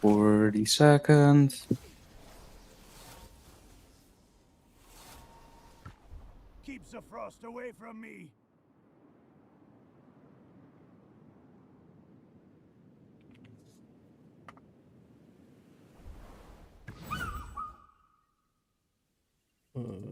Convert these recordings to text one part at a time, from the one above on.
40 seconds. Keeps the frost away from me. Okay.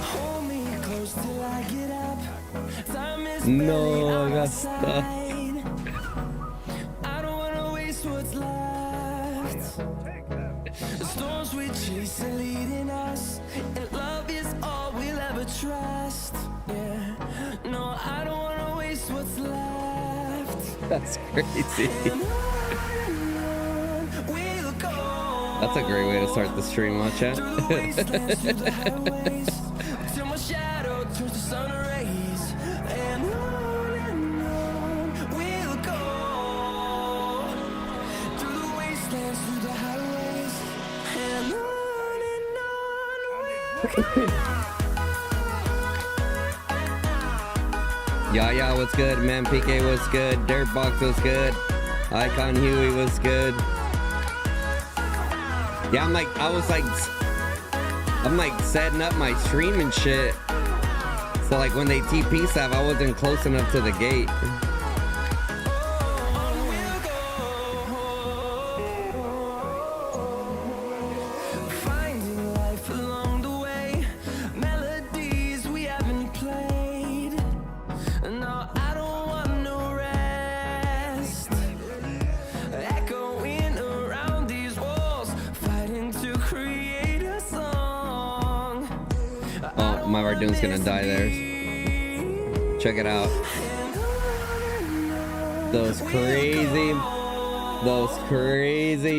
Hold me close till I get up. Time is No, I got outside. stuck. I don't wanna waste what's left. Take them. The storms we chase are leading us, and love is all we'll ever trust. Yeah, no, I don't wanna waste what's left. That's crazy. And on we'll go. That's a great way to start the stream, watch out. Through the wastelands, through the highways, till my shadow turns to sun rays. And on we'll go. Through the wastelands, through the highways, and on we'll Yaya was good, man. PK was good. Dirtbox was good. Icon Huey was good. Yeah, I'm like setting up my stream and shit. So like when they TP stuff, I wasn't close enough to the gate. finding life along the way, melodies we haven't played. No, I don't want no rest. Echoing around these walls, fighting to create a song. Oh, my Vardoon's gonna die there. Check it out. Those crazy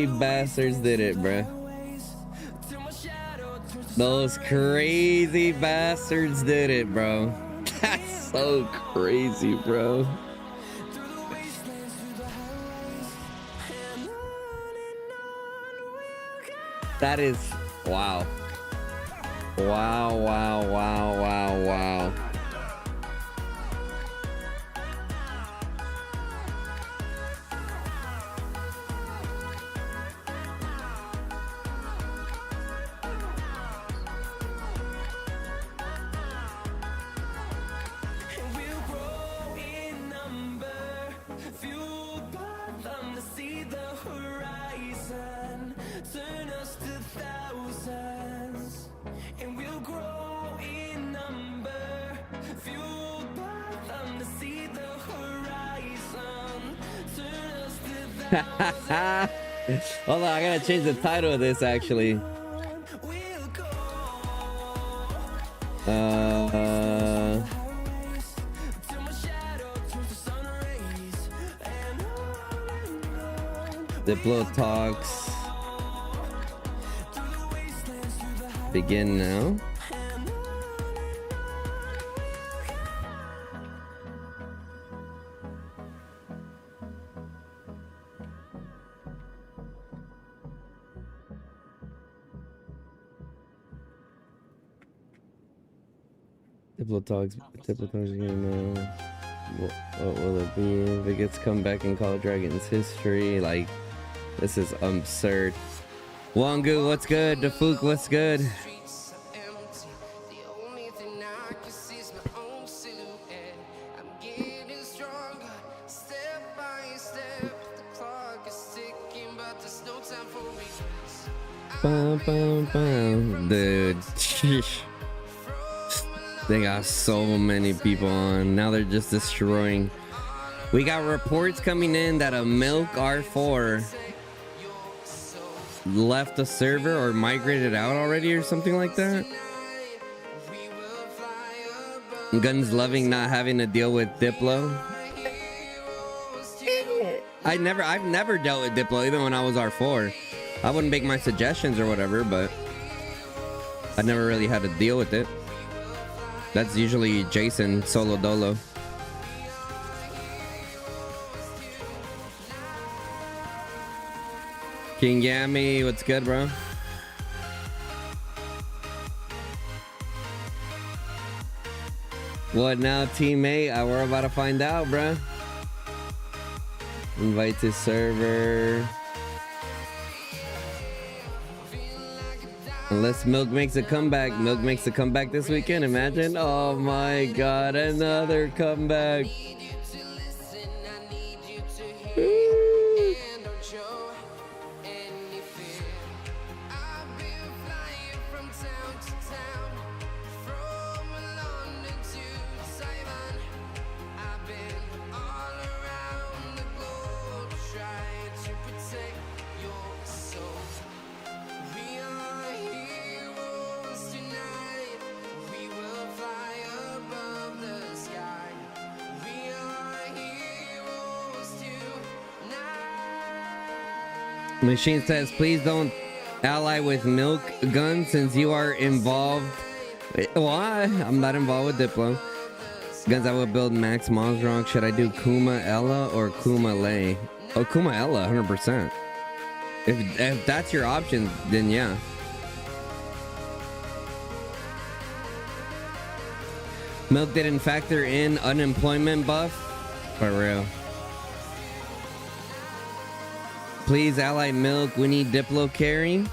bastards did it, bruh. Those crazy bastards did it, bro. That's so crazy, bro. That is wow. Wow, wow, wow, wow, wow. And we'll grow in number, fueled by them to see the horizon, turn us to thousands. And we'll grow in number, fueled by them to see the horizon, turn us to thousands. Hold on, I gotta change the title of this actually. We'll go. Till my shadow turns to sun rays. And on Diplo talks through the wastelands, through the highways. begin now. Diplo talks again now. What will it be if it gets come back in Call of Dragons history? Like, this is absurd. Wangu, what's good? Defuk, what's good? Streets are empty. The only thing I can see is my own silhouette. I'm getting stronger, step by step. The clock is ticking, but there's no time for me. Bum, bum, bum. Dude, sheesh. They got so many people on. Now they're just destroying. We got reports coming in that a Milk R4 left the server or migrated out already or something like that. Guns loving not having to deal with Diplo. I've never dealt with Diplo even when I was R4. I wouldn't make my suggestions or whatever, but I never really had to deal with it. That's usually Jason solo dolo. King Yami, what's good, bro? What now, teammate? We're about to find out, bro. Invite to server. Unless Milk makes a comeback. Milk makes a comeback this weekend, imagine. Oh my god, another comeback. Woo. Machine says, please don't ally with Milk Gun since you are involved. Why? I'm not involved with Diplo. Guns, I will build Max Mozrock. Should I do Kuma Ella or Kuma Lay? Oh, Kuma Ella, 100%. If that's your option, then yeah. Milk didn't factor in unemployment buff? For real. Please ally Milk. We need Diplo carry.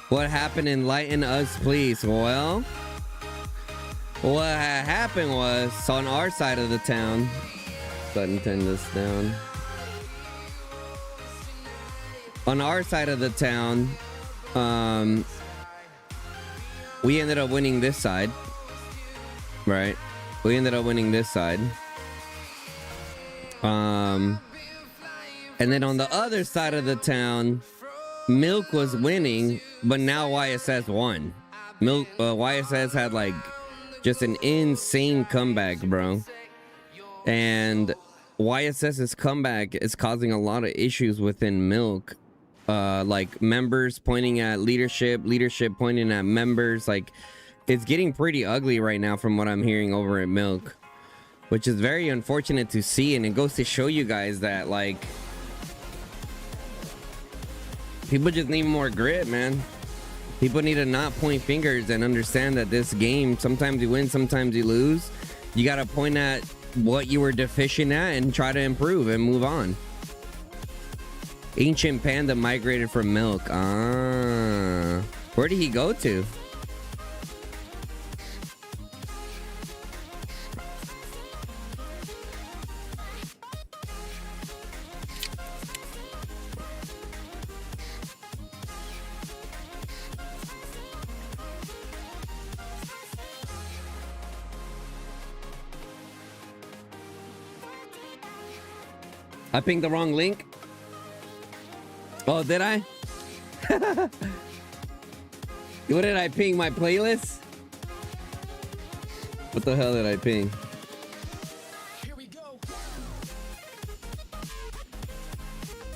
What happened? Enlighten us, please. Well, what happened was on our side of the town. Button turn this down. On our side of the town, we ended up winning this side, right? We ended up winning this side. And then on the other side of the town, Milk was winning, but now YSS won. YSS had like just an insane comeback, bro. And YSS's comeback is causing a lot of issues within Milk. Like members pointing at leadership pointing at members. Like, it's getting pretty ugly right now from what I'm hearing over at Milk, which is very unfortunate to see. And it goes to show you guys that, like, people just need more grit, man. People need to not point fingers and understand that this game, sometimes you win, sometimes you lose. You got to point at what you were deficient at and try to improve and move on. Ancient Panda migrated from Milk. Where did he go to? I pinged the wrong link. Oh, did I? What did I ping? My playlist? What the hell did I ping?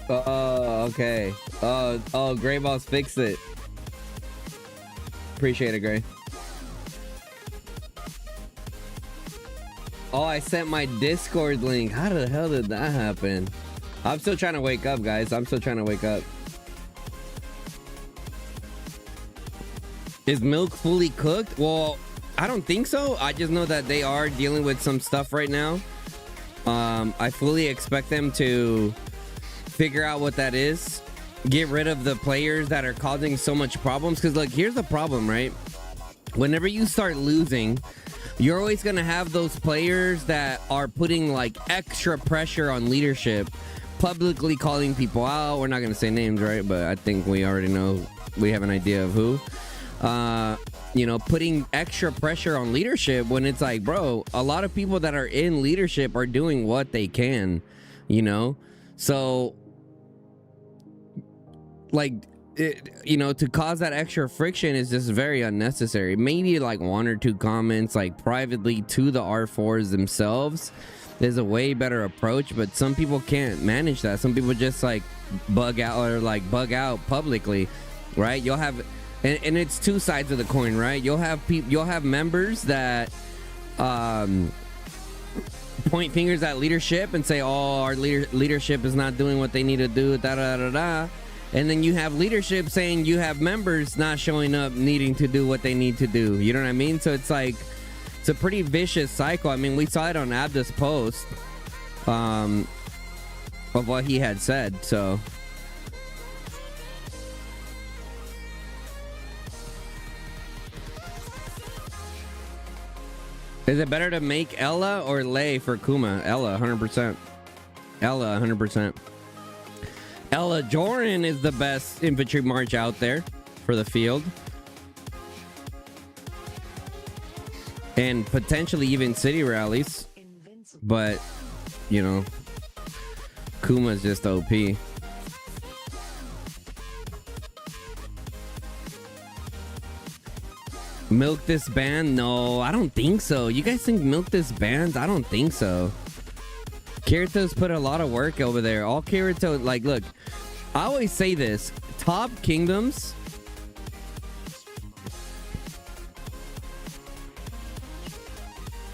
Oh, okay. Oh, Gray Boss fixed it. Appreciate it, Gray. Oh, I sent my Discord link. How the hell did that happen? I'm still trying to wake up, guys. I'm still trying to wake up. Is Milk fully cooked? Well, I don't think so. I just know that they are dealing with some stuff right now. I fully expect them to figure out what that is. Get rid of the players that are causing so much problems. Because, look, here's the problem, right? Whenever you start losing, you're always going to have those players that are putting, like, extra pressure on leadership. Publicly calling people out. We're not going to say names, right? But I think we already know. We have an idea of who. You know, putting extra pressure on leadership when it's like, bro, a lot of people that are in leadership are doing what they can, you know? So, like, you know, to cause that extra friction is just very unnecessary. Maybe like one or two comments, like privately to the R4s themselves, is a way better approach, but some people can't manage that. Some people just like bug out publicly, right? You'll have, and it's two sides of the coin, right? You'll have members that point fingers at leadership and say, oh, our leadership is not doing what they need to do, da da da da. And then you have leadership saying you have members not showing up needing to do what they need to do. You know what I mean? So it's like, it's a pretty vicious cycle. I mean, we saw it on Abda's post of what he had said. So is it better to make Ella or Lay for Kuma? Ella, 100%. Ella, 100%. Ella Joran is the best infantry march out there for the field. And potentially even city rallies. But, you know, Kuma's just OP. Milk this band? No, I don't think so. You guys think milk this band? I don't think so. Kirito's put a lot of work over there. All Kirito, like, look, I always say this. Top kingdoms.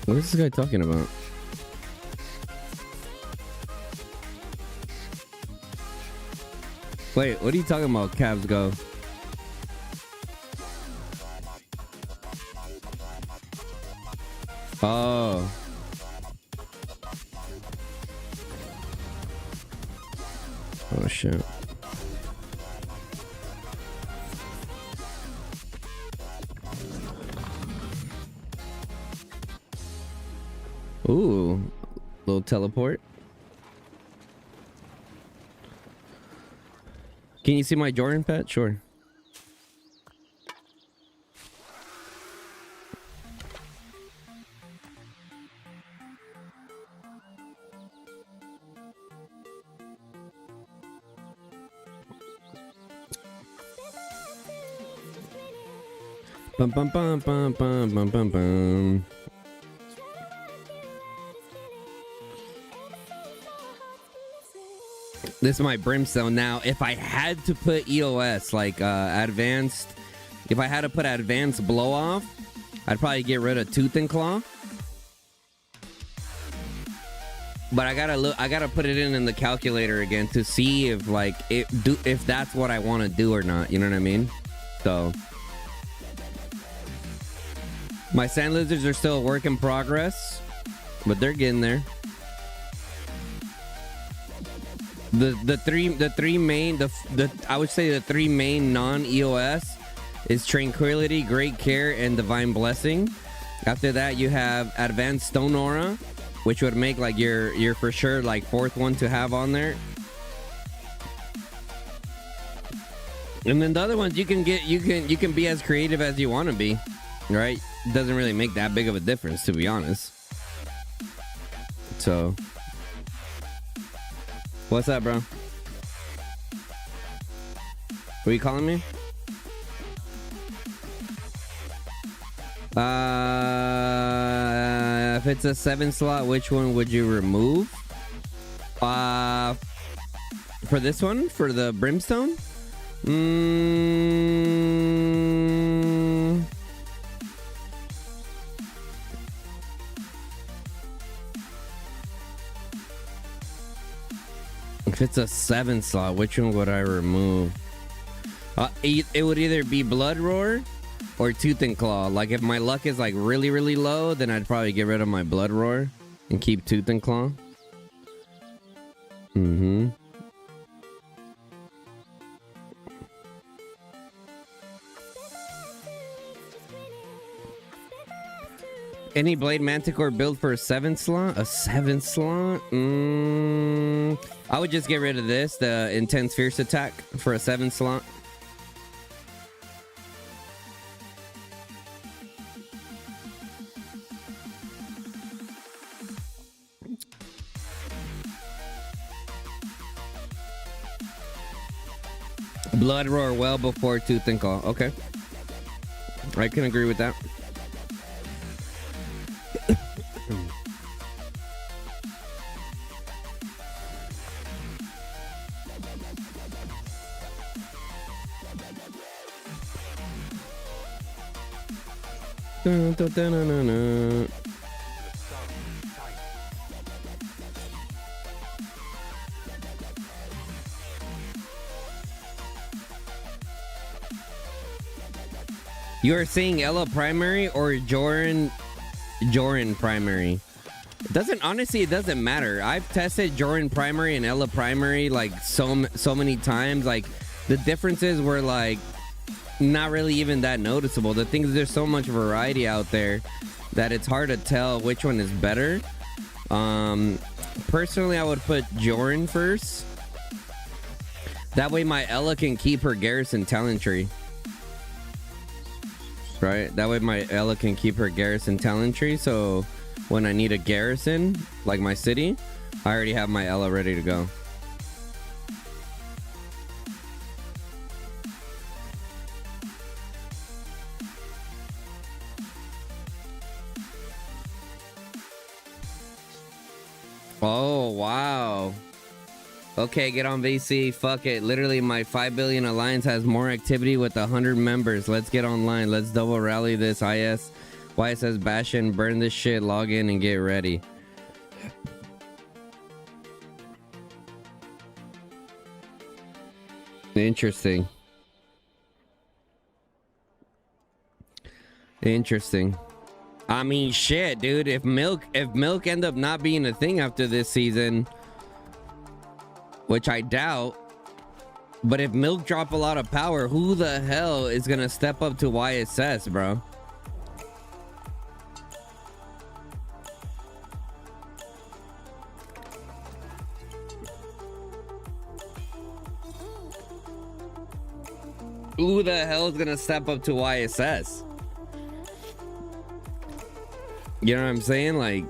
What is this guy talking about? Wait, what are you talking about, Cavs Go? Oh. Oh, shit. Ooh, little teleport. Can you see my Jordan pet? Sure. Bum bum bum bum bum bum bum bum. This is my brimstone. Now, if I had to put EOS, like advanced, if I had to put advanced blow off, I'd probably get rid of Tooth and Claw. But I gotta put it in the calculator again to see if like if that's what I want to do or not. You know what I mean? So my sand lizards are still a work in progress, but they're getting there. The three main I would say the three main non-EOS is Tranquility, Great Care, and Divine Blessing. After that, you have Advanced Stone Aura, which would make like your for sure like fourth one to have on there. And then the other ones you can be as creative as you want to be, right? It doesn't really make that big of a difference, to be honest. So what's up, bro? What are you calling me? If it's a 7 slot, which one would you remove? For this one, for the brimstone? If it's a 7 slot, which one would I remove? It would either be Blood Roar or Tooth and Claw. Like if my luck is like really, really low, then I'd probably get rid of my Blood Roar and keep Tooth and Claw. Mm-hmm. Any Blade Manticore build for a 7 slot? A 7 slot? I would just get rid of this, the Intense Fierce Attack for a 7 slot. Blood Roar well before Tooth and Claw. Okay. I can agree with that. You're saying Ella primary or Joran primary? It doesn't, honestly, it doesn't matter. I've tested Joran primary and Ella primary like so many times. Like the differences were like not really even that noticeable. The thing is, there's so much variety out there that it's hard to tell which one is better. Personally, I would put Joran first. That way my Ella can keep her garrison talent tree. Right? That way my Ella can keep her garrison talent tree. So when I need a garrison, like my city, I already have my Ella ready to go. Oh, wow. Okay, get on VC. Fuck it. Literally, my 5 billion alliance has more activity with 100 members. Let's get online. Let's double rally this IS. YSS Bastion. Burn this shit. Log in and get ready. Interesting. Interesting. I mean, shit, dude. If milk end up not being a thing after this season, which I doubt, but if milk drop a lot of power, who the hell is gonna step up to YSS, bro? Who the hell is gonna step up to YSS? You know what I'm saying? Like,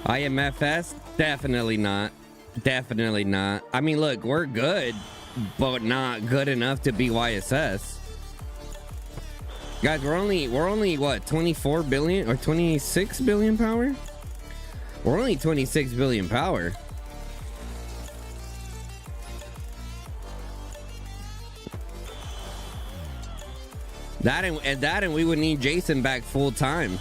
IMFS? Definitely not. Definitely not. I mean, look, we're good, but not good enough to be YSS. Guys, we're only what, 24 billion or 26 billion power? We're only 26 billion power. That and we would need Jason back full time.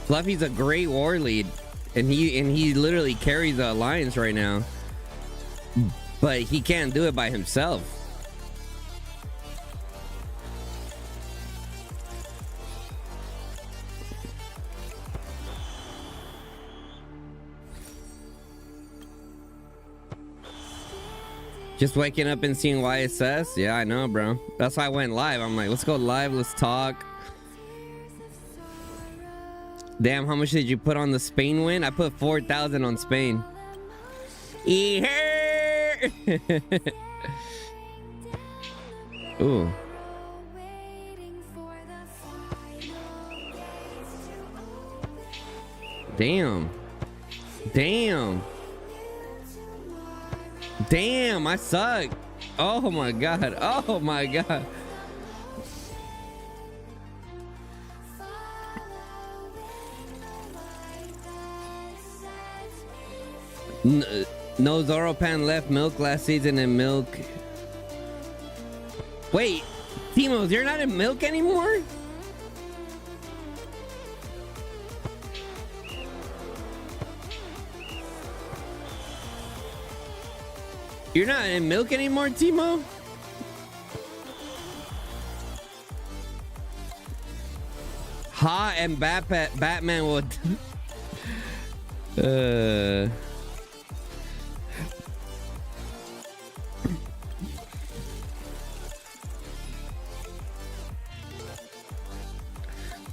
Fluffy's a great war lead, and he literally carries the alliance right now. But he can't do it by himself. Just waking up and seeing YSS? Yeah, I know, bro. That's why I went live. I'm like, let's go live, let's talk. Damn, how much did you put on the Spain win? I put 4,000 on Spain. Ooh. Damn. Damn. Damn, I suck. Oh my god. Oh my god. No Zoropan left milk last season in milk. Wait, Timos, you're not in milk anymore? You're not in milk anymore, Timo? Ha and Batman would.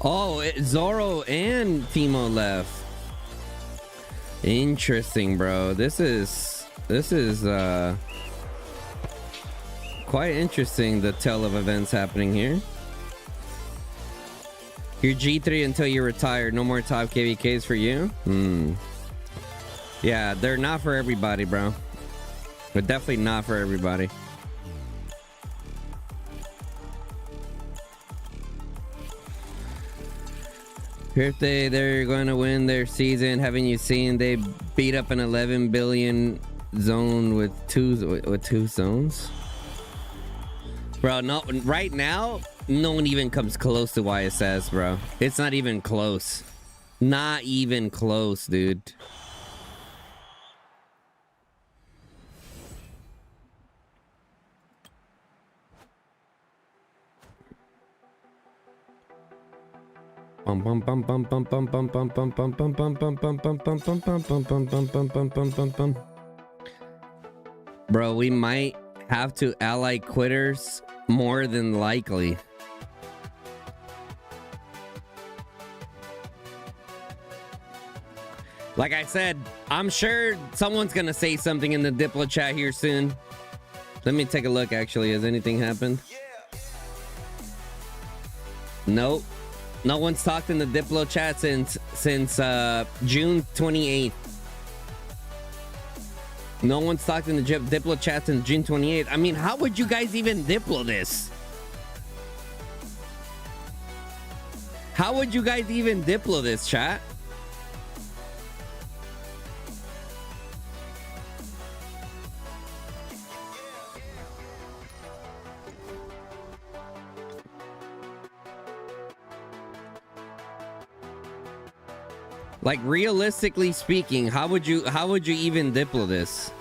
Oh, Zoro and Timo left. Interesting, bro. This is quite interesting, the tale of events happening here. You're G3 until you retire. No more top KVKs for you? Yeah, they're not for everybody, bro. They're definitely not for everybody. If they're going to win their season, haven't you seen they beat up an 11 billion zone with two zones? Bro, no, right now, no one even comes close to YSS, bro. It's not even close. Not even close, dude. Bro, we might have to ally quitters more than likely. Like I said, I'm sure someone's gonna say something in the Diplo chat here soon. Let me take a look, actually. Has anything happened? Nope. No one's talked in the Diplo chat since June 28th. No one's talked in the Diplo chat since June 28th. I mean, how would you guys even Diplo this? How would you guys even Diplo this, chat? Like, realistically speaking, how would you even Diplo this?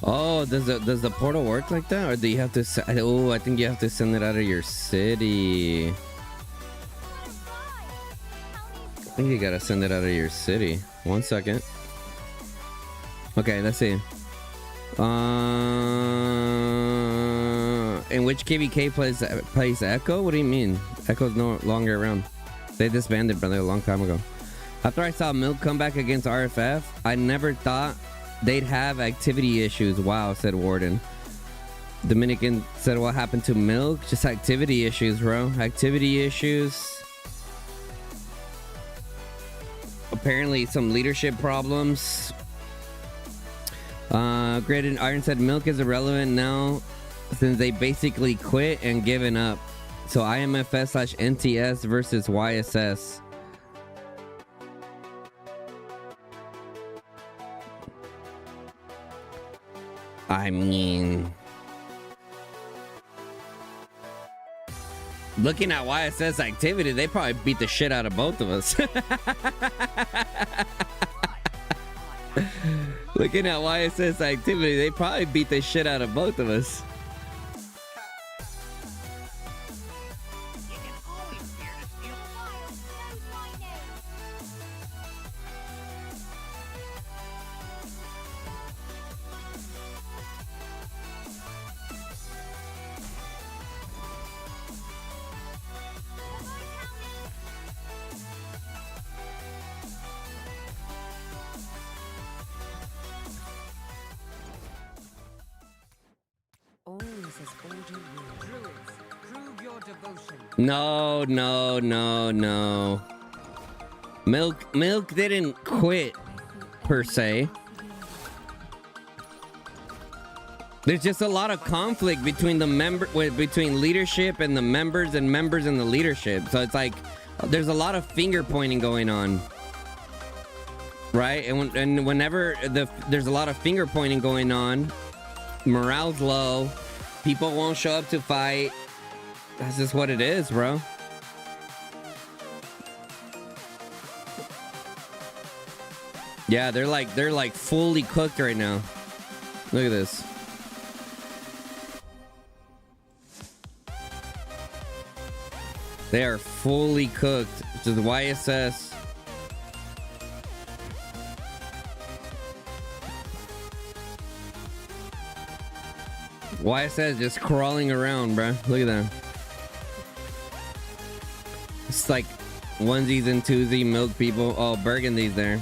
Oh, does the portal work like that, or do you have to? Oh, I think you have to send it out of your city. I think you gotta send it out of your city. 1 second. Okay, let's see. In which KVK plays Echo? What do you mean? Echo's no longer around. They disbanded, brother, a long time ago. After I saw Milk come back against RFF, I never thought they'd have activity issues. Wow, said Warden. Dominican said, what happened to Milk? Just activity issues, bro. Activity issues. Apparently some leadership problems. Graded Iron said Milk is irrelevant now since they basically quit and given up. So IMFS/NTS versus YSS. I mean, looking at YSS activity, they probably beat the shit out of both of us. Looking at YSS activity, they probably beat the shit out of both of us. No. Milk didn't quit per se. There's just a lot of conflict between between leadership and the members and the leadership. So it's like there's a lot of finger pointing going on, right? And whenever there's a lot of finger pointing going on, morale's low. People won't show up to fight. That's just what it is, bro. Yeah, they're like fully cooked right now. Look at this. They are fully cooked. Just YSS. YSS just crawling around, bro. Look at that. It's like onesies and twosies, Milk people. Oh, Burgundy's there.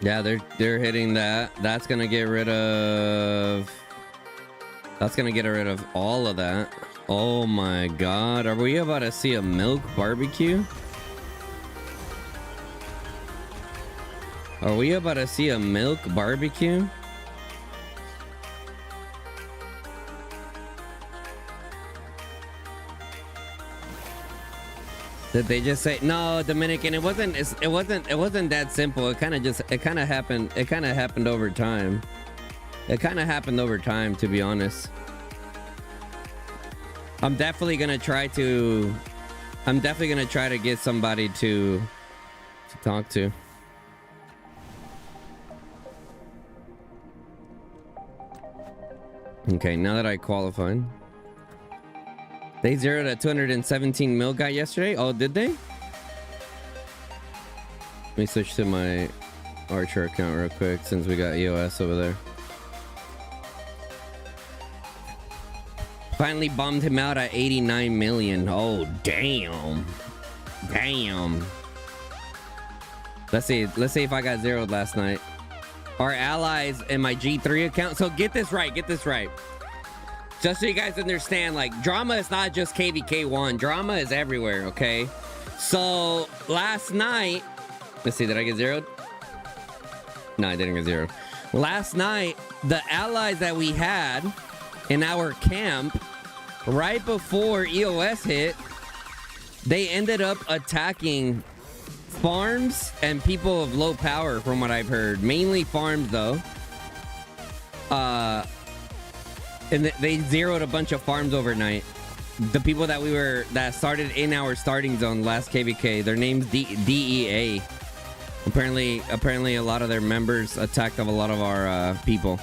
Yeah, they're hitting that. That's gonna get rid of That's gonna get rid of all of that. Oh my god. Are we about to see a milk barbecue? Are we about to see a milk barbecue? Did they just say no, Dominican? It wasn't that simple. It kind of happened over time. It kind of happened over time, to be honest. I'm definitely gonna try to get somebody to talk to. Okay, now that I qualified. They zeroed a 217 mil guy yesterday. Oh, did they? Let me switch to my Archer account real quick since we got EOS over there. Finally bombed him out at 89 million. Oh, damn. Damn. Let's see if I got zeroed last night. Our allies in my G3 account. So get this right. Just so you guys understand, like, drama is not just KVK1. Drama is everywhere, okay? So last night, let's see, did I get zeroed? No, I didn't get zeroed. Last night, the allies that we had in our camp, right before EOS hit, they ended up attacking farms and people of low power, from what I've heard. Mainly farms, though. And they zeroed a bunch of farms overnight. The people that started in our starting zone last KVK, their name's DEA. Apparently a lot of their members attacked a lot of our people.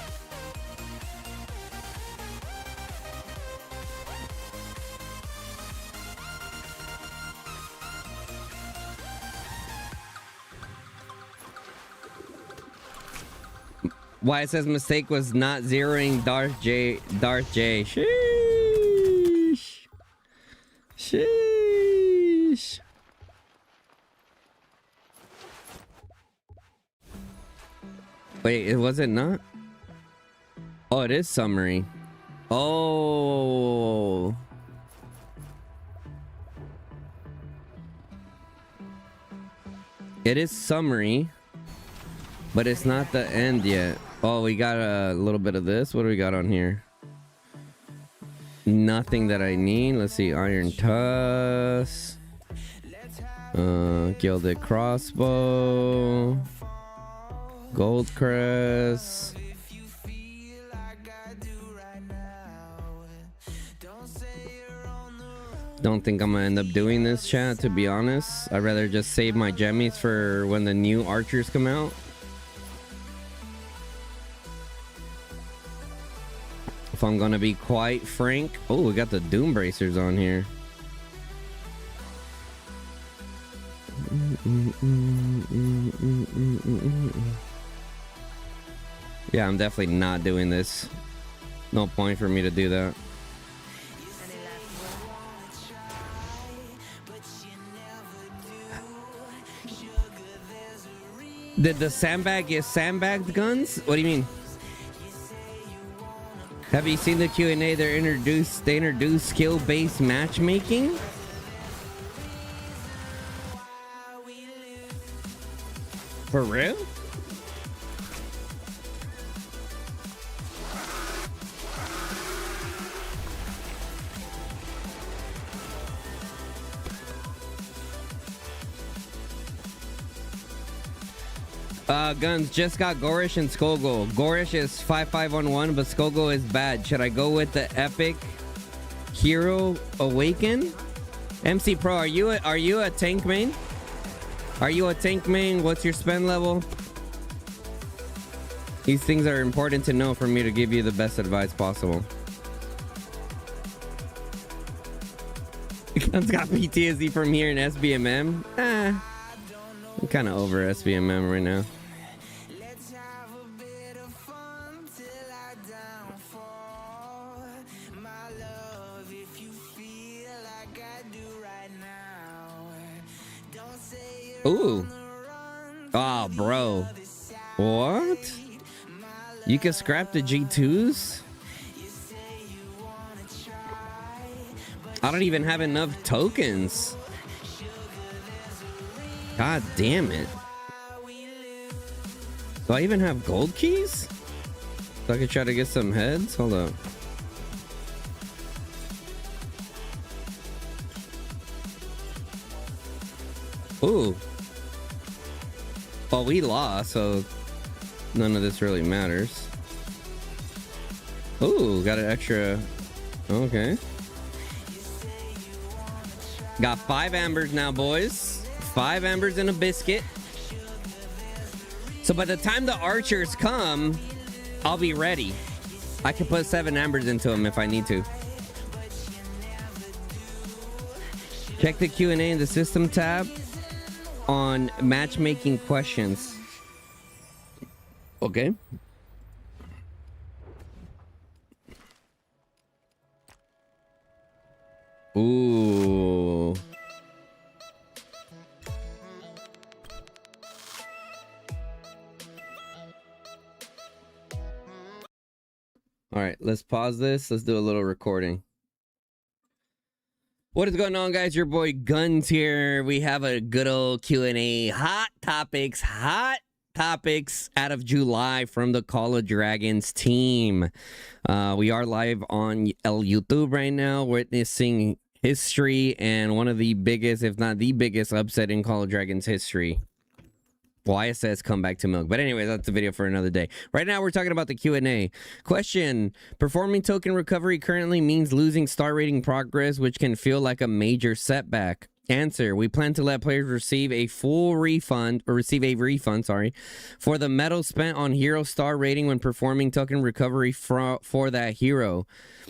Why it says mistake was not zeroing Darth J. Sheesh. Sheesh. Wait, it wasn't not? Oh, it is summary. Oh. It is summary, but it's not the end yet. Oh, we got a little bit of this. What do we got on here? Nothing that I need. Let's see. Iron Tusk. Gilded Crossbow. Gold Crest. Don't think I'm gonna end up doing this, chat, to be honest. I'd rather just save my gemmies for when the new archers come out. If I'm gonna be quite frank. Oh, we got the Doom Bracers on here. Yeah, I'm definitely not doing this. No point for me to do that. Did the sandbag get sandbagged guns? What do you mean? Have you seen the Q&A? They introduced skill-based matchmaking. For real? Guns just got Gorish and Skogul. Gorish is 5511, but Skogul is bad. Should I go with the epic hero awaken? MC Pro, are you a tank main? Are you a tank main? What's your spend level? These things are important to know for me to give you the best advice possible. Guns got PTSD from here in SBMM. I'm kind of over SBMM right now. Ooh. Oh, bro. What? You can scrap the G2s? I don't even have enough tokens. God damn it. Do I even have gold keys? So I could try to get some heads? Hold up. Ooh. Well, we lost, so none of this really matters. Ooh, got an extra. Okay. Got 5 ambers now, boys. 5 ambers and a biscuit. So by the time the archers come, I'll be ready. I can put 7 ambers into them if I need to. Check the Q&A in the system tab on matchmaking questions. Okay. Ooh. All right, let's pause this. Let's do a little recording. What is going on, guys? Your boy Guns here. We have a good old Q&A. Hot topics out of July from the Call of Dragons team. We are live on YouTube right now, witnessing history and one of the biggest, if not the biggest, upset in Call of Dragons history. Why it says come back to milk. But anyway, that's a video for another day. Right now, we're talking about the Q&A. Question: performing token recovery currently means losing star rating progress, which can feel like a major setback. Answer: we plan to let players receive a refund for the metal spent on hero star rating when performing token recovery for that hero.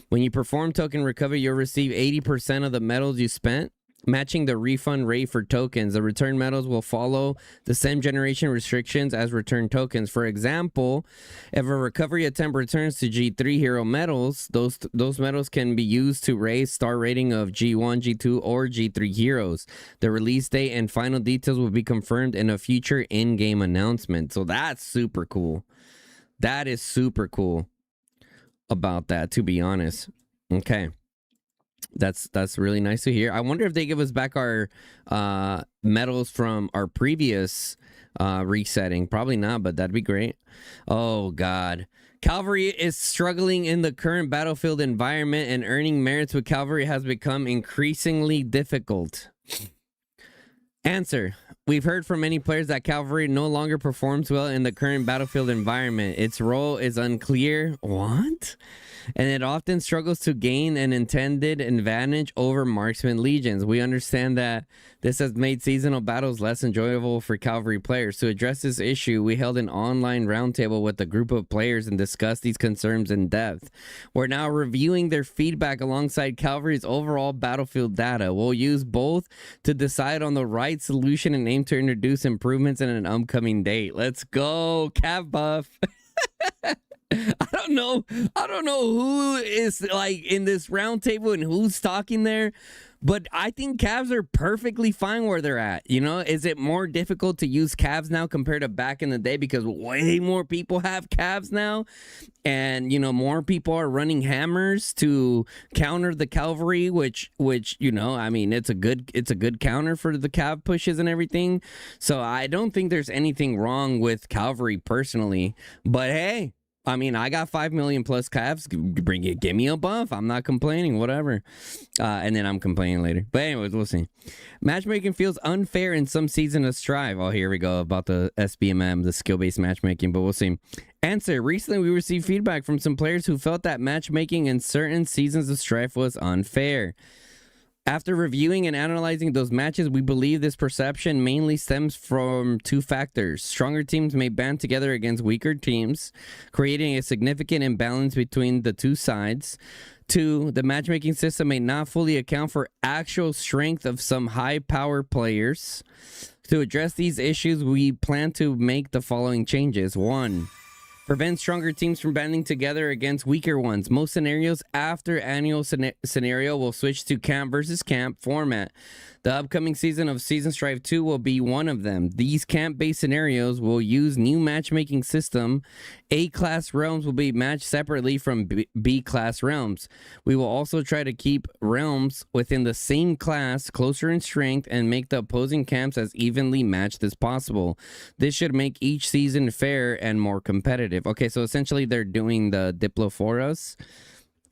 When you perform token recovery, you'll receive 80% of the metals you spent, matching the refund rate for tokens. The return metals will follow the same generation restrictions as return tokens. For example, if a recovery attempt returns to G3 hero metals, those metals can be used to raise star rating of G1, G2, or G3 heroes. The release date and final details will be confirmed in a future in-game announcement. So that's super cool. That is super cool about that, to be honest. Okay. That's really nice to hear. I wonder if they give us back our medals from our previous resetting. Probably not, but that'd be great. Oh God, Cavalry is struggling in the current battlefield environment, and earning merits with Cavalry has become increasingly difficult. Answer: we've heard from many players that Cavalry no longer performs well in the current battlefield environment. Its role is unclear. What? And it often struggles to gain an intended advantage over marksman legions. We understand that this has made seasonal battles less enjoyable for Cavalry players. To address this issue, we held an online roundtable with a group of players and discussed these concerns in depth. We're now reviewing their feedback alongside Cavalry's overall battlefield data. We'll use both to decide on the right solution and aim to introduce improvements in an upcoming date. Let's go, Cav Buff. I don't know who is like in this round table and who's talking there, but I think Cavs are perfectly fine where they're at. You know, is it more difficult to use Cavs now compared to back in the day because way more people have Cavs now, and you know more people are running hammers to counter the Cavalry, which you know, I mean, it's a good counter for the Cav pushes and everything. So I don't think there's anything wrong with Cavalry personally, but hey, I mean, I got 5 million plus Cavs. Give me a buff. I'm not complaining. Whatever. And then I'm complaining later. But anyways, we'll see. Matchmaking feels unfair in some season of Strive. Oh, here we go about the SBMM, the skill-based matchmaking. But we'll see. Answer: recently we received feedback from some players who felt that matchmaking in certain seasons of Strife was unfair. After reviewing and analyzing those matches, we believe this perception mainly stems from 2 factors. Stronger teams may band together against weaker teams, creating a significant imbalance between the two sides. 2, the matchmaking system may not fully account for actual strength of some high-power players. To address these issues, we plan to make the following changes. 1. Prevent stronger teams from banding together against weaker ones. Most scenarios after annual scenario will switch to camp versus camp format. The upcoming season of Season Strive 2 will be one of them. These camp-based scenarios will use new matchmaking system. A-class realms will be matched separately from B-class realms. We will also try to keep realms within the same class closer in strength and make the opposing camps as evenly matched as possible. This should make each season fair and more competitive. Okay, so essentially they're doing the Diplo for us.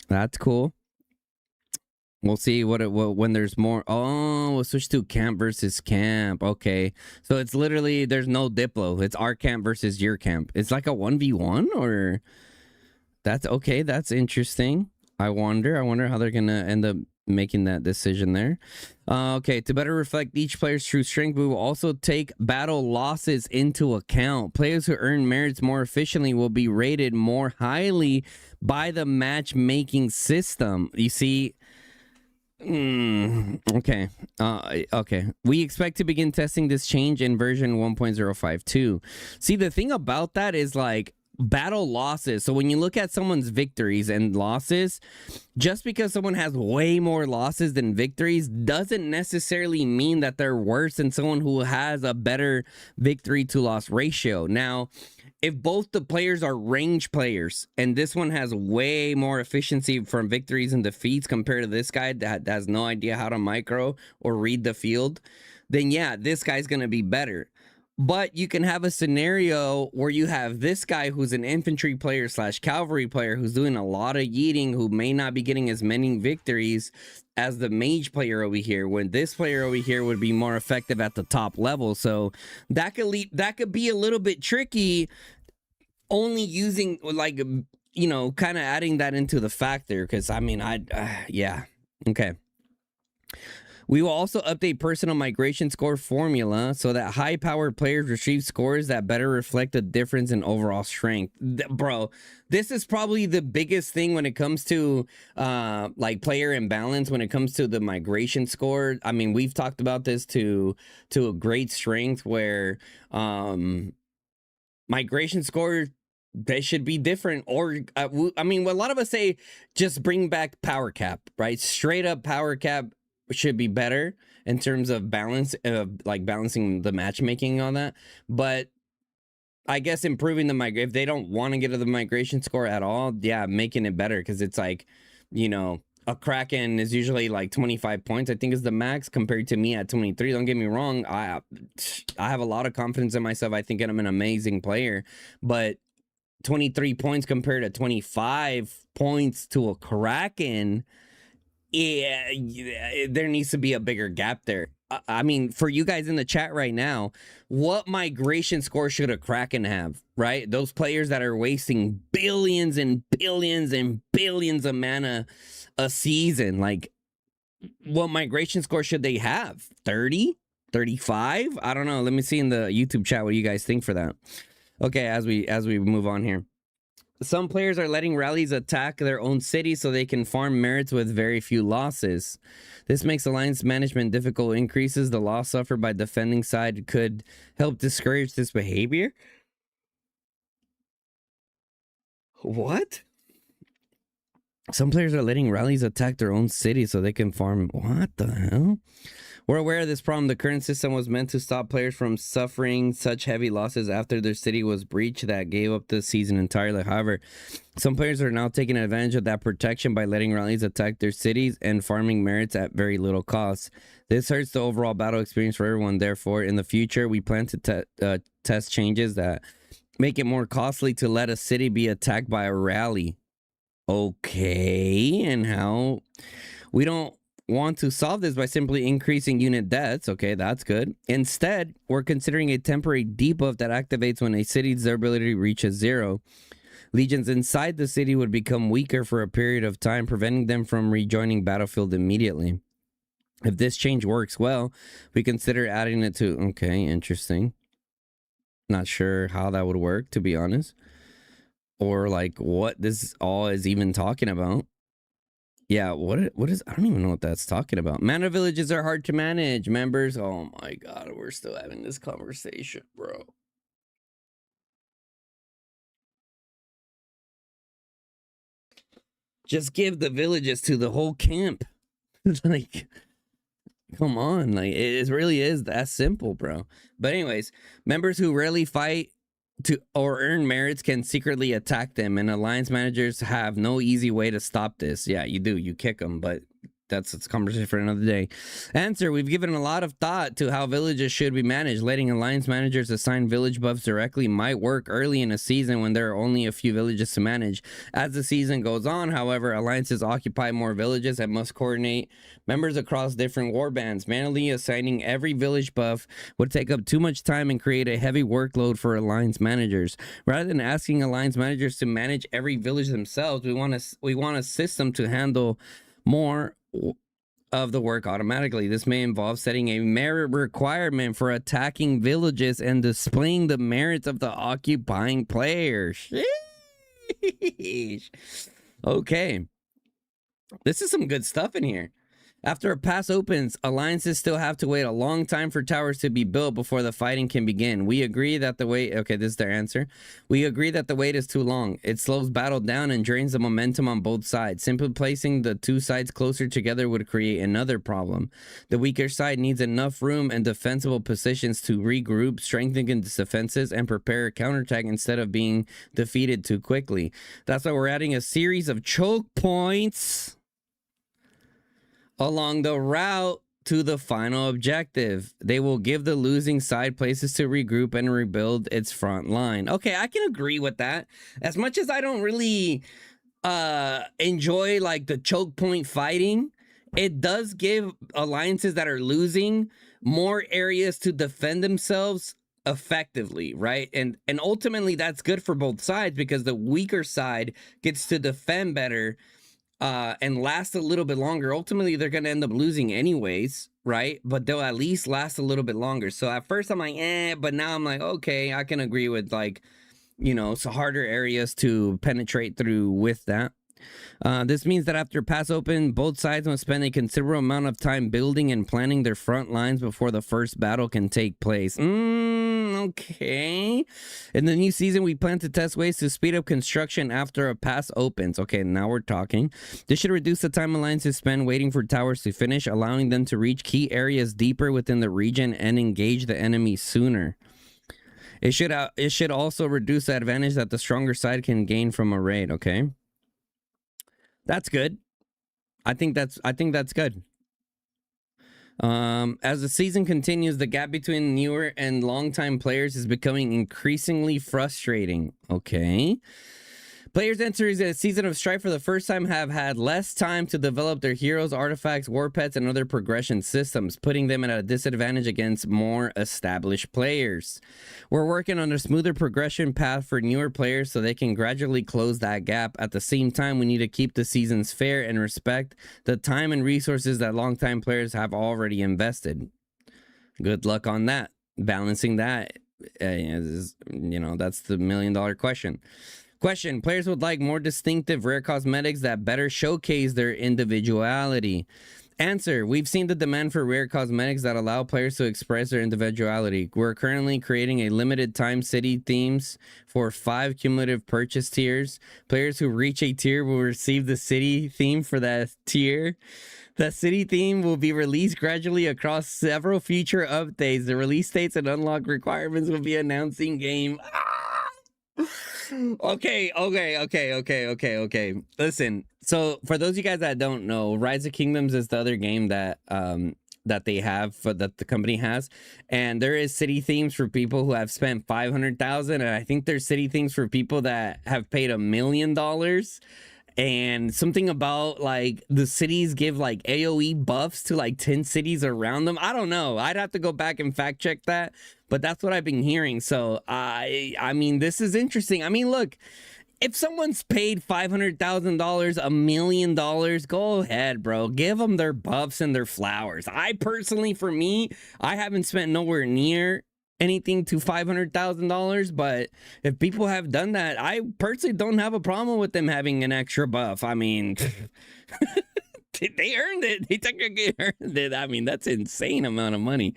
That's cool. We'll see what when there's more. Oh, we'll switch to camp versus camp. Okay, so it's literally there's no Diplo. It's our camp versus your camp. It's like a 1v1 or that's okay. That's interesting. I wonder how they're gonna end up making that decision there. Okay, to better reflect each player's true strength, we will also take battle losses into account. Players who earn merits more efficiently will be rated more highly by the matchmaking system. You see. Okay. Okay. We expect to begin testing this change in version 1.052. See, the thing about that is like battle losses. So when you look at someone's victories and losses, just because someone has way more losses than victories doesn't necessarily mean that they're worse than someone who has a better victory to loss ratio. Now, if both the players are range players and this one has way more efficiency from victories and defeats compared to this guy that has no idea how to micro or read the field, then yeah, this guy's going to be better. But you can have a scenario where you have this guy who's an infantry player / cavalry player who's doing a lot of yeeting, who may not be getting as many victories as the mage player over here, when this player over here would be more effective at the top level. So that could be a little bit tricky, only using like, you know, kind of adding that into the factor. Because I mean, yeah. Okay. We will also update personal migration score formula so that high-powered players receive scores that better reflect the difference in overall strength. Bro, this is probably the biggest thing when it comes to like player imbalance, when it comes to the migration score. I mean, we've talked about this to a great strength where migration score, they should be different. Or I mean, a lot of us say just bring back power cap, right? Straight up power cap should be better in terms of balance, like balancing the matchmaking on that. But I guess improving the if they don't want to get to the migration score at all, yeah, making it better, because it's like, you know, a Kraken is usually like 25 points, I think is the max, compared to me at 23. Don't get me wrong, I have a lot of confidence in myself. I think I'm an amazing player, but 23 points compared to 25 points to a Kraken, yeah, there needs to be a bigger gap there. I mean, for you guys in the chat right now, what migration score should a Kraken have, right? Those players that are wasting billions and billions and billions of mana a season, like, what migration score should they have? 30? 35? I don't know. Let me see in the YouTube chat what you guys think for that. Okay, as we move on here. Some players are letting rallies attack their own city so they can farm merits with very few losses. This makes alliance management difficult, increases the loss suffered by defending side, could help discourage this behavior. What? Some players are letting rallies attack their own city so they can farm. What the hell? We're aware of this problem. The current system was meant to stop players from suffering such heavy losses after their city was breached that gave up the season entirely. However, some players are now taking advantage of that protection by letting rallies attack their cities and farming merits at very little cost. This hurts the overall battle experience for everyone. Therefore, in the future, we plan to test changes that make it more costly to let a city be attacked by a rally. Okay, and how? We don't want to solve this by simply increasing unit deaths. Okay, that's good. Instead, we're considering a temporary debuff that activates when a city's durability reaches 0. Legions inside the city would become weaker for a period of time, preventing them from rejoining battlefield immediately. If this change works well, we consider adding it to... Okay, interesting. Not sure how that would work, to be honest. Or like what this all is even talking about. Yeah, what is, I don't even know what that's talking about. Mana villages are hard to manage, members. Oh my god, we're still having this conversation, bro. Just give the villages to the whole camp. Like, come on, like it really is that simple, bro. But anyways, members who rarely fight to or earn merits can secretly attack them, and alliance managers have no easy way to stop this. Yeah, you do. You kick them, but that's a conversation for another day. Answer: we've given a lot of thought to how villages should be managed. Letting alliance managers assign village buffs directly might work early in a season when there are only a few villages to manage. As the season goes on, however, alliances occupy more villages and must coordinate members across different warbands. Manually assigning every village buff would take up too much time and create a heavy workload for alliance managers. Rather than asking alliance managers to manage every village themselves, we want a system to handle more of the work automatically. This may involve setting a merit requirement for attacking villages and displaying the merits of the occupying player. Sheesh. Okay, this is some good stuff in here. After a pass opens, alliances still have to wait a long time for towers to be built before the fighting can begin. We agree that the wait... Okay, this is their answer. We agree that the wait is too long. It slows battle down and drains the momentum on both sides. Simply placing the two sides closer together would create another problem. The weaker side needs enough room and defensible positions to regroup, strengthen its defenses, and prepare a counterattack instead of being defeated too quickly. That's why we're adding a series of choke points along the route to the final objective. They will give the losing side places to regroup and rebuild its front line. Okay, I can agree with that. As much as I don't really enjoy like the choke point fighting, it does give alliances that are losing more areas to defend themselves effectively, right? And ultimately that's good for both sides because the weaker side gets to defend better and last a little bit longer. Ultimately, they're going to end up losing anyways, right? But they'll at least last a little bit longer. So at first I'm like, but now I'm like, okay, I can agree with like, you know, so harder areas to penetrate through with that. This means that after pass open, both sides must spend a considerable amount of time building and planning their front lines before the first battle can take place. Okay. In the new season, we plan to test ways to speed up construction after a pass opens. Okay, now we're talking. This should reduce the time alliances spend waiting for towers to finish, allowing them to reach key areas deeper within the region and engage the enemy sooner. It should also reduce the advantage that the stronger side can gain from a raid. Okay. That's good. I think that's good. As the season continues, the gap between newer and longtime players is becoming increasingly frustrating. Okay. Players entering a season of Strife for the first time have had less time to develop their heroes, artifacts, war pets, and other progression systems, putting them at a disadvantage against more established players. We're working on a smoother progression path for newer players so they can gradually close that gap. At the same time, we need to keep the seasons fair and respect the time and resources that longtime players have already invested. Good luck on that. Balancing that, is, you know, that's the million-dollar question. Question: players would like more distinctive rare cosmetics that better showcase their individuality. Answer: we've seen the demand for rare cosmetics that allow players to express their individuality. We're currently creating a limited time city themes for 5 cumulative purchase tiers. Players who reach a tier will receive the city theme for that tier. The city theme will be released gradually across several future updates. The release dates and unlock requirements will be announced in game. Okay. Listen, so for those of you guys that don't know, Rise of Kingdoms is the other game that that they have that the company has, and there is city themes for people who have spent 500,000, and I think there's city themes for people that have paid $1 million. And something about like the cities give like AoE buffs to like 10 cities around them. I don't know. I'd have to go back and fact check that, but that's what I've been hearing. So I mean, this is interesting. I mean, look, if someone's paid $500,000, $1 million, go ahead, bro. Give them their buffs and their flowers. I personally, for me, I haven't spent nowhere near anything to $500,000, but if people have done that, I personally don't have a problem with them having an extra buff. I mean, They earned it. They technically earned it. I mean, that's an insane amount of money.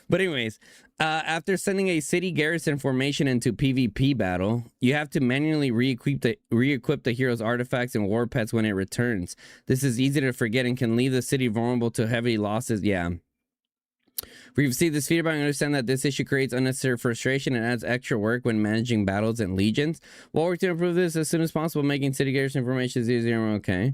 But anyways, after sending a city garrison formation into PvP battle, you have to manually re-equip the hero's artifacts and war pets when it returns. This is easy to forget and can leave the city vulnerable to heavy losses. Yeah. We've received this feedback and understand that this issue creates unnecessary frustration and adds extra work when managing battles and legions. We'll work to improve this as soon as possible, making city garrison information easier. Okay.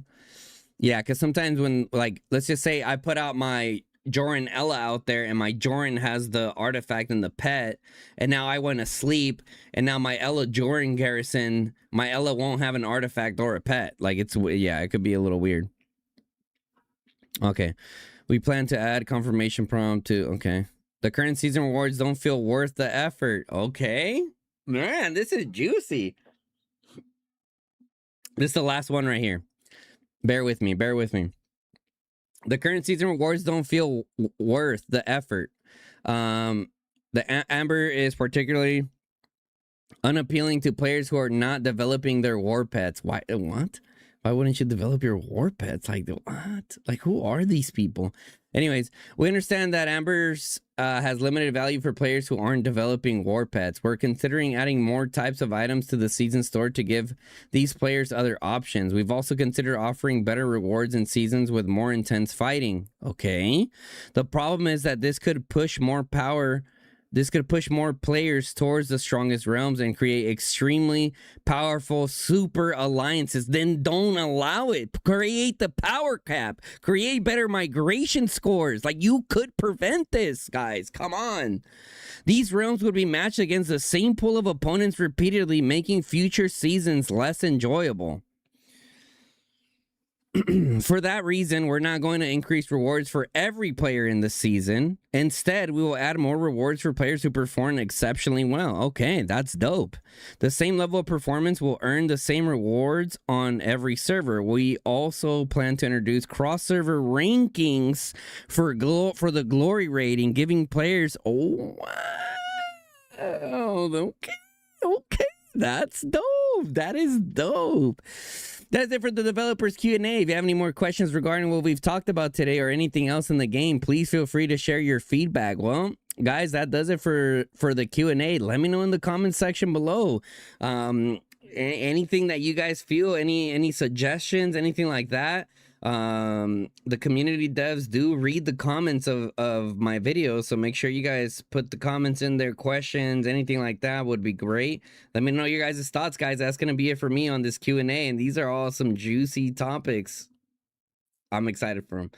Yeah, because sometimes when, like, let's just say I put out my Joran Ella out there and my Joran has the artifact and the pet, and now I went to sleep, and now my Ella Joran garrison, my Ella won't have an artifact or a pet. Like, it's, yeah, it could be a little weird. Okay. We plan to add confirmation prompt to, okay. The current season rewards don't feel worth the effort. Okay. Man, this is juicy. This is the last one right here. Bear with me. Bear with me. The current season rewards don't feel worth the effort. The Amber is particularly unappealing to players who are not developing their war pets. Why? What? Why wouldn't you develop your war pets? Like, what? Like, who are these people? Anyways, we understand that Amber's has limited value for players who aren't developing war pets. We're considering adding more types of items to the season store to give these players other options. We've also considered offering better rewards in seasons with more intense fighting. Okay. The problem is that this could push more power. This could push more players towards the strongest realms and create extremely powerful super alliances. Then don't allow it. Create the power cap. Create better migration scores. Like, you could prevent this, guys. Come on. These realms would be matched against the same pool of opponents repeatedly, making future seasons less enjoyable. For that reason, we're not going to increase rewards for every player in the season. Instead, we will add more rewards for players who perform exceptionally well. Okay, that's dope. The same level of performance will earn the same rewards on every server. We also plan to introduce cross-server rankings for the glory rating, giving players... Oh, wow. Okay. That's dope. That is dope. That's it for the developers Q&A. If you have any more questions regarding what we've talked about today or anything else in the game, please feel free to share your feedback. Well, guys, that does it for the Q&A. Let me know in the comments section below. Anything that you guys feel, any suggestions, anything like that. The community devs do read the comments of my videos, so make sure you guys put the comments in there. Questions, anything like that would be great. Let me know your guys' thoughts, guys. That's gonna be it for me on this Q&A, and these are all some juicy topics. I'm excited for them.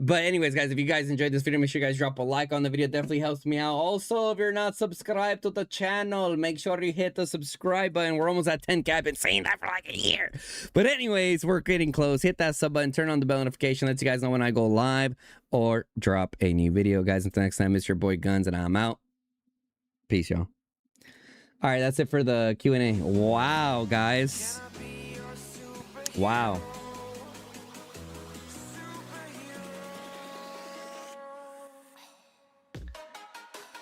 But anyways, guys, if you guys enjoyed this video, make sure you guys drop a like on the video. It definitely helps me out. Also, if you're not subscribed to the channel, make sure you hit the subscribe button. We're almost at 10K. I've been saying that for like a year. But anyways, we're getting close. Hit that sub button. Turn on the bell notification. Let you guys know when I go live or drop a new video. Guys, until next time, it's your boy Guns, and I'm out. Peace, y'all. All right, that's it for the Q&A. Wow, guys. Wow.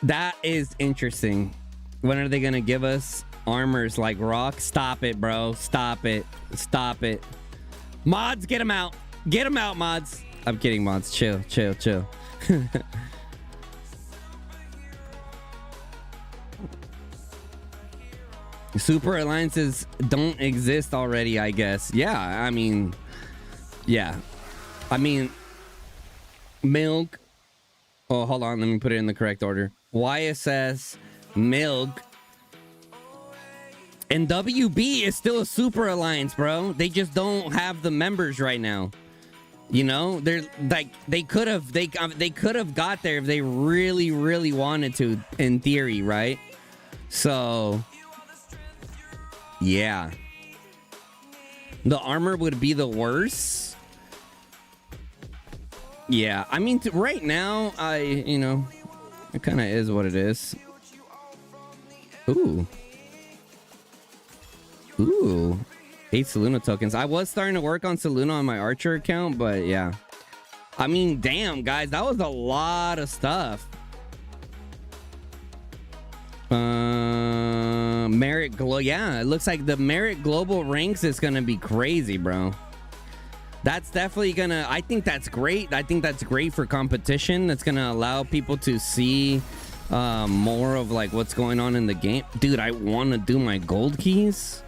That is interesting. When are they gonna give us armors like rock? Stop it, bro. Stop it. Stop it. Mods, get them out. Get them out, mods. I'm kidding, mods. Chill, chill, chill. Super alliances don't exist already, I guess. Yeah, I mean, yeah. I mean, milk. Oh, hold on. Let me put it in the correct order. YSS, Milk, and WB is still a super alliance, bro. They just don't have the members right now. You know, they're like they could have got there if they really wanted to, in theory, right? So yeah, the armor would be the worst. Yeah, I mean, right now, you know, it kind of is what it is. Ooh. 8 Soluna tokens. I was starting to work on Soluna on my Archer account, but yeah. I mean, damn, guys, that was a lot of stuff. Merit Glow. Yeah, it looks like the Merit Global ranks is going to be crazy, bro. That's definitely gonna, I think that's great. I think that's great for competition. That's gonna allow people to see more of like what's going on in the game. Dude, I want to do my gold keys,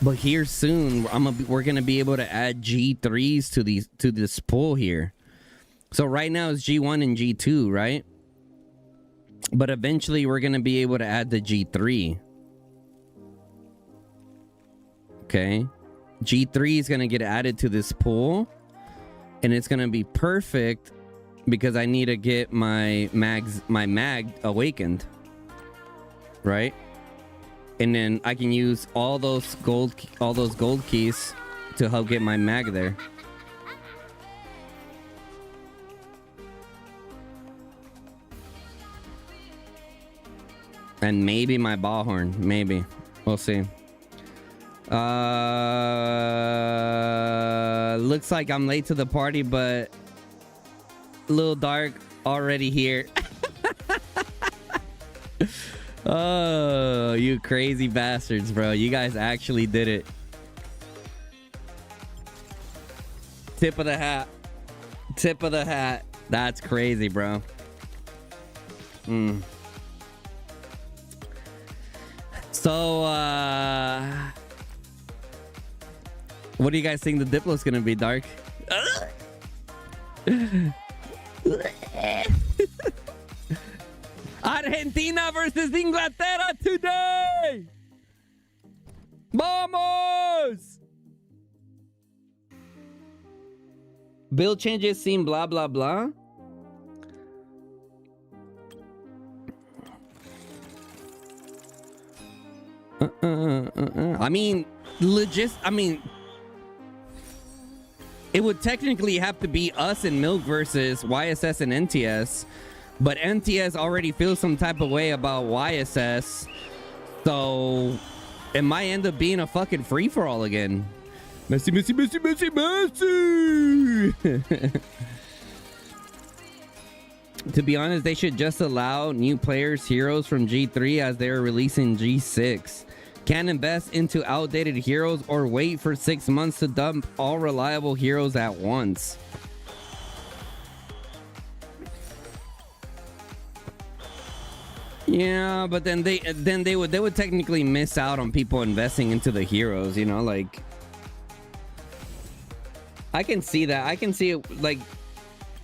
but here soon we're gonna be able to add G3s to this pool here. So right now it's G1 and G2, right? But eventually we're gonna be able to add the G3. Okay, G3 is gonna get added to this pool, and it's gonna be perfect because I need to get my mag awakened, right? And then I can use all those gold keys to help get my mag there. And maybe my ball horn, maybe. We'll see. Looks like I'm late to the party, but Lil Dark already here. Oh, you crazy bastards, bro. You guys actually did it. Tip of the hat. Tip of the hat. That's crazy, bro. So, what do you guys think the Diplo's gonna be, Dark? Argentina versus Inglaterra today! Vamos! Bill changes seem blah blah blah. I mean, it would technically have to be us and Milk versus YSS and NTS, but NTS already feels some type of way about YSS, so it might end up being a fucking free-for-all again. Messi, Messi, Messi, Messi, Messi! To be honest, they should just allow new players heroes from G3 as they are releasing G6. Can't invest into outdated heroes or wait for 6 months to dump all reliable heroes at once. Yeah, but then they would technically miss out on people investing into the heroes, you know, like I can see that. I can see it, like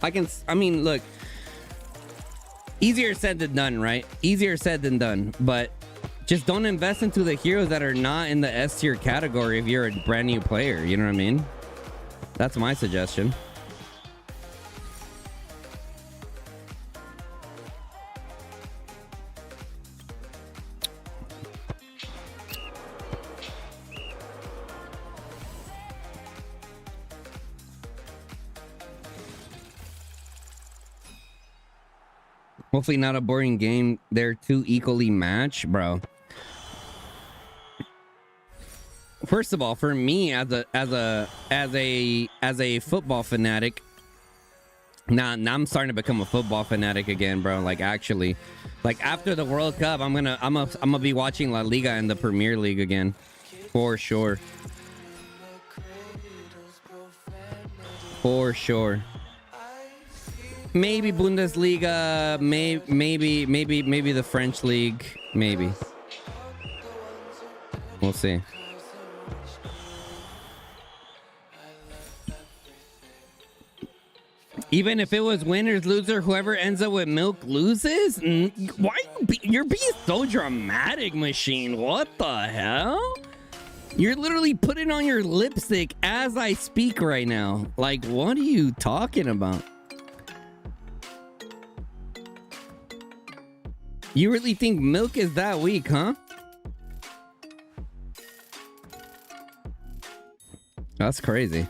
I mean, look, easier said than done, right? Easier said than done, but just don't invest into the heroes that are not in the S tier category if you're a brand new player, you know what I mean? That's my suggestion. Hopefully not a boring game. They're too equally matched, bro. First of all, for me as a football fanatic, now I'm starting to become a football fanatic again, bro. Like actually, like after the World Cup, I'm gonna be watching La Liga and the Premier League again, for sure. For sure. Maybe Bundesliga, maybe the French league, maybe. We'll see. Even if it was winners, loser, whoever ends up with Milk loses? Why you're being so dramatic, Machine? What the hell? You're literally putting on your lipstick as I speak right now. Like, what are you talking about? You really think Milk is that weak, huh? That's crazy.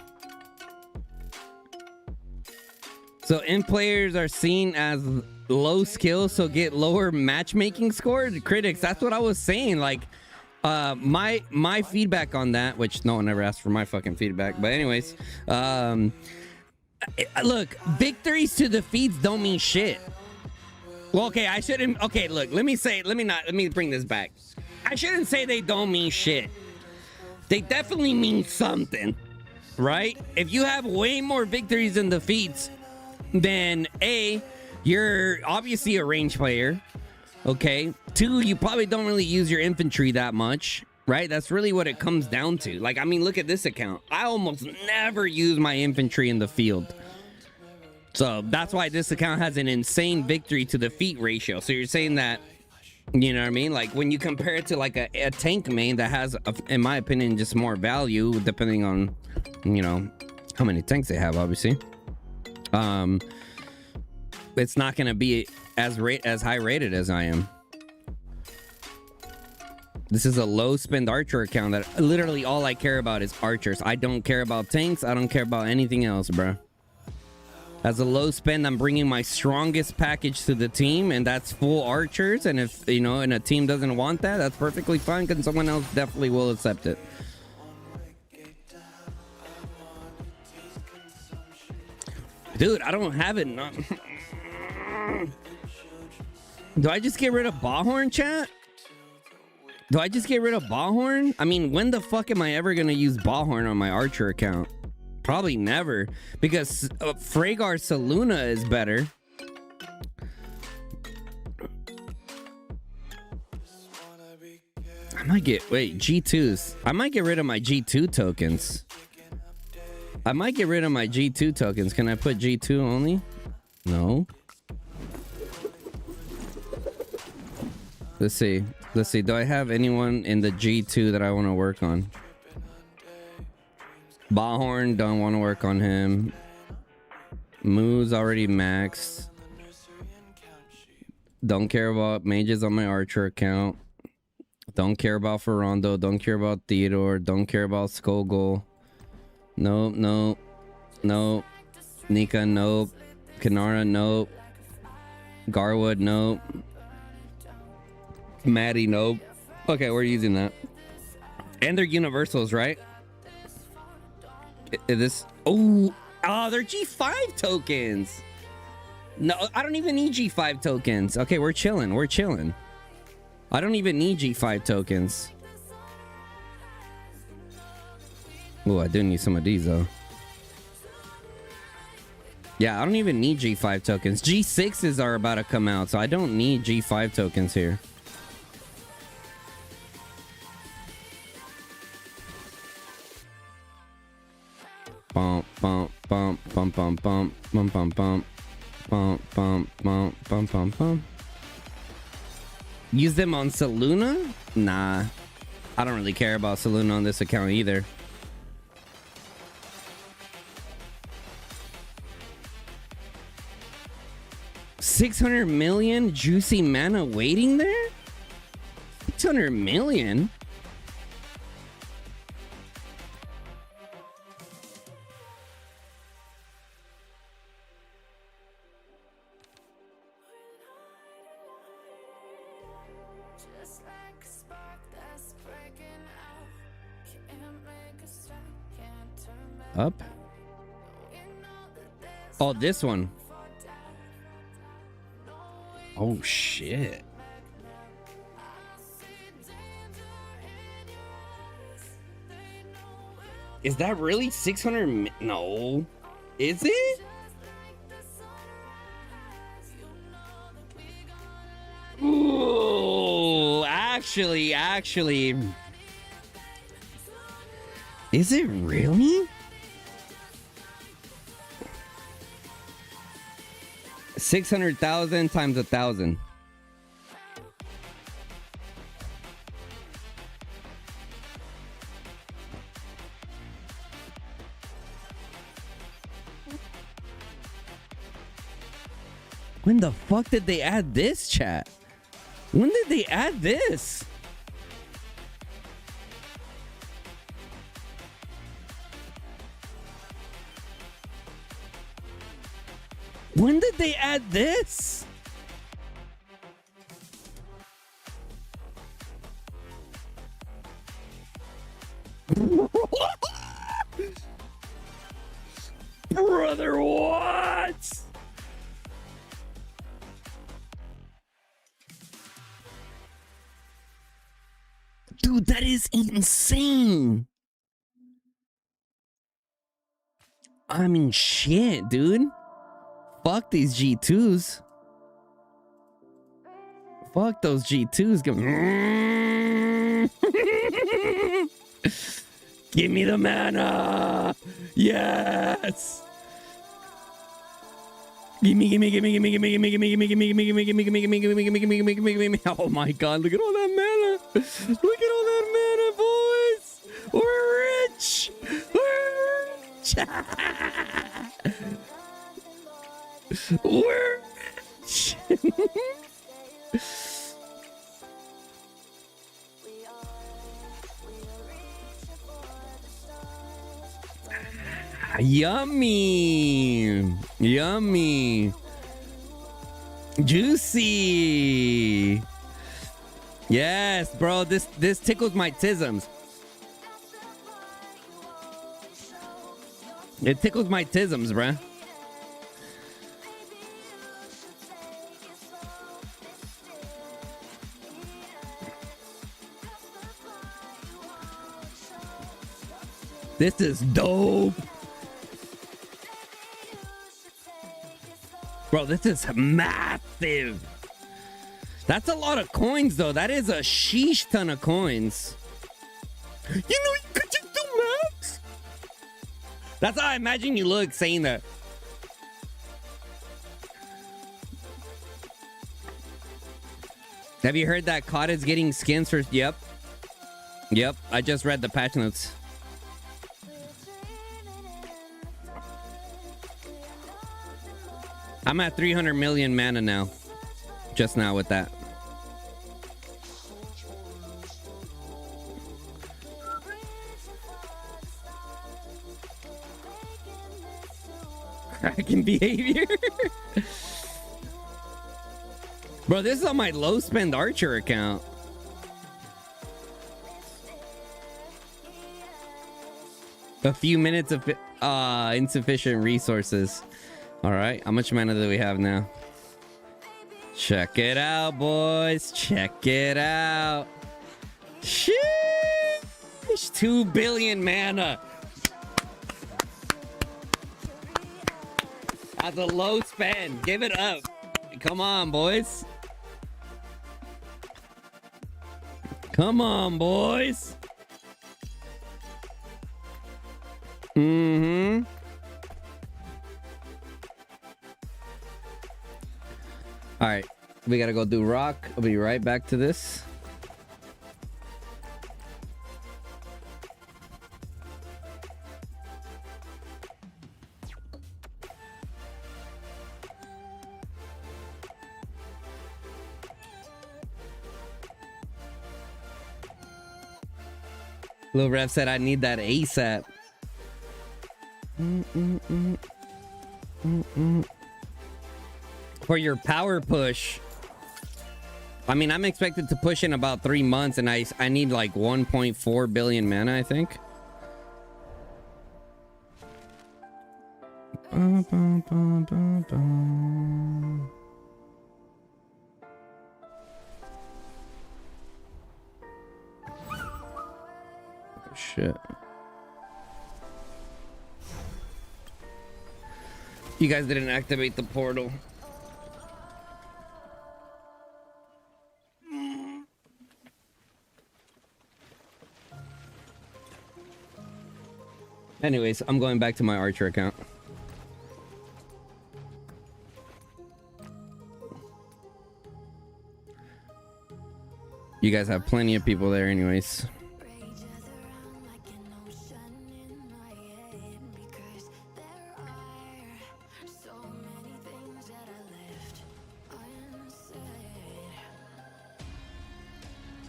So end players are seen as low skill, so get lower matchmaking scores. Critics, that's what I was saying. Like, my feedback on that, which no one ever asked for my fucking feedback, but anyways, look, victories to defeats don't mean shit. Well, okay, I shouldn't. Okay, look, let me bring this back. I shouldn't say they don't mean shit. They definitely mean something. right? If you have way more victories than defeats, then A, you're obviously a range player. Okay. 2, you probably don't really use your infantry that much, right? That's really what it comes down to. Like, I mean, look at this account. I almost never use my infantry in the field. So that's why this account has an insane victory to defeat ratio. So you're saying that, you know what I mean? Like when you compare it to like a tank main that has, in my opinion, just more value depending on, you know, how many tanks they have, obviously. It's not going to be as high rated as I am. This is a low spend archer account that literally all I care about is archers. I don't care about tanks. I don't care about anything else, bro. As a low spend, I'm bringing my strongest package to the team, and that's full archers. And if, you know, and a team doesn't want that, that's perfectly fine because someone else definitely will accept it. Dude, I don't have it. Do I just get rid of Ballhorn, chat? Do I just get rid of Ballhorn? I mean, when the fuck am I ever going to use Ballhorn on my archer account? Probably never, because Frhagar Saluna is better. I might get, wait, G2s. I might get rid of my G2 tokens. I might get rid of my G2 tokens. Can I put G2 only? No. Let's see. Let's see. Do I have anyone in the G2 that I want to work on? Ballhorn, don't want to work on him. Moo's already maxed. Don't care about mages on my archer account. Don't care about Ferrando. Don't care about Theodore. Don't care about Skogul. Nope, nope, nope. Nika, nope. Kanara, nope. Garwood, nope. Maddie, nope. Okay, we're using that. And they're universals, right? This, oh, they're G5 tokens. No, I don't even need G5 tokens. Okay, we're chilling. We're chilling. I don't even need G5 tokens. Oh, I do need some of these though. Yeah, I don't even need G5 tokens. G6s are about to come out, so I don't need G5 tokens here. Bump, bump, bump, bump, bump, bump, bump, bump, bump, bump, bump, bump, bump, bump, bump. Use them on Saluna? Nah. I don't really care about Saluna on this account either. $600 million juicy mana waiting there? 600 million? Up? Oh, this one. Oh, shit. Is that really 600? No. Is it? Ooh, actually. Is it really? 600,000 times 1,000. When the fuck did they add this, chat? When did they add this? When did they add this? Brother, what? Dude, that is insane. I mean, shit, dude. Fuck these G2s. Fuck those G2s. Give me the mana. Yes. Gimme. Oh my god, look at all that mana. Look at all that mana, boys. We're rich. We're rich. We're rich. Yummy. Yummy. Juicy. Yes, bro. This tickles my tisms. It tickles my tisms, bruh. This is dope. Bro, this is massive. That's a lot of coins, though. That is a sheesh ton of coins. You know, you could just do max. That's how I imagine you look saying that. Have you heard that COD is getting skins for... Yep. Yep, I just read the patch notes. I'm at 300 million mana now. Just now with that. Cracking behavior. Bro, this is on my low spend Archer account. A few minutes of insufficient resources. All right, how much mana do we have now? Check it out, boys. Check it out. Sheesh. 2 billion mana. That's a low spend. Give it up. Come on, boys. Come on, boys. Mm-hmm. All right, we gotta go do rock. I'll be right back to this. Lil Rev said I need that ASAP. For your power push. I mean, I'm expected to push in about 3 months, and I need like 1.4 billion mana, I think. Oh, shit. You guys didn't activate the portal. Anyways, I'm going back to my Archer account. You guys have plenty of people there anyways.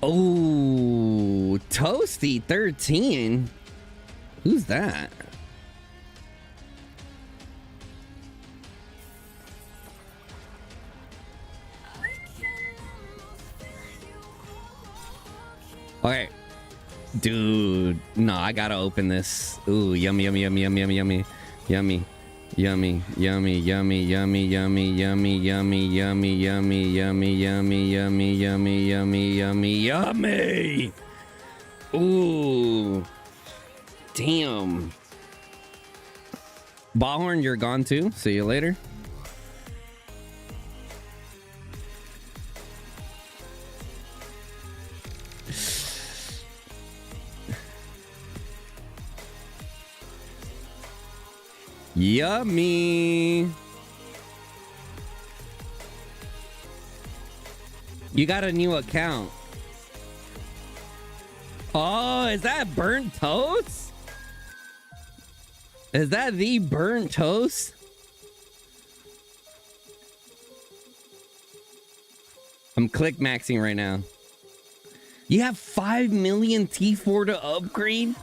Oh, Toasty 13. Who's that? Okay. Dude, no, I gotta open this. Ooh, yummy, yummy, yummy, yummy, yummy, yummy, yummy. Yummy, yummy, yummy, yummy, yummy, yummy, yummy, yummy, yummy, yummy, yummy, yummy, yummy, yummy, yummy, yummy. Ooh. Damn. Ballhorn, you're gone too. See you later. Yummy. You got a new account. Oh, is that burnt toast? Is that the burnt toast? I'm click maxing right now. You have 5 million T4 to upgrade?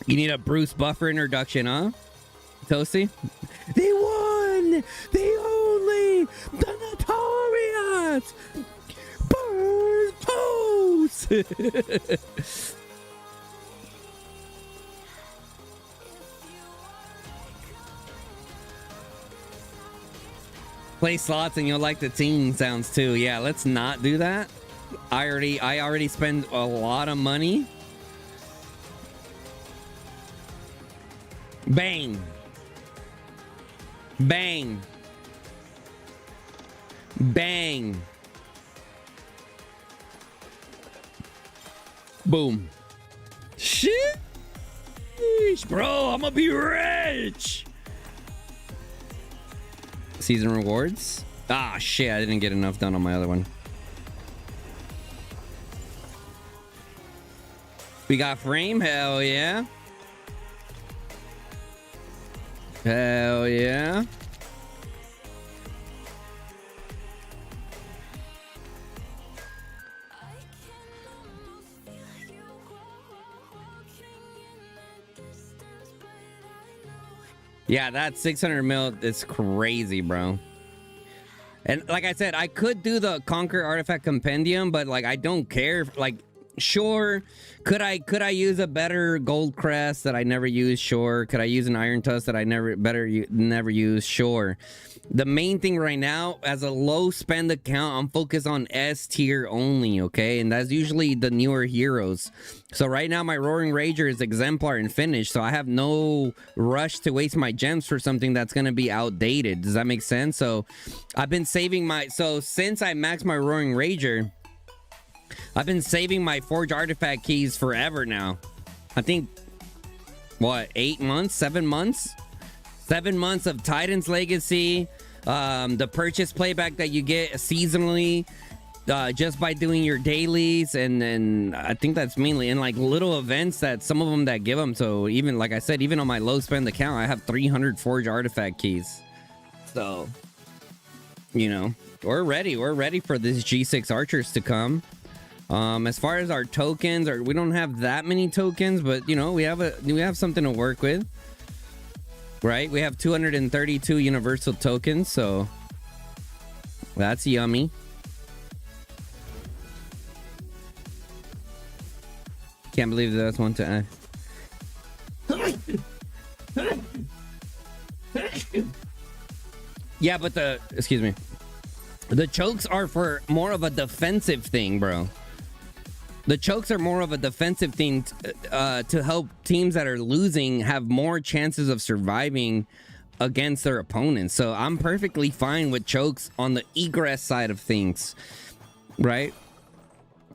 You need a Bruce Buffer introduction, huh? Toasty? They won! They only! The Notorious! Burn Toast! Play slots and you'll like the team sounds too. Yeah, let's not do that. I already spend a lot of money. Bang. Bang. Bang. Boom. Sheesh, bro, I'm gonna be rich. Season rewards. Ah, shit, I didn't get enough done on my other one. We got frame, hell yeah. Hell yeah. Yeah, that 600 mil is crazy, bro. And like I said, I could do the Conquer Artifact Compendium, but like I don't care. Like, sure, could I use a better gold crest that I never used? Sure. Could I use an iron tusk that I never use? Sure. The main thing right now, as a low spend account, I'm focused on S tier only, okay? And that's usually the newer heroes. So right now my Roaring Rager is exemplar and finished, so I have no rush to waste my gems for something that's gonna be outdated. Does that make sense? So I've been saving since I maxed my Roaring Rager, I've been saving my Forge Artifact keys forever now. I think, what, 8 months? 7 months? 7 months of Titan's Legacy, the purchase playback that you get seasonally, just by doing your dailies, and I think that's mainly in like little events that some of them that give them. So even like I said, even on my low spend account, I have 300 Forge Artifact keys. So, you know, we're ready for this G6 archers to come. As far as our tokens, we don't have that many tokens, but you know, we have something to work with. Right, we have 232 universal tokens, so that's yummy. Can't believe that's one to yeah, but excuse me, the chokes are for more of a defensive thing, bro. The chokes are more of a defensive thing to help teams that are losing have more chances of surviving against their opponents. So I'm perfectly fine with chokes on the egress side of things, right?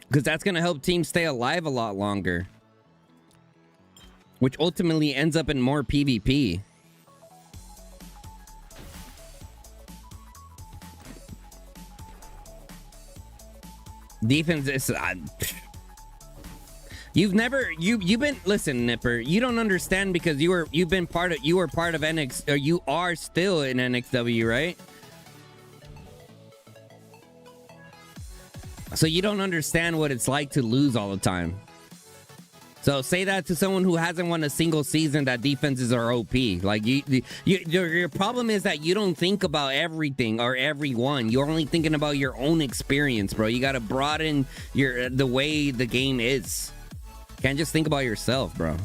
Because that's going to help teams stay alive a lot longer, which ultimately ends up in more PvP. Defense is... You've been, listen, Nipper, you don't understand because you were part of NX, or you are still in NXW, right? So you don't understand what it's like to lose all the time. So say that to someone who hasn't won a single season that defenses are OP. Like your problem is that you don't think about everything or everyone. You're only thinking about your own experience, bro. You got to broaden the way the game is. Can't just think about yourself, bro.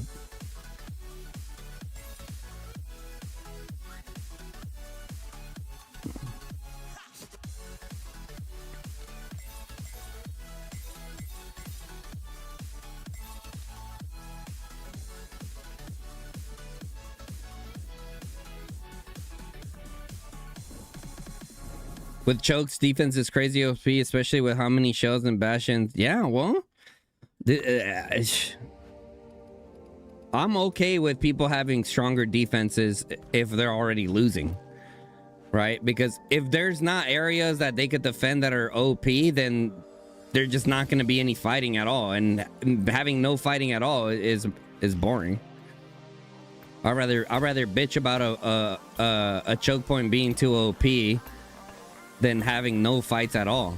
With Choke's defense is crazy OP, especially with how many shells and bastions. Yeah, well, I'm okay with people having stronger defenses if they're already losing, right? Because if there's not areas that they could defend that are OP, then there's just not going to be any fighting at all, and having no fighting at all is boring. I'd rather bitch about a choke point being too OP than having no fights at all.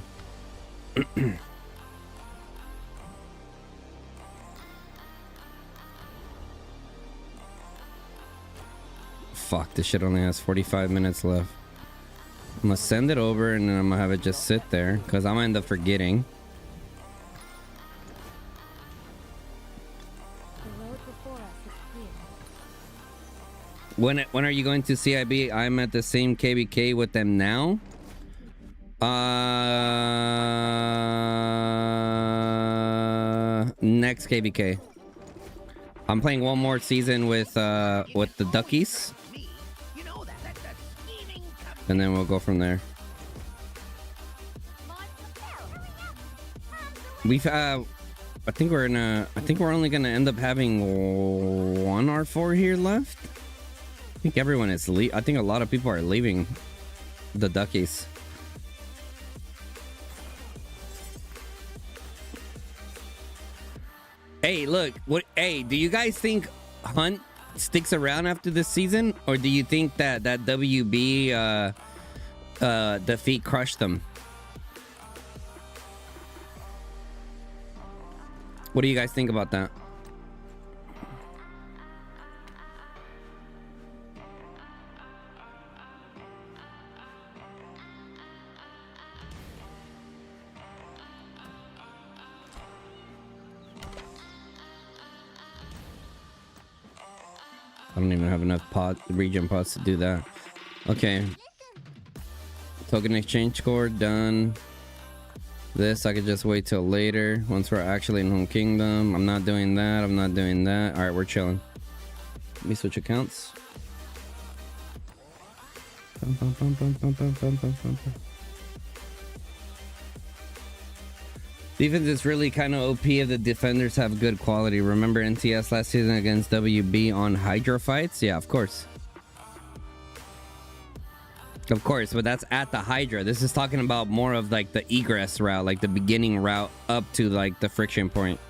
Fuck, this shit only has 45 minutes left. I'm gonna send it over and then I'm gonna have it just sit there because I'm gonna end up forgetting. When are you going to CIB? I'm at the same KBK with them now. Next KBK. I'm playing one more season with the Duckies. And then we'll go from there. We've I think we're only gonna end up having one R4 here left. I think everyone is I think a lot of people are leaving the Duckies. Hey, look, hey, do you guys think Hunt sticks around after this season, or do you think that WB defeat crushed them? What do you guys think about that? I don't even have enough regen pods to do that. Okay. Token exchange score done. This I could just wait till later once we're actually in Home Kingdom. I'm not doing that. I'm not doing that. All right, we're chilling. Let me switch accounts. Defense is really kind of OP if the defenders have good quality. Remember NTS last season against WB on Hydra fights? Yeah, of course. Of course, but that's at the Hydra. This is talking about more of like the egress route, like the beginning route up to like the friction point.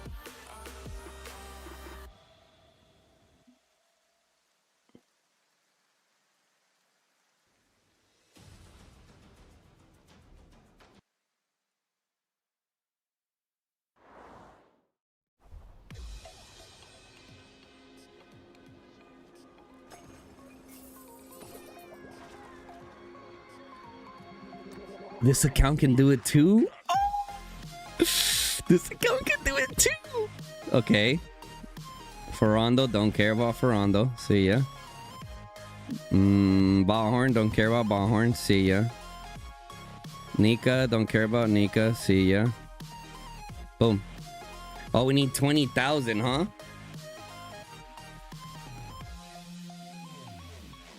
This account can do it too? Oh! This account can do it too! Okay. Ferrando, don't care about Ferrando. See ya. Ballhorn, don't care about Ballhorn. See ya. Nika, don't care about Nika. See ya. Boom. Oh, we need 20,000, huh?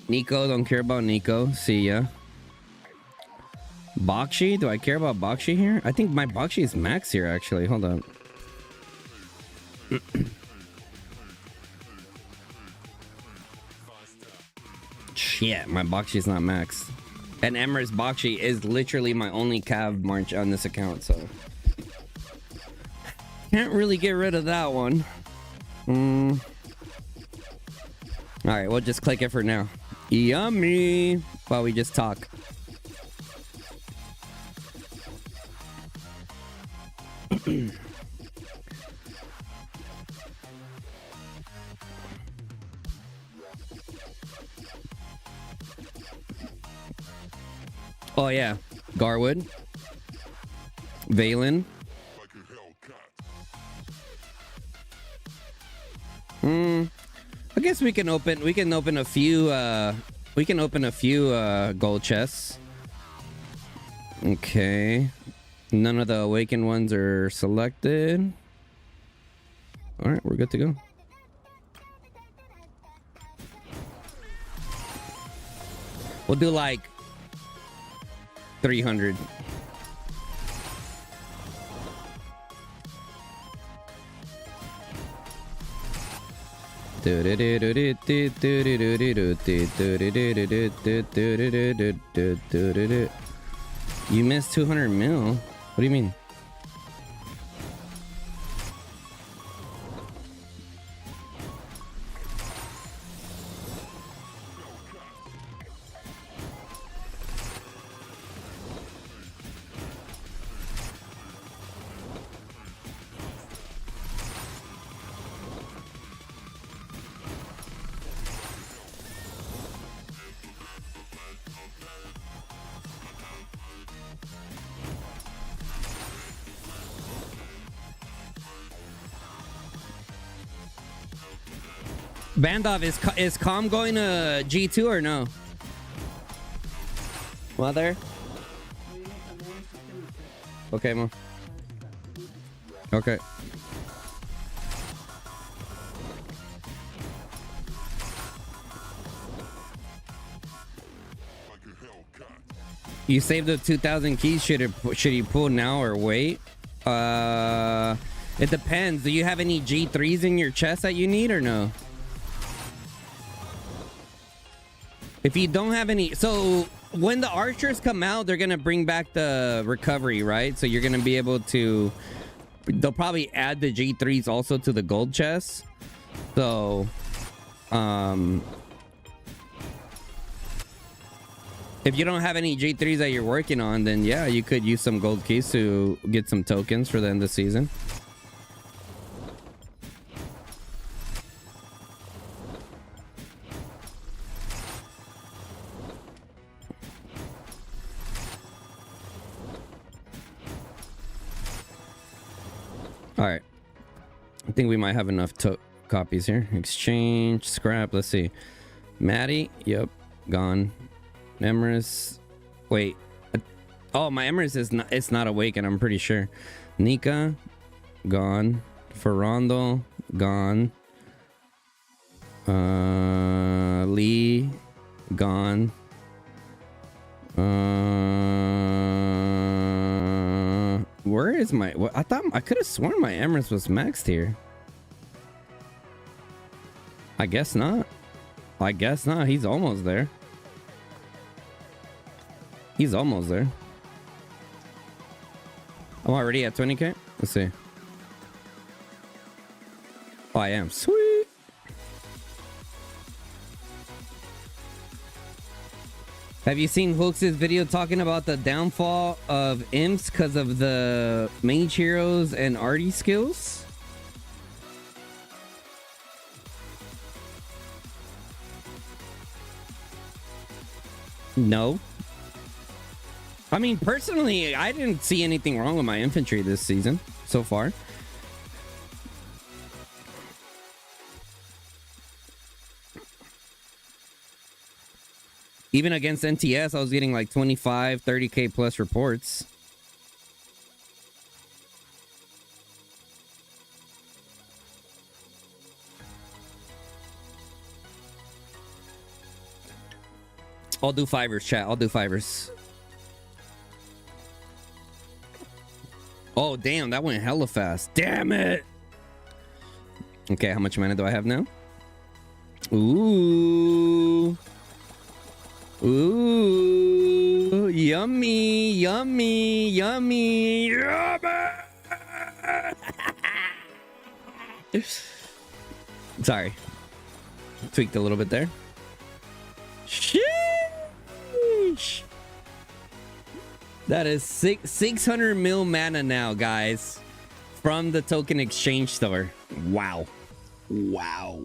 Nico, don't care about Nico. See ya. Bakshi? Do I care about Bakshi here? I think my Bakshi is max here, actually. Hold on. Shit, my Bakshi is not max. And Emmer's Bakshi is literally my only cav march on this account, so... Can't really get rid of that one. Alright, we'll just click it for now. Yummy! While we just talk. Oh yeah, Garwood, Valen. I guess we can open a few gold chests. Okay. None of the awakened ones are selected. All right, we're good to go. We'll do like 300. You missed 200 mil. What do you mean? Bandov, is Calm going to G2 or no? Mother? Okay, Mom. Okay. You saved the 2,000 keys. Should you pull now or wait? It depends. Do you have any G3s in your chest that you need or no? If you don't have any, so when the archers come out, they're gonna bring back the recovery, right? So you're gonna be able to, they'll probably add the G3s also to the gold chest. So if you don't have any G3s that you're working on, then yeah, you could use some gold keys to get some tokens for the end of the season. All right, I think we might have enough copies here. Exchange, scrap. Let's see. Maddie, yep, gone. Emrys, wait. Oh, my Emrys is not. It's not awakened. I'm pretty sure. Nika, gone. Ferrando, gone. Lee, gone. Where is my? I thought I could have sworn my Emrys was maxed here. I guess not. I guess not. He's almost there. He's almost there. I'm already at 20k. Let's see. Oh, I am. Sweet. Have you seen Hooks' video talking about the downfall of imps because of the mage heroes and arty skills? No. I mean, personally, I didn't see anything wrong with my infantry this season so far. Even against NTS, I was getting like 25, 30k plus reports. I'll do fivers, chat. I'll do fivers. Oh, damn. That went hella fast. Damn it. Okay, how much mana do I have now? Ooh. Ooh, yummy, yummy, yummy, yummy. Sorry, tweaked a little bit there. Sheesh. That is 600 mil mana now, guys, from the token exchange store. Wow, wow.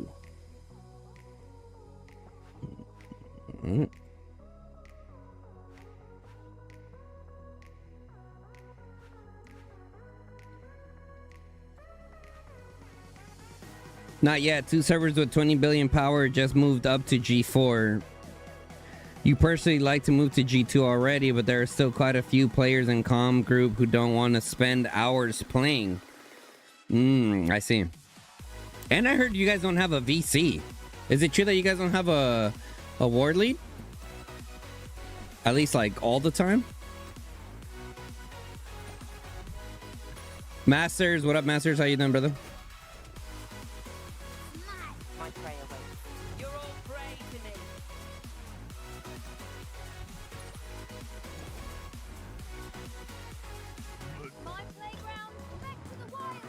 Not yet. 2 servers with 20 billion power just moved up to G4. You personally like to move to G2 already, but there are still quite a few players in comm group who don't want to spend hours playing. I see. And I heard you guys don't have a VC. Is it true that you guys don't have a ward lead? At least like all the time? Masters, what up, Masters? How you doing, brother? My prey awaits. You're all prey to me. My playground, back to the wild.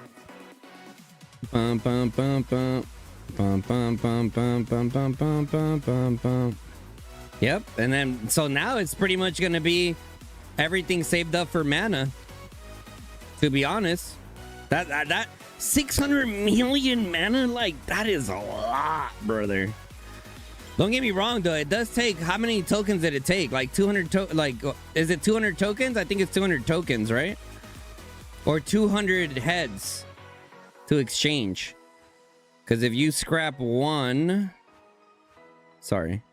Bum bum bum bum. Bum bum bum bum bum bum bum bum bum bum. Yep, and then so now it's pretty much gonna be everything saved up for mana. To be honest, that 600 million mana, like that is a lot, brother. Don't get me wrong though, it does take, how many tokens did it take? Like 200 like is it 200 tokens? I think it's 200 tokens, right? Or 200 heads to exchange. Because if you scrap one, sorry.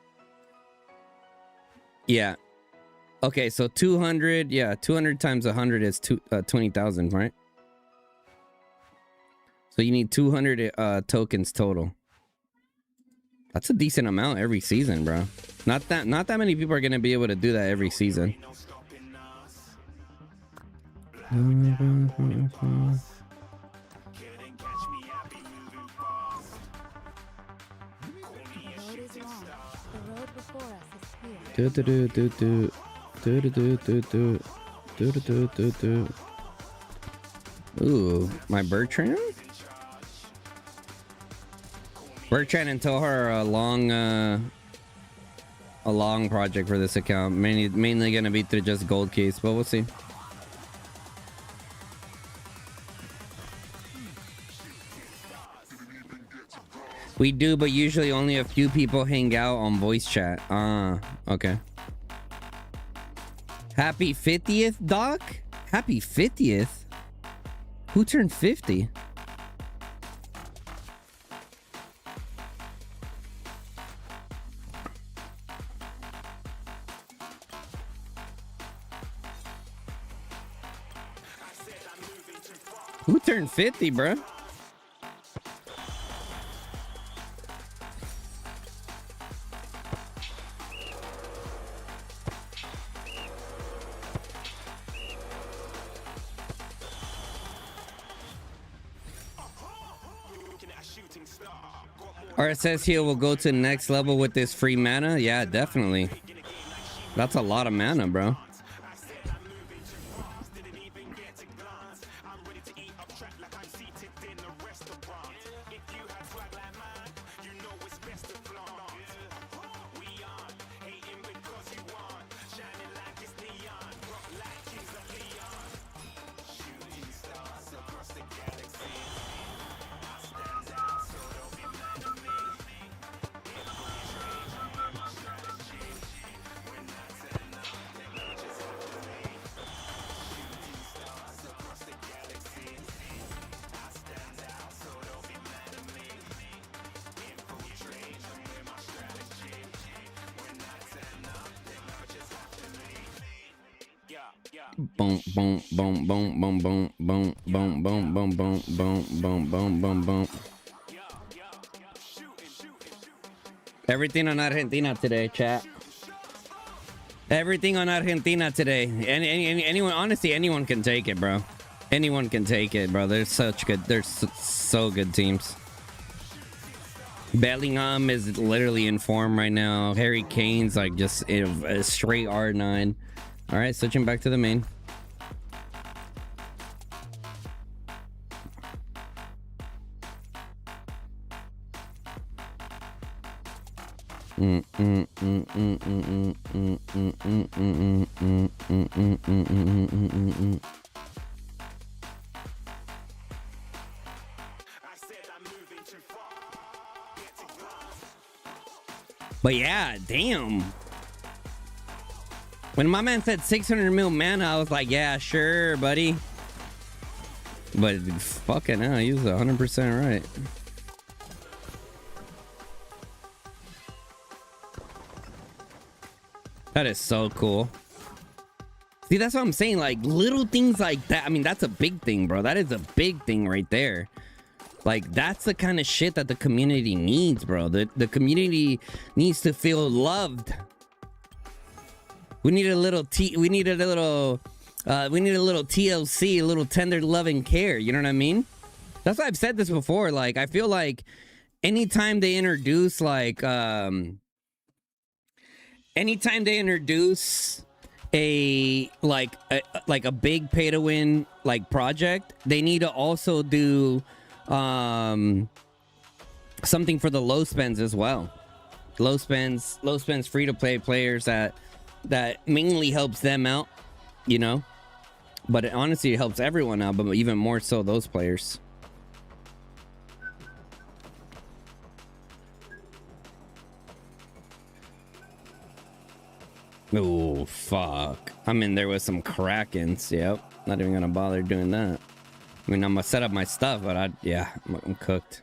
Yeah. Okay, so 200, yeah, 200 times 100 is 20,000, right? So you need 200 tokens total. That's a decent amount every season, bro. Not that many people are gonna be able to do that every season. Do do do do do do do do do do do do do do. Ooh, my Bertrand. Bertrand and Toho are a long project for this account. Mainly gonna be through just gold keys, but we'll see. We do, but usually only a few people hang out on voice chat. Okay. Happy 50th, Doc? Happy 50th? Who turned 50? Who turned 50, bruh? RSS here will go to the next level with this free mana. Yeah, definitely. That's a lot of mana, bro. Boom, boom, boom, boom, boom, boom, boom, boom, boom, boom, boom, boom, boom, boom, boom, boom. Everything on Argentina today, chat. Everything on Argentina today. Anyone, honestly, anyone can take it, bro. Anyone can take it, bro. They're such good. They're so good teams. Bellingham is literally in form right now. Harry Kane's like just a straight R9. All right, switching back to the main. But yeah, damn. When my man said 600 mil mana, I was like, yeah, sure, buddy. But fucking hell, he was 100% right. That is so cool. See, that's what I'm saying. Like, little things like that. I mean, that's a big thing, bro. That is a big thing right there. Like, that's the kind of shit that the community needs, bro. The community needs to feel loved. We need a little We need a little TLC, a little tender love and care. You know what I mean? That's why I've said this before. Like, I feel like anytime they introduce anytime they introduce a big pay to win like project, they need to also do something for the low spends as well. Low spends free to play players that mainly helps them out, you know. But it honestly helps everyone out, but even more so those players. Oh, fuck. I'm in there with some Krakens. Yep. Not even gonna bother doing that. I mean, I'm gonna set up my stuff, but I'm cooked.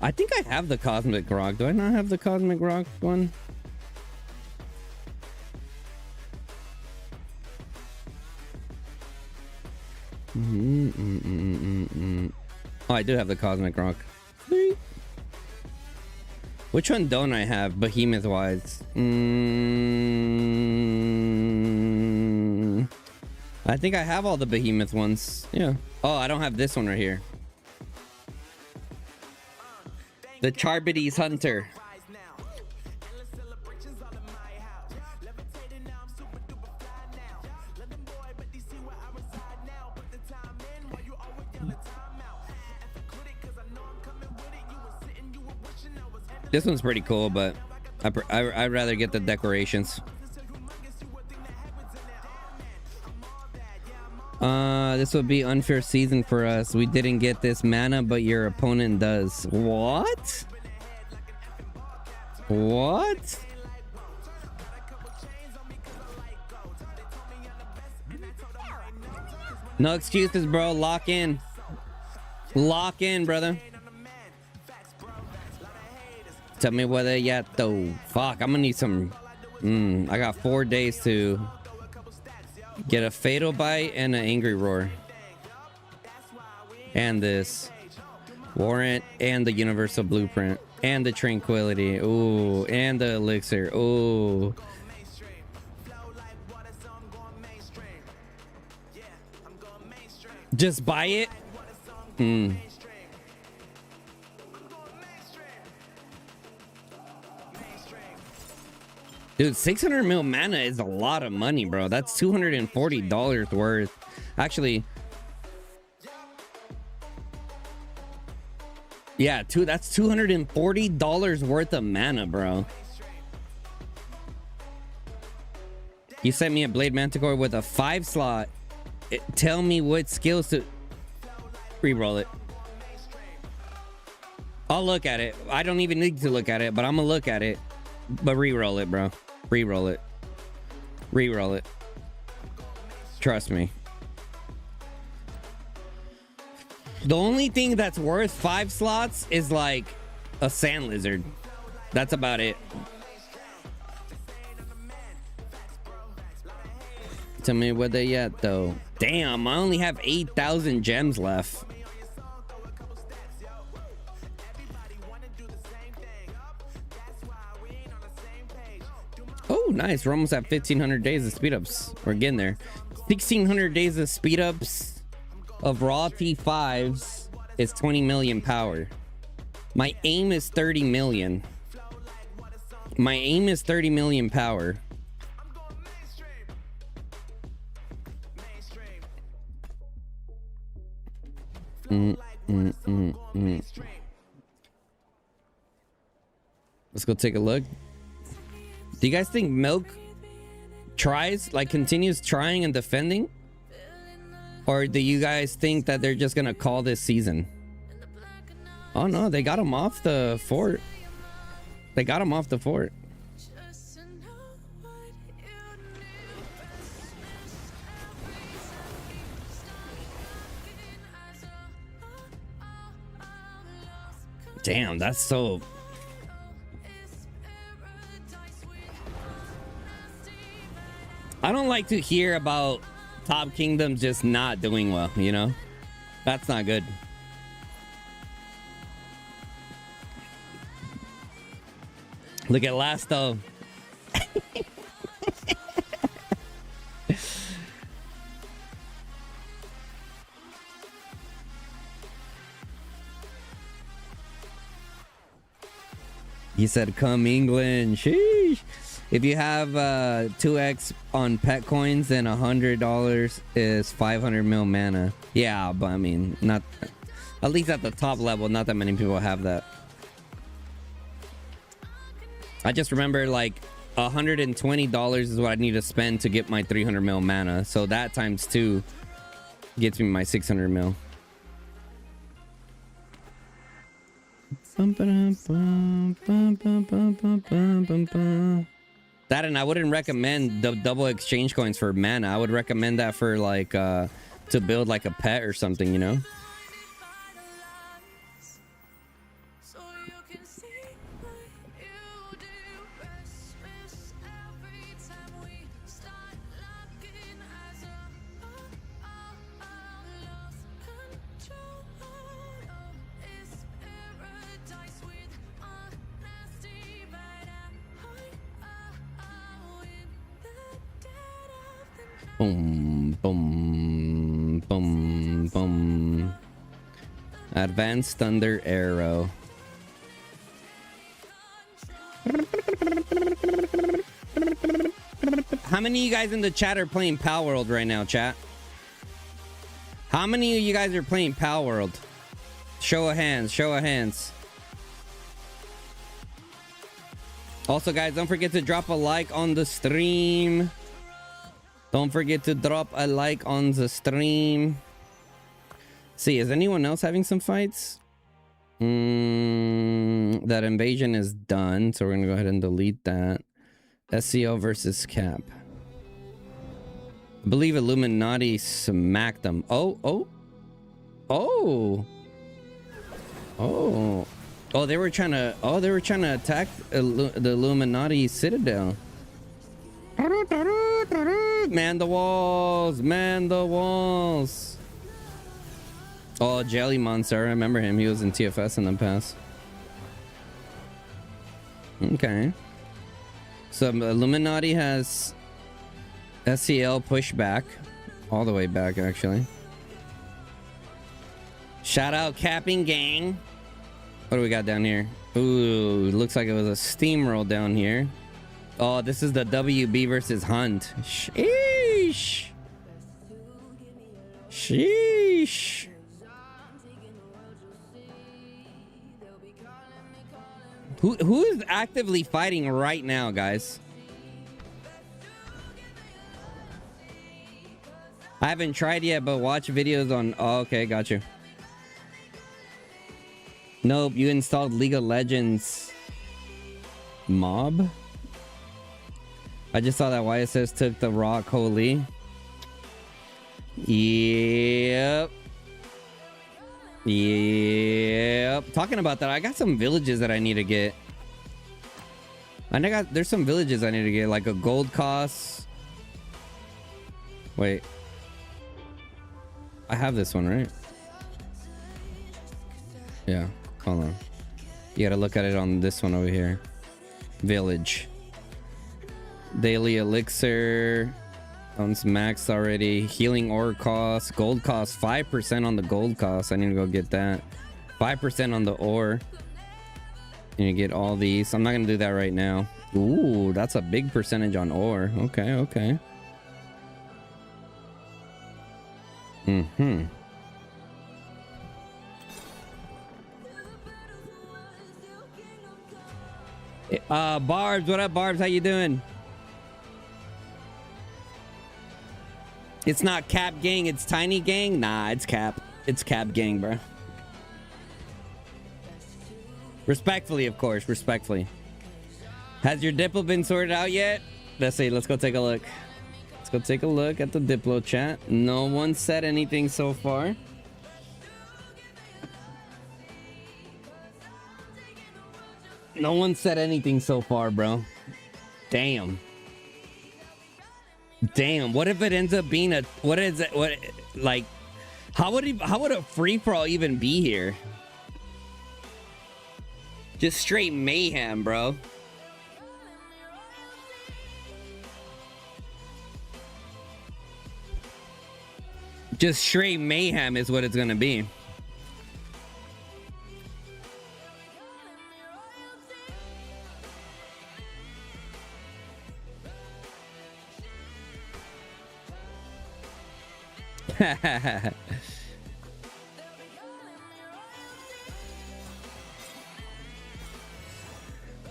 I think I have the Cosmic Rock. Do I not have the Cosmic Rock one? Oh, I do have the Cosmic Rock. Which one don't I have, behemoth wise? I think I have all the behemoth ones. Yeah. Oh, I don't have this one right here. The Charbides Hunter. This one's pretty cool, but I'd rather get the decorations. This would be unfair season for us. We didn't get this mana, but your opponent does. What? What? No excuses, bro. Lock in. Lock in, brother. Tell me where they at though. Fuck, I'm gonna need some. I got 4 days to get a Fatal Bite and an Angry Roar. And this Warrant and the Universal Blueprint and the Tranquility. Ooh, and the Elixir. Ooh. Just buy it? Dude, 600 mil mana is a lot of money, bro. That's $240 worth. Actually, yeah, that's $240 worth of mana, bro. You sent me a Blade Manticore with a 5 slot. Tell me what skills to re-roll it. I'll look at it. I don't even need to look at it, but I'm gonna look at it. But re-roll it, bro. Re-roll it. Re-roll it. Trust me. The only thing that's worth 5 slots is like a Sand Lizard. That's about it. Tell me where they at though. Damn, I only have 8,000 gems left. Oh, nice. We're almost at 1,500 days of speed ups. We're getting there. 1,600 days of speed ups of raw T5s is 20 million power. My aim is 30 million. My aim is 30 million power. Let's go take a look. Do you guys think Milk continues trying and defending? Or do you guys think that they're just gonna call this season? Oh no, they got him off the fort. They got him off the fort. Damn, that's so... I don't like to hear about Top Kingdom just not doing well, you know? That's not good. Look at last though. He said, come England. Sheesh. If you have 2x on pet coins, then $100 is 500 mil mana. Yeah, but I mean, not at least at the top level, not that many people have that. I just remember like $120 is what I need to spend to get my 300 mil mana. So that times 2 gets me my 600 mil. That, and I wouldn't recommend the double exchange coins for mana. I would recommend that for like to build like a pet or something, you know. Boom, boom, boom, boom. Advanced Thunder Arrow. How many of you guys in the chat are playing Pal World right now, chat? How many of you guys are playing Pal World? Show of hands, show of hands. Also, guys, don't forget to drop a like on the stream. Don't forget to drop a like on the stream. See, is anyone else having some fights? That invasion is done, so we're gonna go ahead and delete that. SEO versus Cap. I believe Illuminati smacked them. Oh. They were trying to attack the Illuminati Citadel. Man the walls, man the walls. Oh, Jelly Monster, I remember him. He was in TFS in the past. Okay. So Illuminati has SCL pushback. All the way back, actually. Shout out Capping Gang. What do we got down here? Ooh, looks like it was a steamroll down here. Oh, this is the WB versus Hunt. Sheesh. Sheesh. Who is actively fighting right now, guys? I haven't tried yet, but watch videos on... Oh, okay, got you. Nope, you installed League of Legends Mob? I just saw that YSS took the Rock Holy. Yep. Talking about that, I got some villages that I need to get. There's some villages I need to get, like a gold cost. Wait. I have this one, right? Yeah, hold on. You gotta look at it on this one over here. Village. Daily elixir. One's maxed already. Healing ore cost. Gold cost. 5% on the gold cost. I need to go get that. 5% on the ore. You get all these. I'm not gonna do that right now. Ooh, that's a big percentage on ore. Okay, okay. Barbs, what up, Barbs? How you doing? It's not Cap Gang, it's Tiny Gang? Nah, it's Cap. It's Cap Gang, bro. Respectfully, of course, respectfully. Has your Diplo been sorted out yet? Let's see, let's go take a look. Let's go take a look at the Diplo chat. No one said anything so far. No one said anything so far, bro. Damn. Damn, what if it ends up being a... What is it? What, like... How would a free-for-all even be here? Just straight mayhem, bro. Just straight mayhem is what it's gonna be.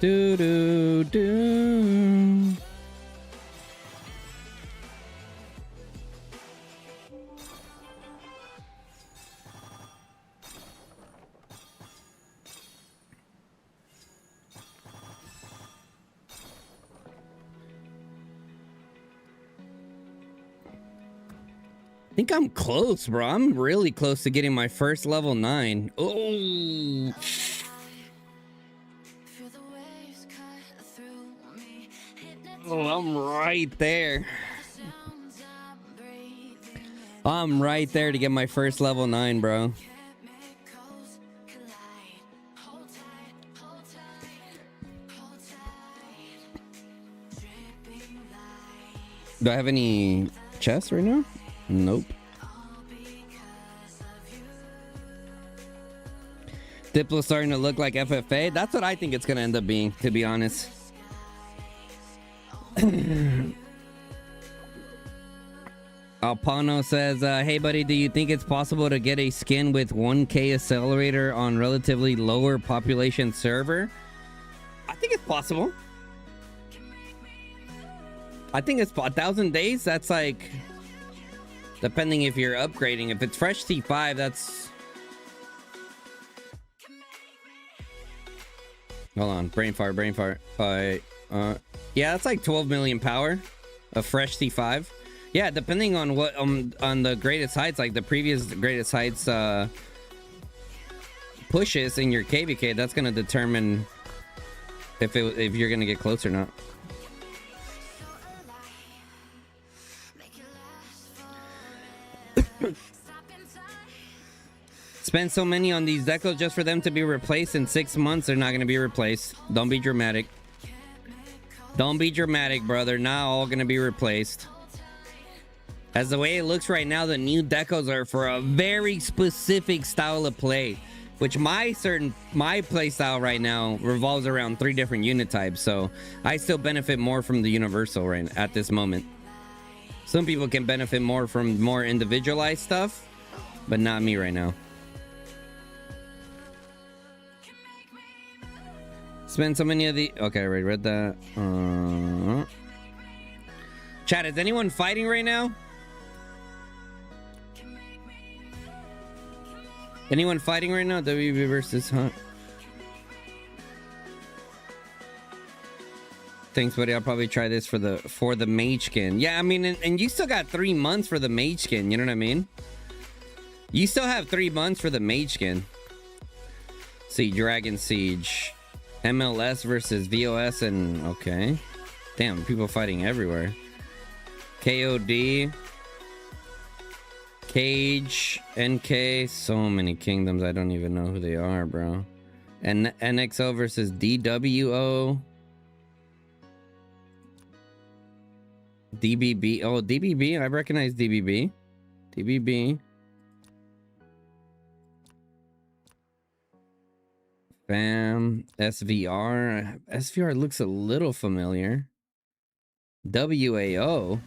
Do do do. I think I'm close, bro. I'm really close to getting my first level 9. Oh. Oh, I'm right there. I'm right there to get my first level 9, bro. Do I have any chests right now? Nope. Diplo starting to look like FFA. That's what I think it's gonna end up being, to be honest. Alpano says, hey buddy, do you think it's possible to get a skin with 1K accelerator on relatively lower population server? I think it's possible. I think it's 1,000 days. That's like, depending if you're upgrading. If it's fresh C5, that's... Hold on, brain fart. Yeah, that's like 12 million power of fresh C5. Yeah, depending on what on the greatest heights, like the previous greatest heights pushes in your KVK, that's gonna determine if you're gonna get close or not. Spend so many on these decos just for them to be replaced in 6 months. They're not gonna be replaced. Don't be dramatic. Don't be dramatic, bro. They're not all gonna be replaced. As the way it looks right now, the new decos are for a very specific style of play, which my play style right now revolves around 3 different unit types. So I still benefit more from the universal right at this moment. Some people can benefit more from more individualized stuff, but not me right now. Spend so many of the... Okay, I already read that. Chat, is anyone fighting right now? Anyone fighting right now? WB versus Hunt. Thanks, buddy. I'll probably try this for the mage skin. Yeah, I mean, and you still got 3 months for the mage skin. You know what I mean? You still have 3 months for the mage skin. See, Dragon Siege. MLS versus VOS and... Okay. Damn, people fighting everywhere. KOD. Cage. NK. So many kingdoms. I don't even know who they are, bro. And NXO versus DWO. DBB. Oh, DBB. I recognize DBB. DBB. Bam. SVR. SVR looks a little familiar. WAO.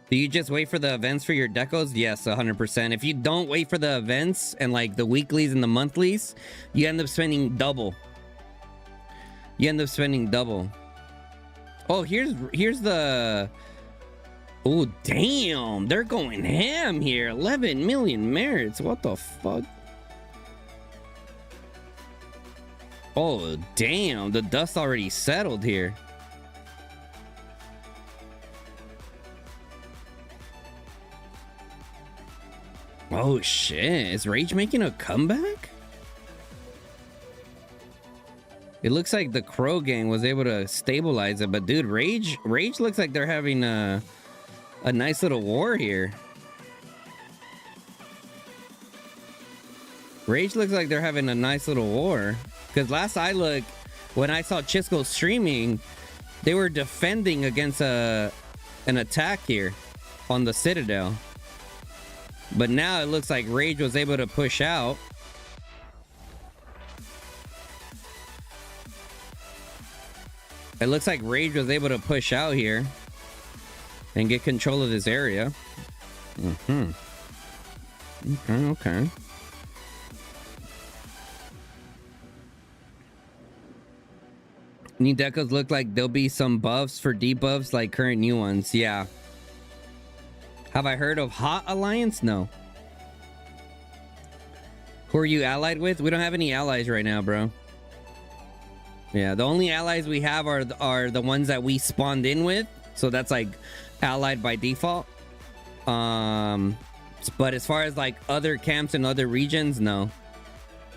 Do you just wait for the events for your decos? Yes, 100%. If you don't wait for the events and like the weeklies and the monthlies, you end up spending double. Oh, here's the... Oh, damn. They're going ham here. 11 million merits. What the fuck? Oh, damn. The dust already settled here. Oh, shit. Is Rage making a comeback? It looks like the Crow gang was able to stabilize it. But, dude, Rage looks like they're having a nice little war here. Rage looks like they're having a nice little war. Because last when I saw Chisco streaming, they were defending against an attack here on the Citadel. But now it looks like Rage was able to push out. It looks like Rage was able to push out here and get control of this area. Okay. New decos look like there'll be some buffs for debuffs like current new ones. Yeah. Have I heard of Hot Alliance? No. Who are you allied with? We don't have any allies right now, bro. Yeah, the only allies we have are the ones that we spawned in with. So that's like allied by default. But as far as like other camps in other regions, no.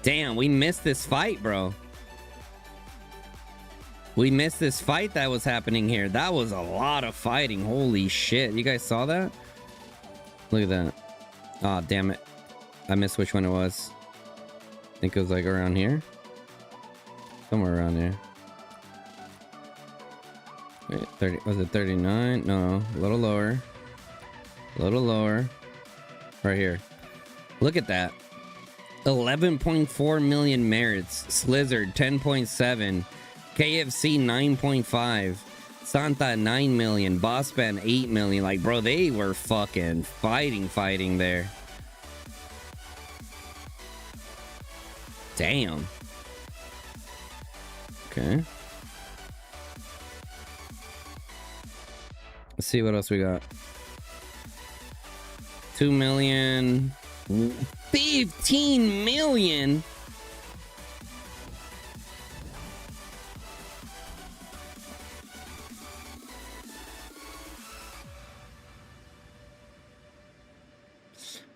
Damn, we missed this fight, bro. We missed this fight that was happening here. That was a lot of fighting. Holy shit. You guys saw that? Look at that. Oh, damn it. I missed which one it was. I think it was like around here. Somewhere around here. Wait, 30. Was it 39? No, a little lower. A little lower. Right here. Look at that. 11.4 million merits. Slizzard 10.7. KFC 9.5. Santa 9 million. Boss Band 8 million. Like, bro, they were fucking fighting there. Damn. Okay. Let's see what else we got. 2 million. 15 million.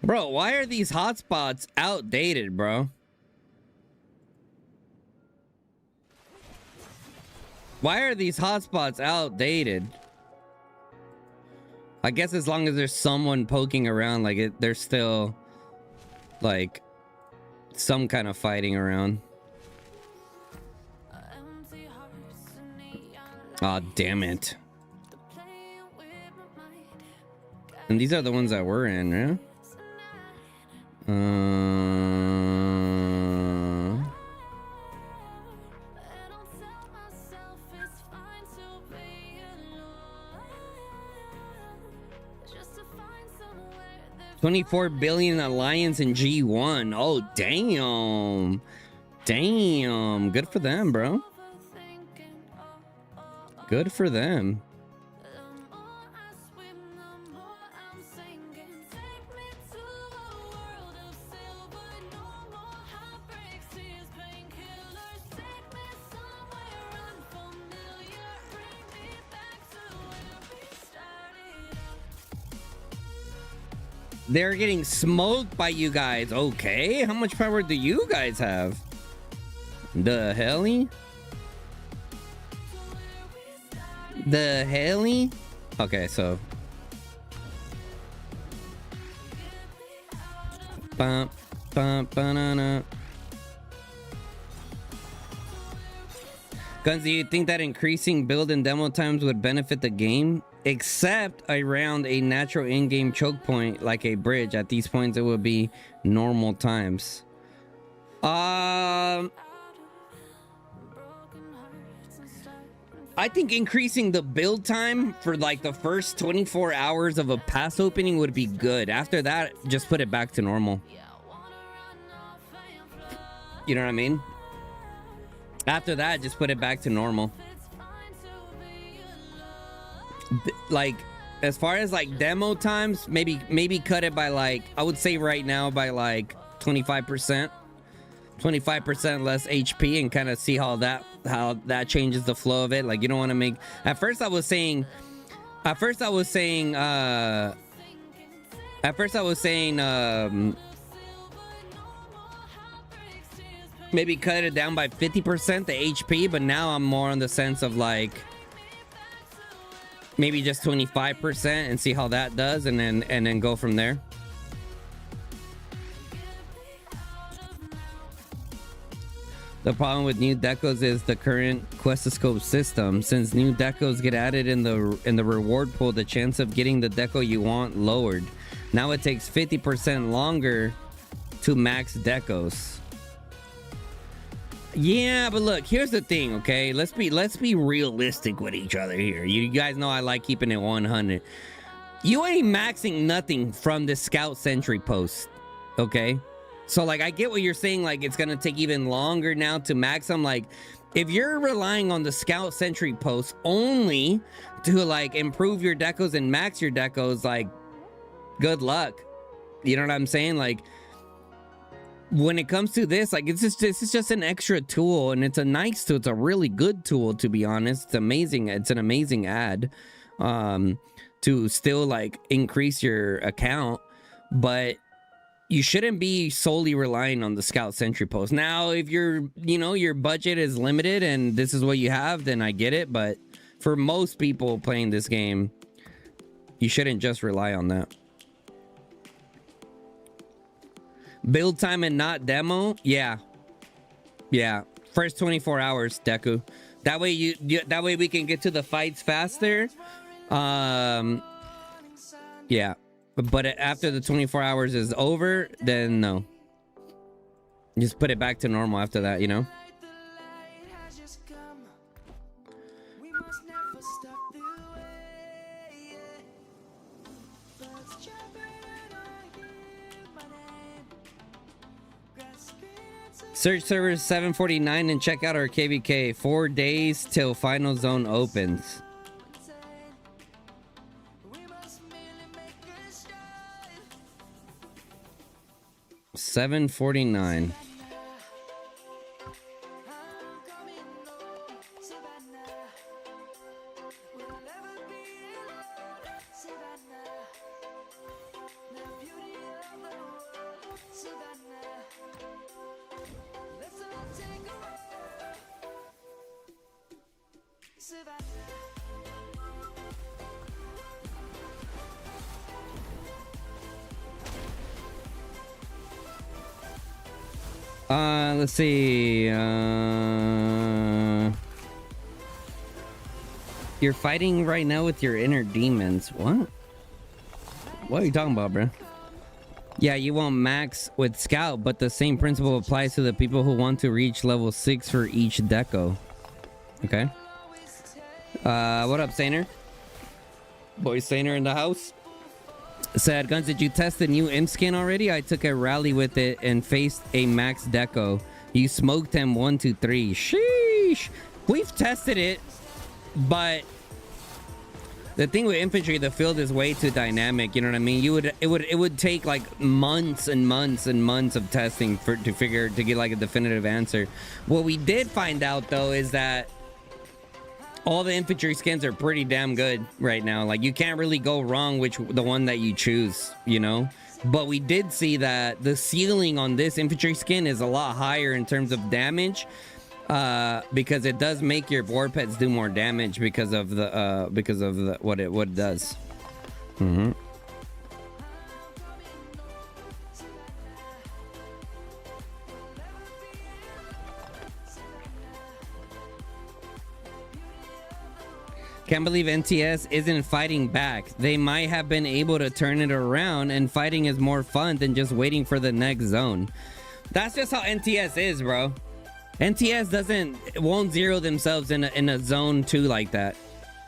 Bro, why are these hotspots outdated, bro? Why are these hotspots outdated? I guess as long as there's someone poking around, like there's still like some kind of fighting around. Aw, damn it. And these are the ones that we're in, yeah? $24 billion alliance in G1. Oh, damn. Damn. Good for them, bro. Good for them. They're getting smoked by you guys. Okay, how much power do you guys have? The helly? The helly? Okay, so bum, bum, banana. Guns, do you think that increasing build and demo times would benefit the game? Except around a natural in-game choke point like a bridge. At these points it would be normal times. I think increasing the build time for like the first 24 hours of a pass opening would be good. After that, just put it back to normal. You know what I mean? After that, just put it back to normal. Like, as far as like demo times, maybe cut it by like, I would say right now by like 25% less HP, and kind of see how that changes the flow of it. Like, you don't want to make, at first I was saying maybe cut it down by 50% the HP, but now I'm more on the sense of like maybe just 25% and see how that does, and then go from there. The problem with new decos is the current Questoscope system. Since new decos get added in the reward pool, the chance of getting the deco you want lowered. Now it takes 50% longer to max decos. Yeah, but look, here's the thing, okay? Let's be realistic with each other here. You guys know I like keeping it 100. You ain't maxing nothing from the Scout Sentry post, okay? So, like, I get what you're saying, like, it's gonna take even longer now to max them. Like, if you're relying on the Scout Sentry post only to, like, improve your decos and max your decos, like, good luck. You know what I'm saying? Like, when it comes to this, like, this is just an extra tool, and it's a nice tool. It's a really good tool, to be honest. It's amazing. It's an amazing ad to still, like, increase your account, but you shouldn't be solely relying on the Scout Sentry post. Now, if your budget is limited and this is what you have, then I get it. But for most people playing this game, you shouldn't just rely on that. Build time and not demo? Yeah. First 24 hours, Deku. That way that way we can get to the fights faster. Yeah. But after the 24 hours is over, then no. Just put it back to normal after that, you know? Search servers 749 and check out our KVK. 4 days till final zone opens. 749. Let's see. You're fighting right now with your inner demons. What? What are you talking about, bro? Yeah, you won't max with Scout, but the same principle applies to the people who want to reach level 6 for each deco. Okay. What up, Sainer? Boy Sainer in the house. Said, Guns, did you test the new imp skin already? I took a rally with it and faced a max deco. You smoked him 1, 2, 3. Sheesh. We've tested it, but the thing with infantry, the field is way too dynamic. You know what I mean? It would take like months and months and months of testing to get like a definitive answer. What we did find out though is that all the infantry skins are pretty damn good right now. Like, you can't really go wrong with the one that you choose, you know? But we did see that the ceiling on this infantry skin is a lot higher in terms of damage, because it does make your war pets do more damage because of what it does. Mm-hmm. Can't believe NTS isn't fighting back. They might have been able to turn it around, and fighting is more fun than just waiting for the next zone. That's just how NTS is, bro. NTS won't zero themselves in a zone 2 like that.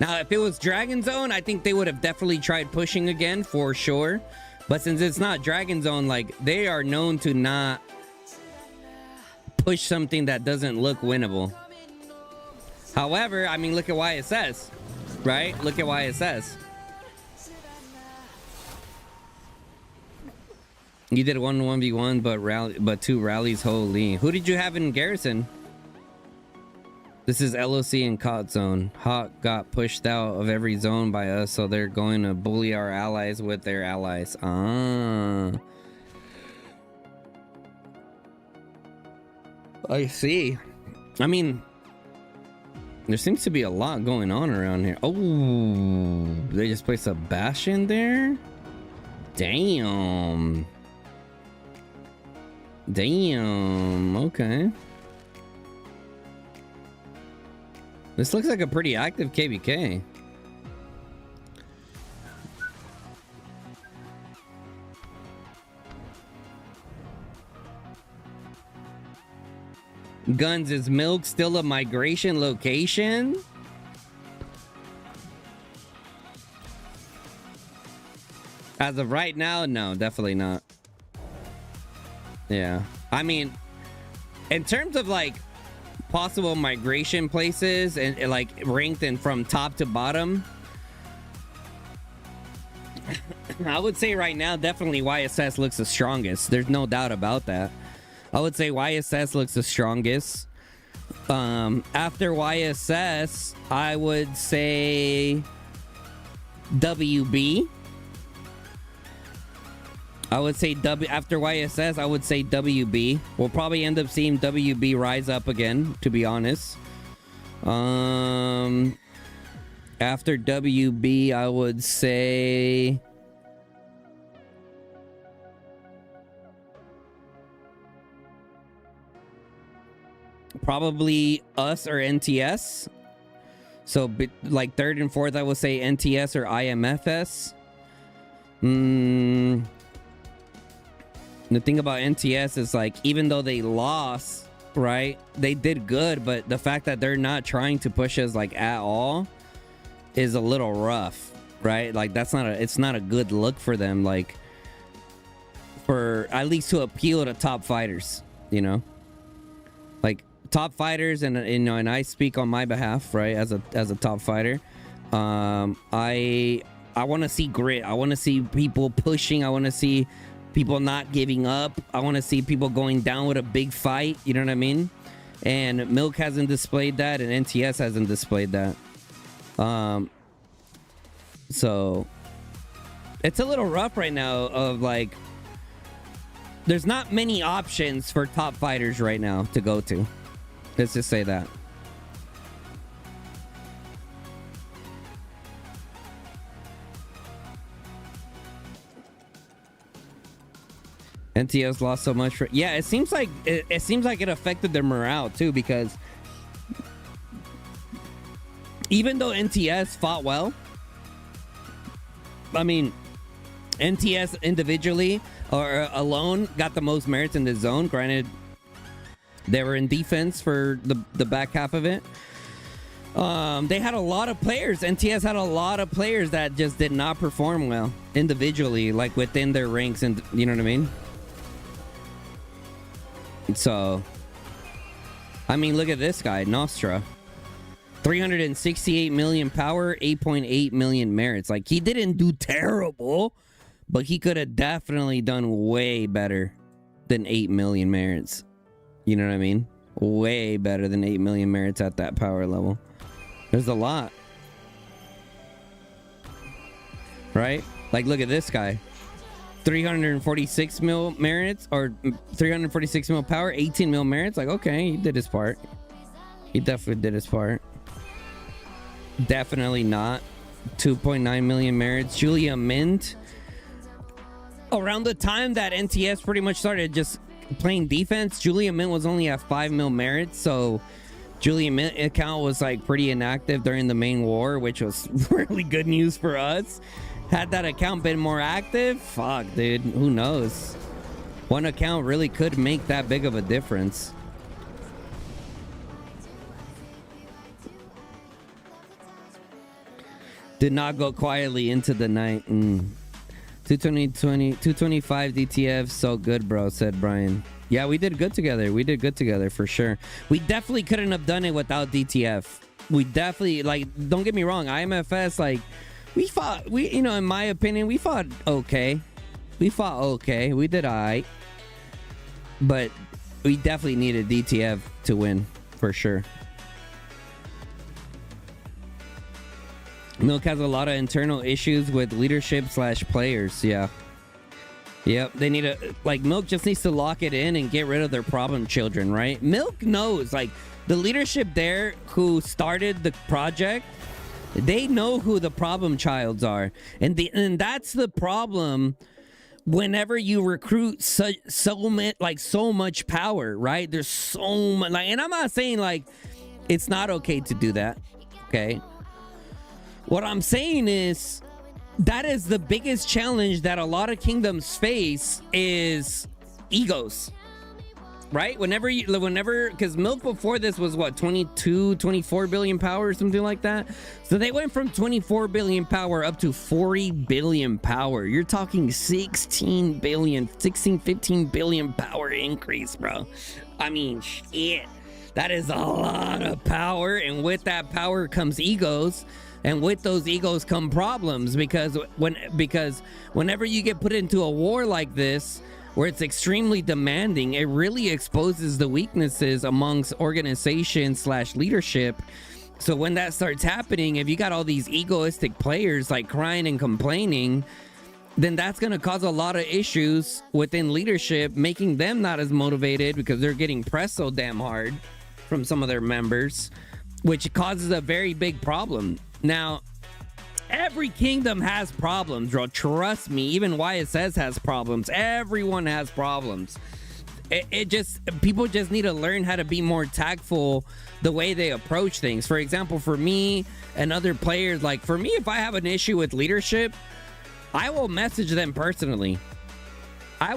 Now, if it was Dragon Zone, I think they would have definitely tried pushing again for sure. But since it's not Dragon Zone, like, they are known to not push something that doesn't look winnable. However, I mean, look at YSS, right? Look at YSS. You did 1v1, but 2 rallies. Holy. Who did you have in Garrison? This is LOC and COT zone. Hawk got pushed out of every zone by us, so they're going to bully our allies with their allies. Ah. I see. I mean, there seems to be a lot going on around here. Oh, they just placed a Bastion there? Damn. Damn. Okay. This looks like a pretty active KBK. Guns, is Milk still a migration location? As of right now, no, definitely not. Yeah. I mean, in terms of like possible migration places and like ranked and from top to bottom, I would say right now, definitely YSS looks the strongest. There's no doubt about that. I would say YSS looks the strongest. After YSS, I would say WB. I would say after YSS, I would say WB. We'll probably end up seeing WB rise up again, to be honest. After WB, I would say probably us or NTS. So like third and fourth, I would say NTS or IMFS. The thing about NTS is like, even though they lost, right, they did good, but the fact that they're not trying to push us like at all is a little rough, right? Like it's not a good look for them, like for at least to appeal to top fighters, you know, like top fighters, and you know, and I speak on my behalf, right, as a top fighter. I want to see grit. I want to see people pushing. I want to see people not giving up. I want to see people going down with a big fight. You know what I mean? And Milk hasn't displayed that, and NTS hasn't displayed that. So it's a little rough right now. Of like, there's not many options for top fighters right now to go to. Let's just say that. NTS lost so much for, yeah, it seems like it affected their morale too, because even though NTS fought well, I mean, NTS individually or alone got the most merits in the zone. Granted, they were in defense for the back half of it. They had a lot of players. NTS had a lot of players that just did not perform well individually, like within their ranks, and you know what I mean? So, I mean, look at this guy, Nostra. 368 million power, 8.8 million merits. Like, he didn't do terrible, but he could have definitely done way better than 8 million merits. You know what I mean? Way better than 8 million merits at that power level. There's a lot. Right? Like, look at this guy. 346 mil merits, or 346 mil power, 18 mil merits. Like, okay, he did his part. He definitely did his part. Definitely not 2.9 million merits. Julia Mint, around the time that NTS pretty much started just playing defense, Julia Mint was only at 5 mil merits. So Julia Mint account was like pretty inactive during the main war, which was really good news for us. Had that account been more active, fuck, dude, who knows? One account really could make that big of a difference. Did not go quietly into the night. 225 DTF, so good, bro, said Brian. Yeah, we did good together. We did good together for sure. We definitely couldn't have done it without DTF. We definitely, like, don't get me wrong, IMFS, like, we fought, you know, in my opinion, we fought okay. We fought okay. We did alright. But we definitely needed DTF to win, for sure. Milk has a lot of internal issues with leadership / players. Yeah. Yep. They need like, Milk just needs to lock it in and get rid of their problem children, right? Milk knows, like, the leadership there who started the project, they know who the problem childs are. And that's the problem whenever you recruit so much power, right? There's so much, like, and I'm not saying like It's not okay to do that. Okay. What I'm saying is that is the biggest challenge that a lot of kingdoms face is egos. Right? Whenever, because Milk before this was what, 24 billion power or something like that. So they went from 24 billion power up to 40 billion power. You're talking 15 billion power increase, bro. I mean, shit. That is a lot of power. And with that power comes egos. And with those egos come problems because whenever you get put into a war like this, where it's extremely demanding, it really exposes the weaknesses amongst organizations / leadership. So when that starts happening, if you got all these egoistic players like crying and complaining, then that's going to cause a lot of issues within leadership, making them not as motivated because they're getting pressed so damn hard from some of their members, which causes a very big problem. Now, every kingdom has problems, bro. Trust me. Even YSS has problems. Everyone has problems. People just need to learn how to be more tactful the way they approach things. For example, for me and other players, like for me, if I have an issue with leadership, I will message them personally. I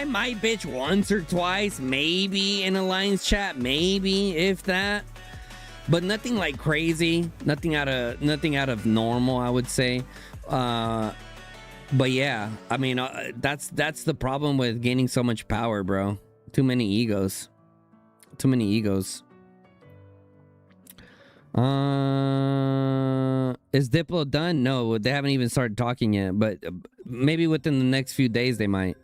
might bitch once or twice, maybe in Alliance chat, maybe if that. But nothing like crazy, nothing out of normal, I would say. But yeah, I mean, that's the problem with gaining so much power, bro. Too many egos. Is Diplo done? No, they haven't even started talking yet. But maybe within the next few days they might.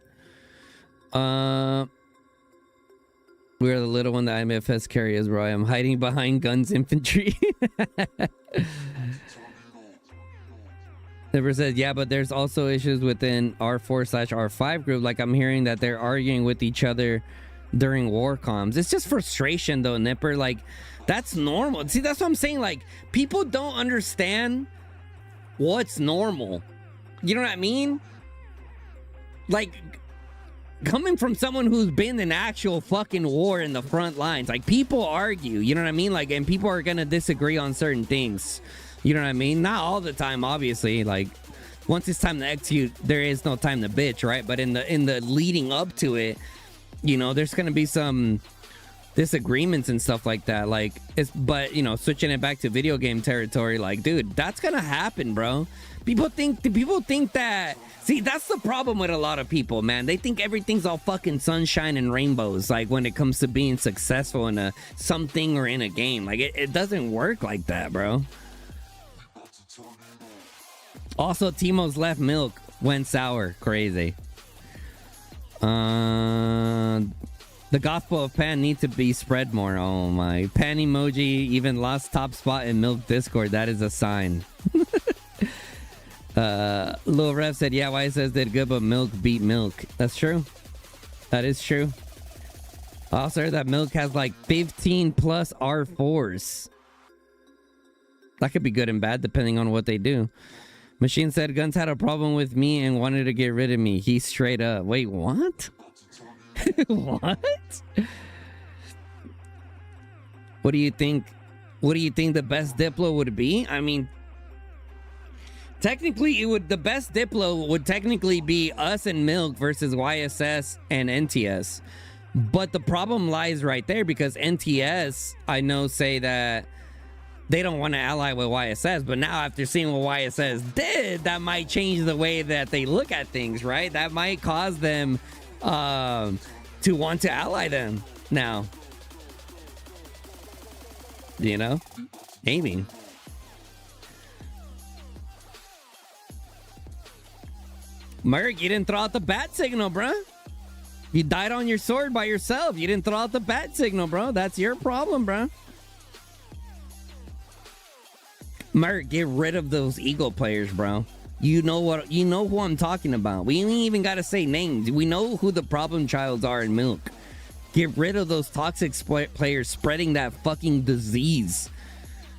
We're the little one that IMFS carriers, bro. I'm hiding behind guns infantry. Never said, yeah, but there's also issues within R4/R5 group. Like I'm hearing that they're arguing with each other during war comms. It's just frustration though, Nipper. Like that's normal. See, that's what I'm saying. Like people don't understand what's normal. You know what I mean? Like coming from someone who's been in actual fucking war in the front lines, like people argue, you know what I mean? Like, and people are gonna disagree on certain things, you know what I mean? Not all the time, obviously. Like, once it's time to execute, there is no time to bitch, right? But in the leading up to it, you know, there's gonna be some disagreements and stuff like that. Like, but you know, switching it back to video game territory, like, dude, that's gonna happen, bro. People think that. See, that's the problem with a lot of people, man. They think everything's all fucking sunshine and rainbows, like when it comes to being successful in something or in a game. Like it doesn't work like that, bro. Also, Timo's left milk went sour. Crazy. The Gospel of Pan needs to be spread more. Oh my. Pan emoji even lost top spot in Milk Discord. That is a sign. Lil Rev said, yeah, YSS did good, but Milk beat Milk. That's true. That is true. Also heard that Milk has like 15 plus R4s. That could be good and bad depending on what they do. Machine said Guns had a problem with me and wanted to get rid of me. He straight up. Wait, what? What? What do you think? What do you think the best Diplo would be? I mean, technically, the best Diplo would technically be us and Milk versus YSS and NTS. But the problem lies right there because NTS, I know, say that they don't want to ally with YSS. But now after seeing what YSS did, that might change the way that they look at things, right? That might cause them to want to ally them now. You know? Aiming. Merc, you didn't throw out the bat signal, bro. You died on your sword by yourself. You didn't throw out the bat signal, bro. That's your problem, bro. Merc, get rid of those ego players, bro. You know who I'm talking about. We ain't even gotta say names. We know who the problem childs are in Milk. Get rid of those toxic players spreading that fucking disease.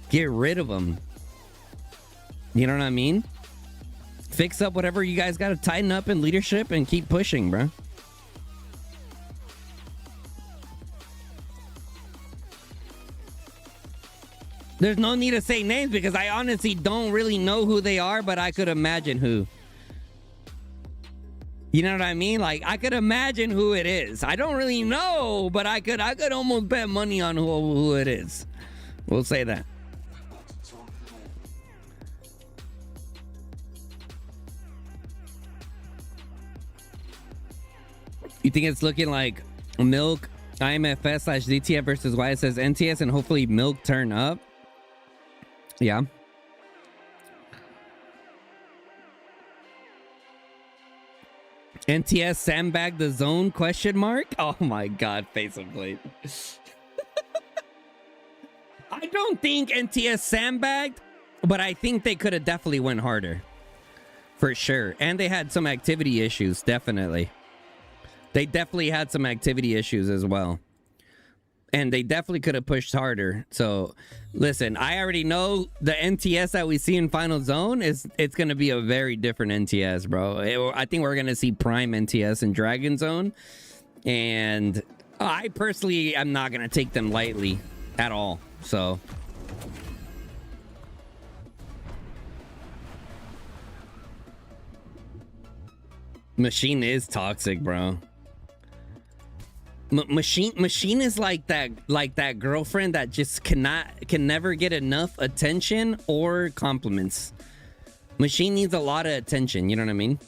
Get rid of them. You know what I mean? Fix up whatever you guys gotta tighten up in leadership and keep pushing, bro. There's no need to say names because I honestly don't really know who they are, but I could imagine who. You know what I mean? Like, I could imagine who it is. I don't really know, but I could almost bet money on who it is. We'll say that. You think it's looking like Milk, IMFS / DTF versus why it says NTS and hopefully Milk turn up? Yeah. NTS sandbag the zone ? Oh my god, face of blade. I don't think NTS sandbagged, but I think they could have definitely went harder. For sure. And they had some activity issues, definitely. They definitely had some activity issues as well. And they definitely could have pushed harder. So, listen, I already know the NTS that we see in Final Zone it's going to be a very different NTS, bro. I think we're going to see Prime NTS in Dragon Zone. And I personally am not going to take them lightly at all. So... Machine is toxic, bro. Machine is like that girlfriend that just can never get enough attention or compliments. Machine needs a lot of attention, you know what I mean?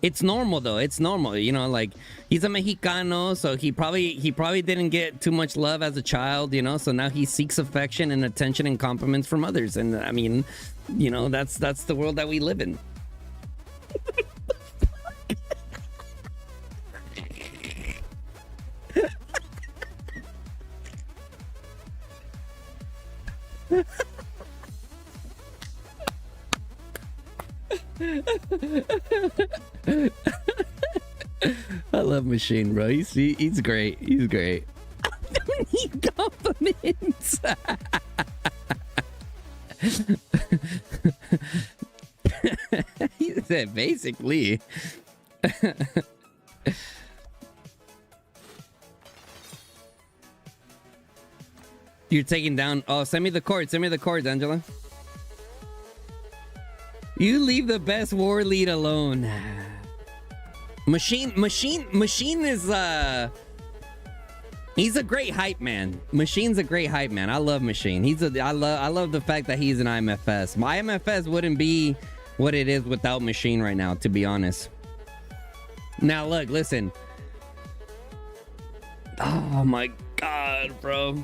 It's normal though. It's normal, you know, like he's a Mexicano, so he probably didn't get too much love as a child, you know, so now he seeks affection and attention and compliments from others. And I mean, you know, that's the world that we live in. I love Machine, bro. He's great. He's great. I don't need compliments. He said basically. You're taking down. Oh, send me the cords. Send me the cords, Angela. You leave the best war lead alone. Machine is he's a great hype man. Machine's a great hype man. I love Machine. I love the fact that he's an IMFS. My IMFS wouldn't be what it is without Machine right now, to be honest. Now look, listen. Oh my god, bro.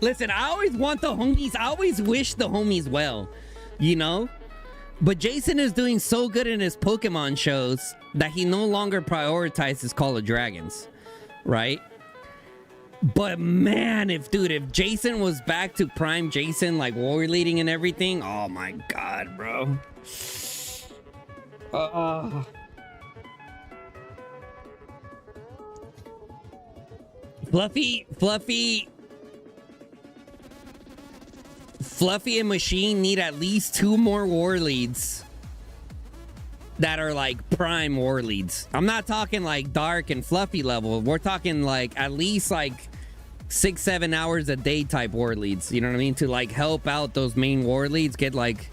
Listen, I always want the homies. I always wish the homies well, you know? But Jason is doing so good in his Pokemon shows that he no longer prioritizes Call of Dragons, right? But man, if Jason was back to prime Jason, like war leading and everything, oh my god, bro. Fluffy and Machine need at least 2 more war leads that are like prime war leads. I'm not talking like Dark and Fluffy level. We're talking like at least like 6-7 hours a day type war leads. You know what I mean? To like help out those main war leads, get like,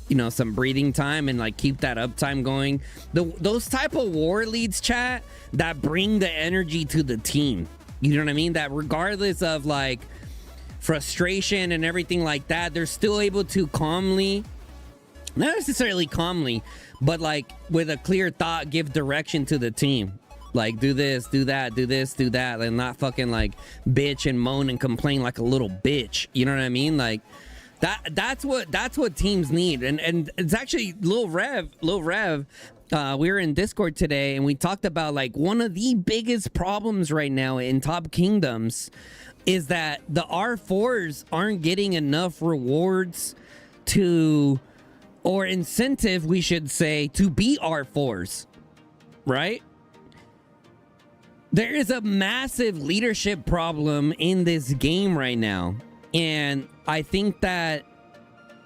you know, some breathing time and like keep that uptime going. Those type of war leads, chat, that bring the energy to the team. You know what I mean? That regardless of like frustration and everything like that, they're still able to calmly, not necessarily calmly, but like with a clear thought, give direction to the team. Like, do this, do that, do this, do that, and not fucking like bitch and moan and complain like a little bitch. You know what I mean? Like that's what teams need. And it's actually Lil Rev. We were in Discord today and we talked about like one of the biggest problems right now in top kingdoms is that the R4s aren't getting enough rewards to, or incentive, we should say, to be R4s, right? There is a massive leadership problem in this game right now. And I think that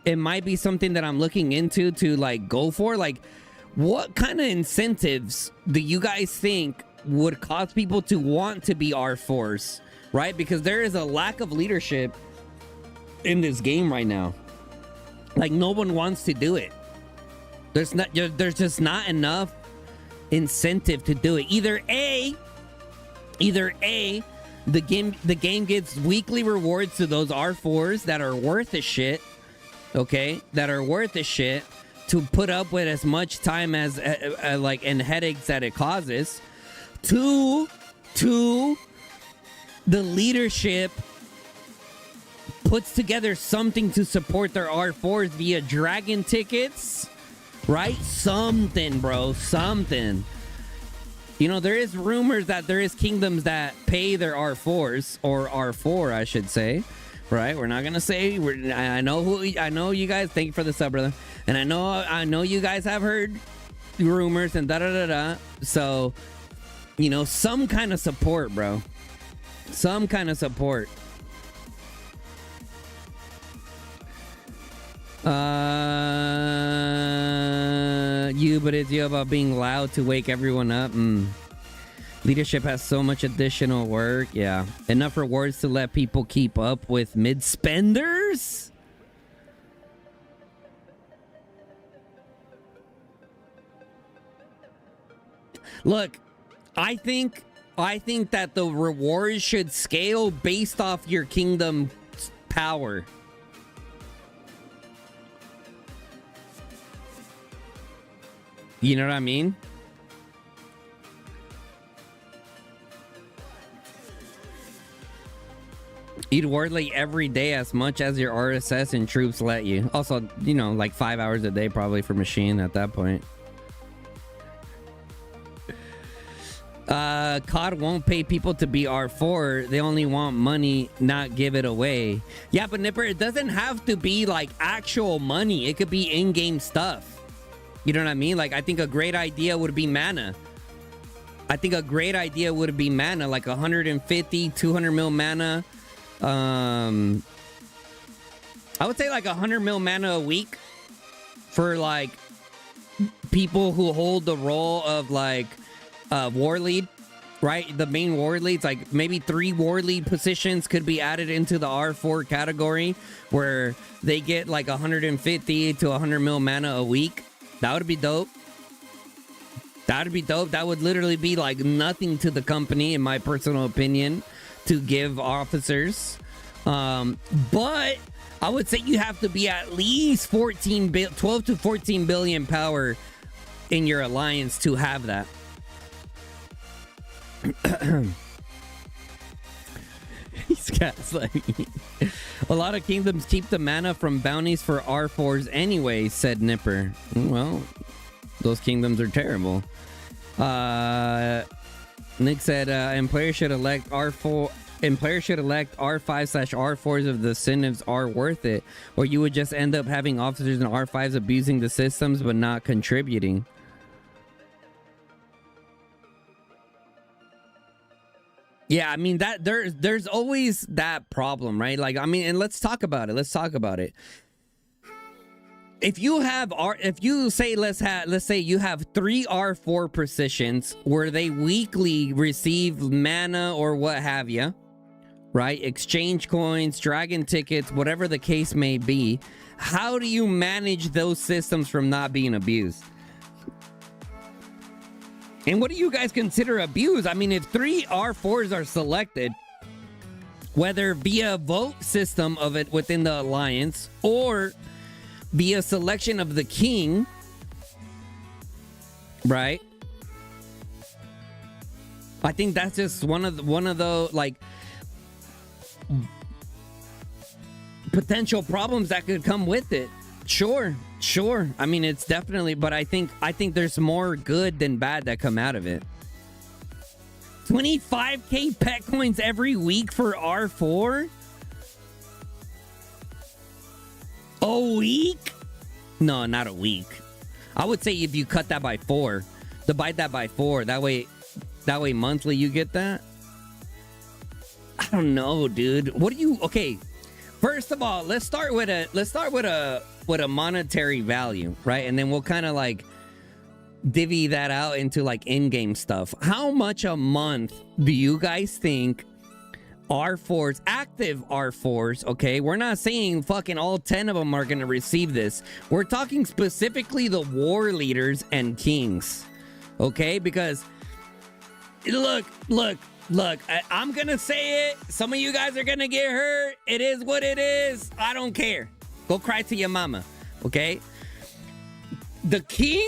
it might be something that I'm looking into to like go for. Like, what kind of incentives do you guys think would cause people to want to be R4s? Right? Because there is a lack of leadership in this game right now. Like, no one wants to do it. There's just not enough incentive to do it. Either A, the game gives weekly rewards to those R4s that are worth a shit, okay? That are worth a shit to put up with as much time as like and headaches that it causes. Two, the leadership puts together something to support their R4s via dragon tickets, right? Something, bro, something. You know, there is rumors that there is kingdoms that pay their R4s, or R4, I should say, right? We're not gonna say. I know you guys. Thank you for the sub, brother. And I know you guys have heard rumors and da da da da. So, you know, some kind of support, bro. Some kind of support. But it's you about being loud to wake everyone up. Leadership has so much additional work. Yeah. Enough rewards to let people keep up with mid-spenders? Look, I think that the rewards should scale based off your kingdom's power. You know what I mean? Eat Wardley every day as much as your RSS and troops let you. Also, you know, like 5 hours a day probably for machine at that point. COD won't pay people to be R4. They only want money, not give it away. Yeah, but Nipper, it doesn't have to be like actual money. It could be in-game stuff. You know what I mean? Like, I think a great idea would be mana. Like 150, 200 mil mana. I would say like 100 mil mana a week for like people who hold the role of like war lead, right? The main war leads, like maybe 3 war lead positions could be added into the R4 category where they get like 150 to 100 mil mana a week. That would be dope. That would literally be like nothing to the company, in my personal opinion, to give officers. But I would say you have to be at least 12 to 14 billion power in your alliance to have that. These guys, like, a lot of kingdoms keep the mana from bounties for R4s anyway, said Nipper. Well, those kingdoms are terrible. Nick said, employers should elect R4. Employers should elect R5/R4s if the incentives are worth it, or you would just end up having officers in R5s abusing the systems but not contributing. Yeah, I mean that there's always that problem, right? Like, I mean, and let's talk about it. If you say let's say you have 3 R4 positions where they weekly receive mana or what have you, right? Exchange coins, dragon tickets, whatever the case may be. How do you manage those systems from not being abused? And what do you guys consider abuse? I mean, if 3 R4s are selected, whether via vote system of it within the alliance or via selection of the king, right? I think that's just one of the like potential problems that could come with it. Sure. I mean, it's definitely, but I think there's more good than bad that come out of it. 25k pet coins every week for R4? A week? No, not a week. I would say if you cut that by 4, divide that by 4, that way monthly you get that. I don't know, dude. What do you? Okay, first of all, let's start with a monetary value, right? And then we'll kind of like divvy that out into like in-game stuff. How much a month do you guys think R4s, active R4s, okay? We're not saying fucking all 10 of them are gonna receive this. We're talking specifically the war leaders and kings, okay? Because, look, I'm gonna say it. Some of you guys are gonna get hurt. It is what it is. I don't care. Go cry to your mama, okay? The king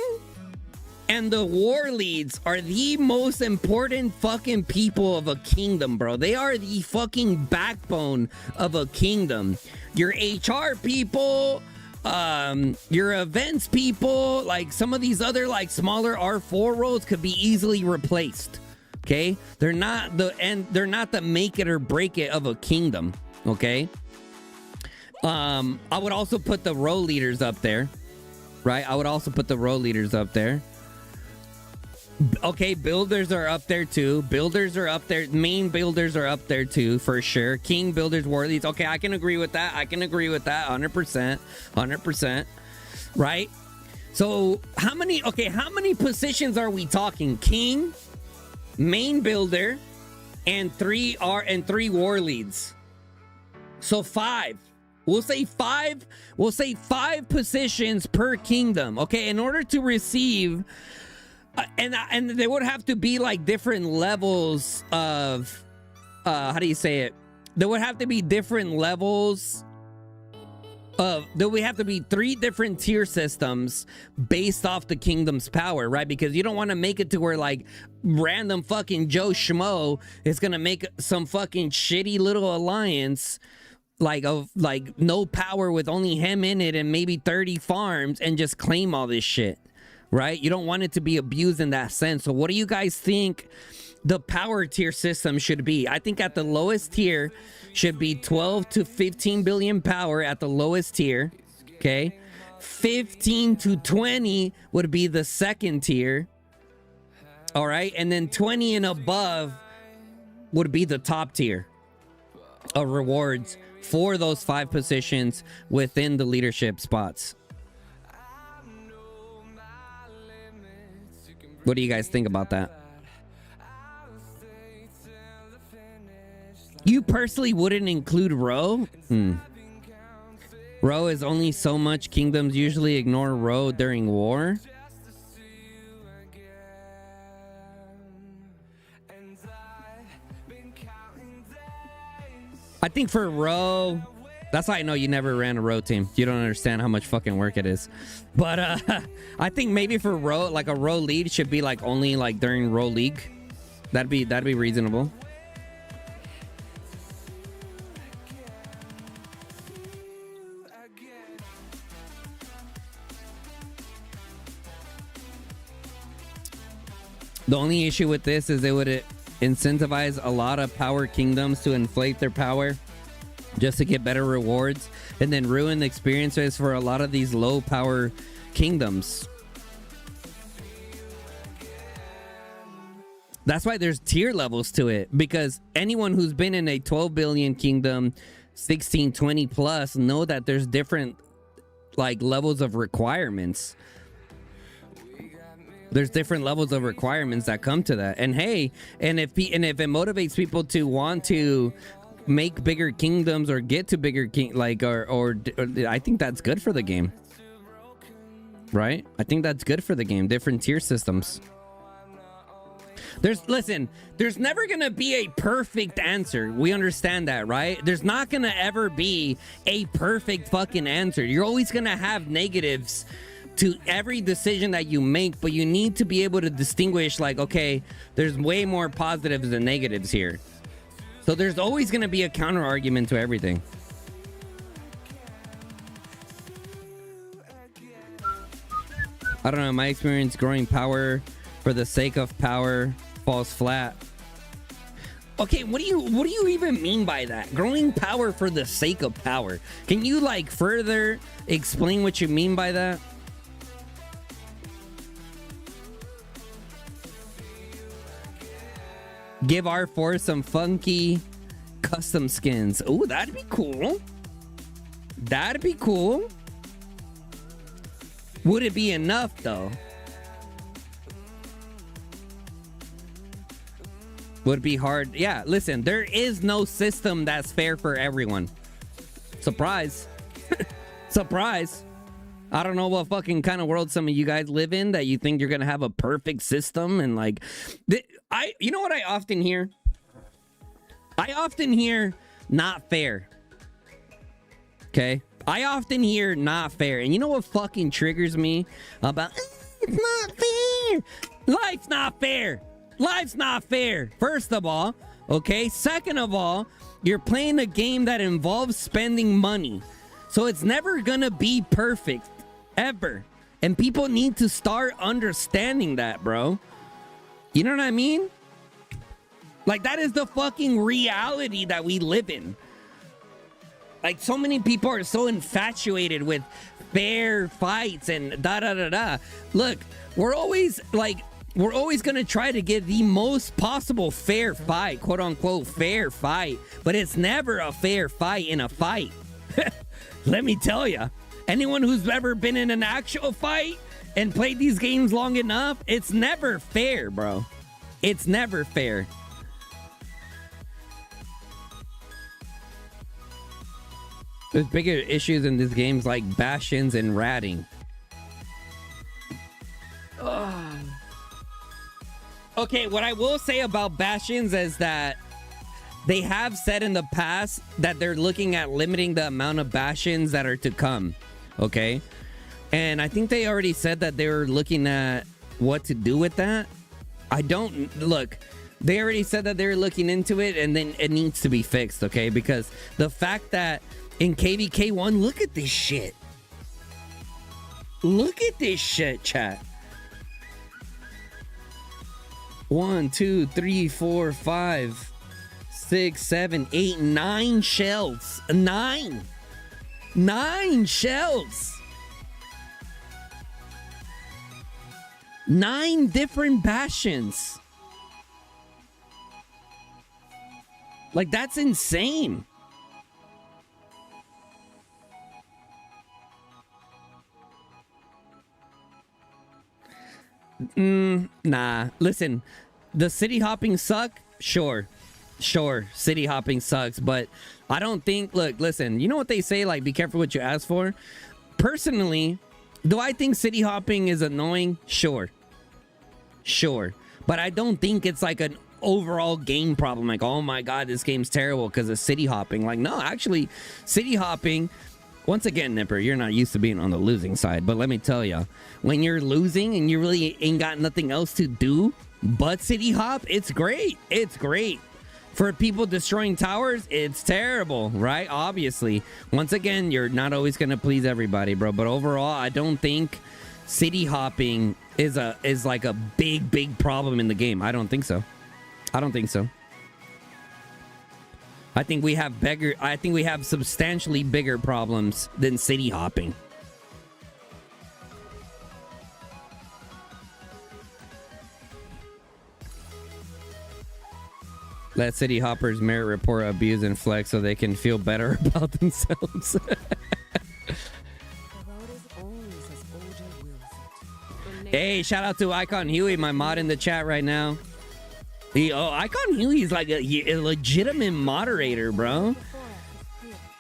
and the war leads are the most important fucking people of a kingdom, bro. They are the fucking backbone of a kingdom. Your HR people, your events people, like some of these other like smaller R4 roles could be easily replaced. Okay? They're not the make it or break it of a kingdom. Okay? I would also put the row leaders up there. Right? I would also put the row leaders up there. Okay, builders are up there too. Builders are up there. Main builders are up there too, for sure. King builders, war leads. Okay, I can agree with that. 100%. 100%. Right? So how many positions are we talking? King, main builder, and three war leads. So 5. We'll say 5 positions per kingdom. Okay, in order to receive and there would have to be like different levels of how do you say it? There would have to be different levels of there would have to be 3 different tier systems based off the kingdom's power, right? Because you don't want to make it to where like random fucking Joe Schmo is gonna make some fucking shitty little alliance like no power with only him in it and maybe 30 farms and just claim all this shit. Right? You don't want it to be abused in that sense. So what do you guys think the power tier system should be? I think at the lowest tier should be 12 to 15 billion power at the lowest tier. Okay? 15 to 20 would be the second tier. All right? And then 20 and above would be the top tier of rewards for those 5 positions within the leadership spots. What do you guys think about that? You personally wouldn't include Row? Row is only so much. Kingdoms usually ignore Row during war. I think for Row, that's how I know you never ran a row team. You don't understand how much fucking work it is. But I think maybe for row, like a row lead should be like only like during row league. That'd be reasonable. The only issue with this is it would incentivize a lot of power kingdoms to inflate their power just to get better rewards, and then ruin the experiences for a lot of these low power kingdoms. That's why there's tier levels to it, because anyone who's been in a 12 billion kingdom, 16, 20 plus, know that there's different like levels of requirements. There's different levels of requirements that come to that. And hey, and if it motivates people to want to make bigger kingdoms or get to bigger or I think that's good for the game, right? I think that's good for the game. Different tier systems. There's never gonna be a perfect answer. We understand that, right? There's not gonna ever be a perfect fucking answer. You're always gonna have negatives to every decision that you make, but you need to be able to distinguish like, okay, there's way more positives than negatives here. So there's always going to be a counter argument to everything. I don't know, my experience growing power for the sake of power falls flat. Okay, what do you even mean by that? Growing power for the sake of power. Can you like further explain what you mean by that? Give R4 some funky custom skins. Oh, that'd be cool. That'd be cool. Would it be enough though? would be hard. Yeah, listen, there is no system that's fair for everyone. Surprise. Surprise. I don't know what fucking kind of world some of you guys live in that you think you're gonna have a perfect system and like you know what I often hear? I often hear not fair. Okay? I often hear not fair. And you know what fucking triggers me about it's not fair. Life's not fair. Life's not fair. First of all, okay? Second of all, you're playing a game that involves spending money. So it's never gonna be perfect. Ever. And people need to start understanding that, bro. You know what I mean? Like, that is the fucking reality that we live in. Like, so many people are so infatuated with fair fights and da-da-da-da. Look, we're always gonna try to get the most possible fair fight, quote-unquote fair fight. But it's never a fair fight in a fight. Let me tell you. Anyone who's ever been in an actual fight and played these games long enough, it's never fair, bro. It's never fair. There's bigger issues in these games like Bastions and ratting. Ugh. Okay, what I will say about Bastions is that they have said in the past that they're looking at limiting the amount of Bastions that are to come. Okay, and I think they already said that they were looking at what to do with that. I don't look. They already said that they're looking into it, and then it needs to be fixed. Okay, because the fact that in KVK1, look at this shit. Look at this shit, chat. 1, 2, 3, 4, 5, 6, 7, 8, 9 shells. 9 shells. 9 different Bastions. Like, that's insane. Nah. Listen, the city hopping suck? Sure, city hopping sucks, but I don't think, look, listen, you know what they say, like, be careful what you ask for? Personally, do I think city hopping is annoying? Sure. But I don't think it's like an overall game problem, like, oh my god, this game's terrible because of city hopping. Like, no, actually, city hopping, once again, Nipper, you're not used to being on the losing side, but let me tell you, when you're losing and you really ain't got nothing else to do but city hop, it's great. It's great. For people destroying towers, it's terrible, right? Obviously. Once again, you're not always going to please everybody, bro. But overall, I don't think city hopping is like a big problem in the game. I don't think so. I think we have substantially bigger problems than city hopping. Let city hoppers merit report abuse and flex so they can feel better about themselves. Hey, shout out to Icon Huey, my mod in the chat right now. Icon Huey is like a legitimate moderator, bro.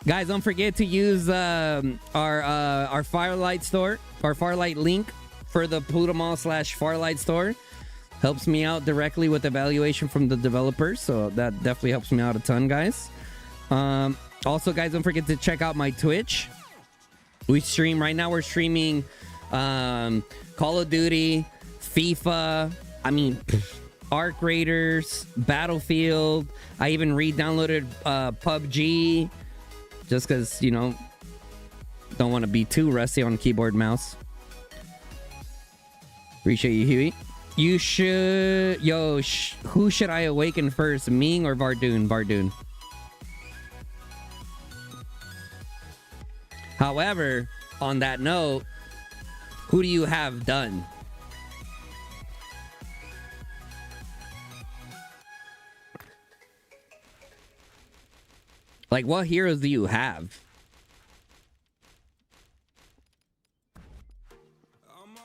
Guys, don't forget to use our Firelight store, our Firelight link for the Pluto Mall / Firelight store. Helps me out directly with evaluation from the developers, so that definitely helps me out a ton, guys. Also, guys, don't forget to check out my Twitch. We stream right now. We're streaming Call of Duty, FIFA. I mean, Arc Raiders, Battlefield. I even re-downloaded PUBG just because, you know, don't want to be too rusty on keyboard mouse. Appreciate you, Huey. You should... Yo, who should I awaken first? Ming or Vardoon? Vardoon. However, on that note, who do you have done? Like, what heroes do you have?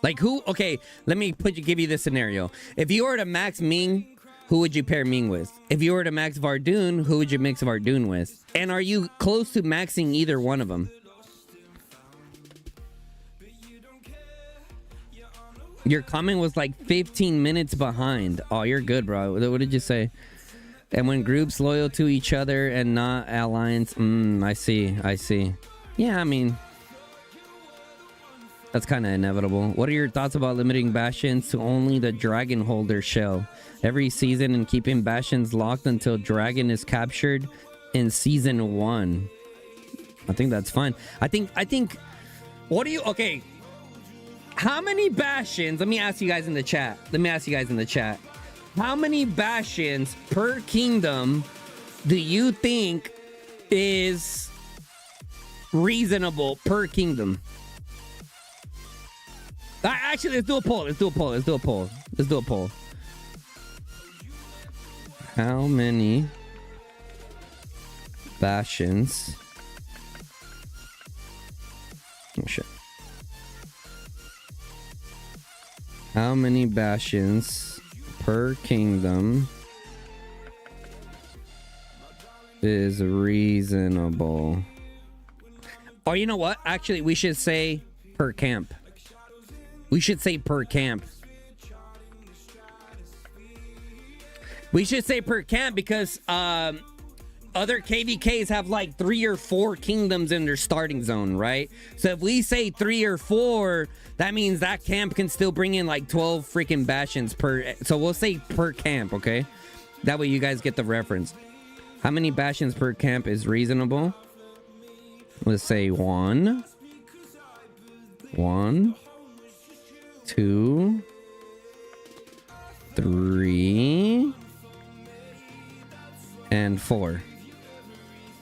Like, who? Okay, let me give you this scenario. If you were to max Ming who would you pair Ming with? If you were to max Vardoon, who would you mix Vardoon with? And are you close to maxing either one of them? Your comment was like 15 minutes behind. Oh, you're good, bro. What did you say? And when groups loyal to each other and not alliance. I see. Yeah, I mean, that's kind of inevitable. What are your thoughts about limiting Bastions to only the Dragon Holder shell every season and keeping Bastions locked until Dragon is captured in season 1? I think that's fine. I think. What do you? Okay. How many Bastions? Let me ask you guys in the chat. How many Bastions per kingdom do you think is reasonable per kingdom? Actually, let's do a poll. How many Bastions? Oh shit. How many Bastions per kingdom is reasonable? Oh, you know what? Actually, we should say per camp. We should say per camp because other KVKs have like 3 or 4 kingdoms in their starting zone, right? So if we say 3 or 4, that means that camp can still bring in like 12 freaking Bastions per. So we'll say per camp, okay? That way you guys get the reference. How many Bastions per camp is reasonable? Let's say 1, 2, 3, and 4.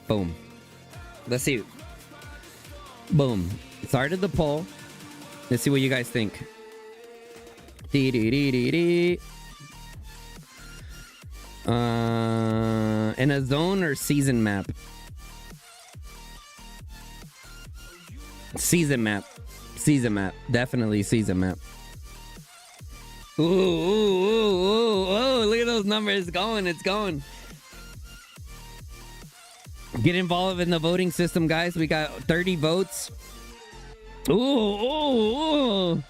Boom. Let's see. Boom. Started the poll. Let's see what you guys think. In a zone or season map? Season map. Definitely season map. Ooh, look at those numbers. It's going. Get involved in the voting system, guys. We got 30 votes. Ooh,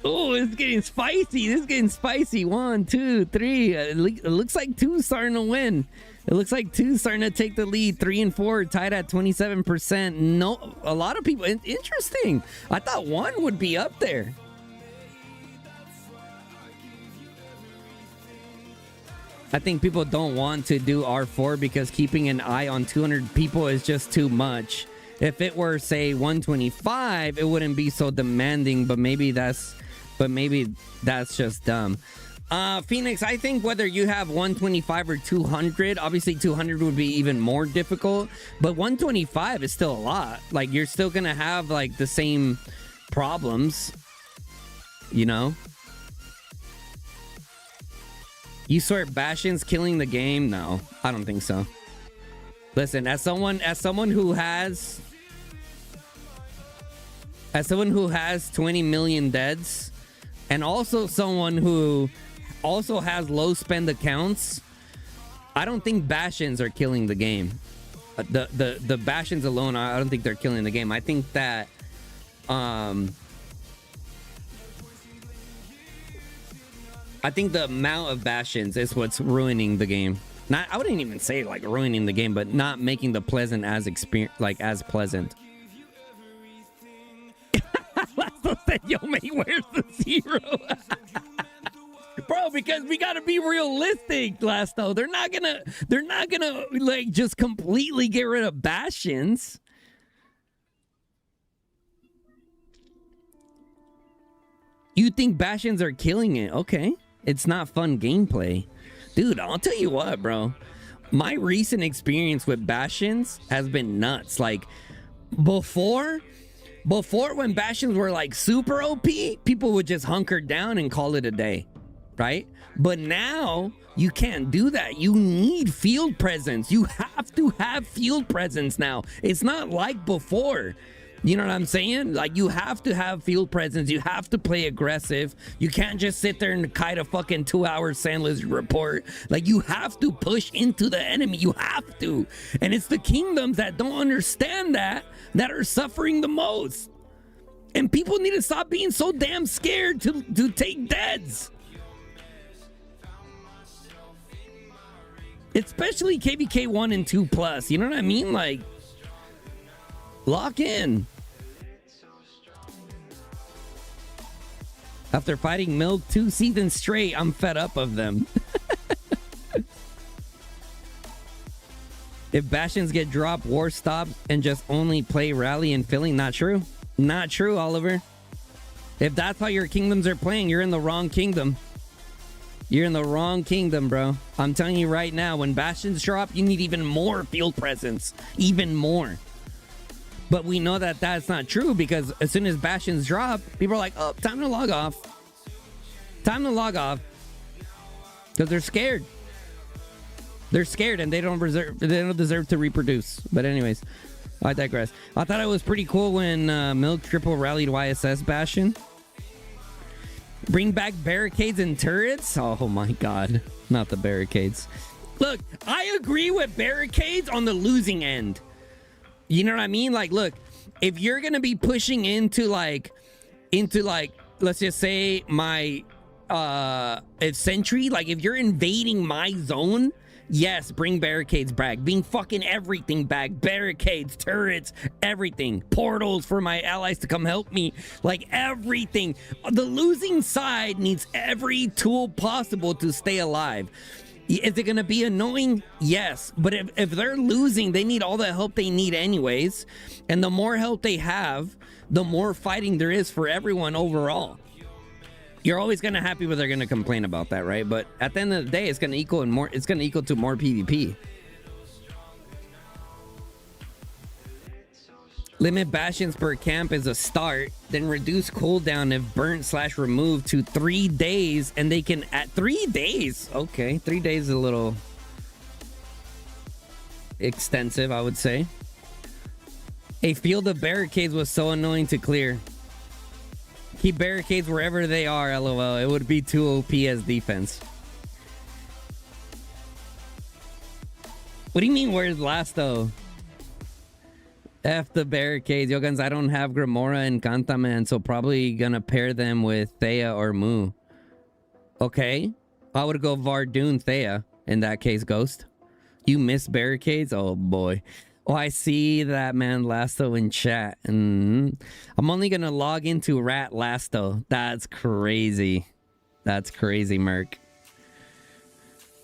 it's getting spicy. 1, 2, 3. It looks like 2's starting to win. It looks like 2's starting to take the lead. 3 and 4 tied at 27%. No, a lot of people. Interesting. I thought 1 would be up there. I think people don't want to do R4 because keeping an eye on 200 people is just too much. If it were, say, 125, it wouldn't be so demanding, but maybe that's just dumb. Phoenix, I think whether you have 125 or 200, obviously 200 would be even more difficult, but 125 is still a lot. Like, you're still gonna have like the same problems, you know? You swear Bastion's killing the game? No, I don't think so. Listen, as someone who has 20 million deads, and also someone who also has low spend accounts, I don't think Bastions are killing the game. The Bastions alone, I don't think they're killing the game. I think that I think the amount of Bastions is what's ruining the game. Not, I wouldn't even say like ruining the game, but not making the pleasant as as pleasant. Lasso said, "Yo, mate, where's the 0?" Bro, because we gotta be realistic, Lasso. They're not gonna like just completely get rid of Bastions. You think Bastions are killing it? Okay. It's not fun gameplay. Dude, I'll tell you what, bro. My recent experience with Bastions has been nuts. Like, before when Bastions were like super OP, people would just hunker down and call it a day, right? But now you can't do that. You need field presence. You have to have field presence now. It's not like before. You know what I'm saying? Like, you have to have field presence. You have to play aggressive. You can't just sit there and kite a fucking 2-hour sandless report. Like, you have to push into the enemy. You have to. And it's the kingdoms that don't understand that are suffering the most. And people need to stop being so damn scared to take deads. Especially KVK 1 and 2 plus. You know what I mean? Like, lock in. After fighting Milk 2 seasons straight, I'm fed up of them. If Bastions get dropped, war stops, and just only play rally and filling, not true. Not true, Oliver. If that's how your kingdoms are playing, you're in the wrong kingdom. You're in the wrong kingdom, bro. I'm telling you right now, when Bastions drop, you need even more field presence. Even more. But we know that that's not true, because as soon as Bastions drop, people are like, oh, time to log off. Time to log off. Because they're scared. They're scared and they don't deserve to reproduce. But anyways, I digress. I thought it was pretty cool when Milk triple rallied YSS Bastion. Bring back barricades and turrets? Oh my god. Not the barricades. Look, I agree with barricades on the losing end. You know what I mean? Like, look, if you're gonna be pushing into like, let's just say my sentry, like if you're invading my zone, yes, bring barricades back. Bring fucking everything back. Barricades, turrets, everything. Portals for my allies to come help me. Like everything. The losing side needs every tool possible to stay alive. Is it going to be annoying? Yes. But if they're losing, they need all the help they need anyways. And the more help they have, the more fighting there is for everyone overall. You're always going to have people that are going to complain about that, right? But at the end of the day, it's going to equal to more PvP. Limit bastions per camp is a start, then reduce cooldown if burnt/removed to 3 days, and they can at 3 days. Okay, 3 days is a little extensive, I would say. A field of barricades was so annoying to clear. Keep barricades wherever they are, lol. It would be too OP as defense. What do you mean, where's last though? F the barricades. Yo, guns, I don't have Grimora and Kantaman, so probably gonna pair them with Thea or Mu. Okay. I would go Vardoon Thea in that case, Ghost. You miss barricades? Oh boy. Oh, I see that, man. Lasto in chat. I'm only gonna log into Rat Lasto. That's crazy. That's crazy, Merc.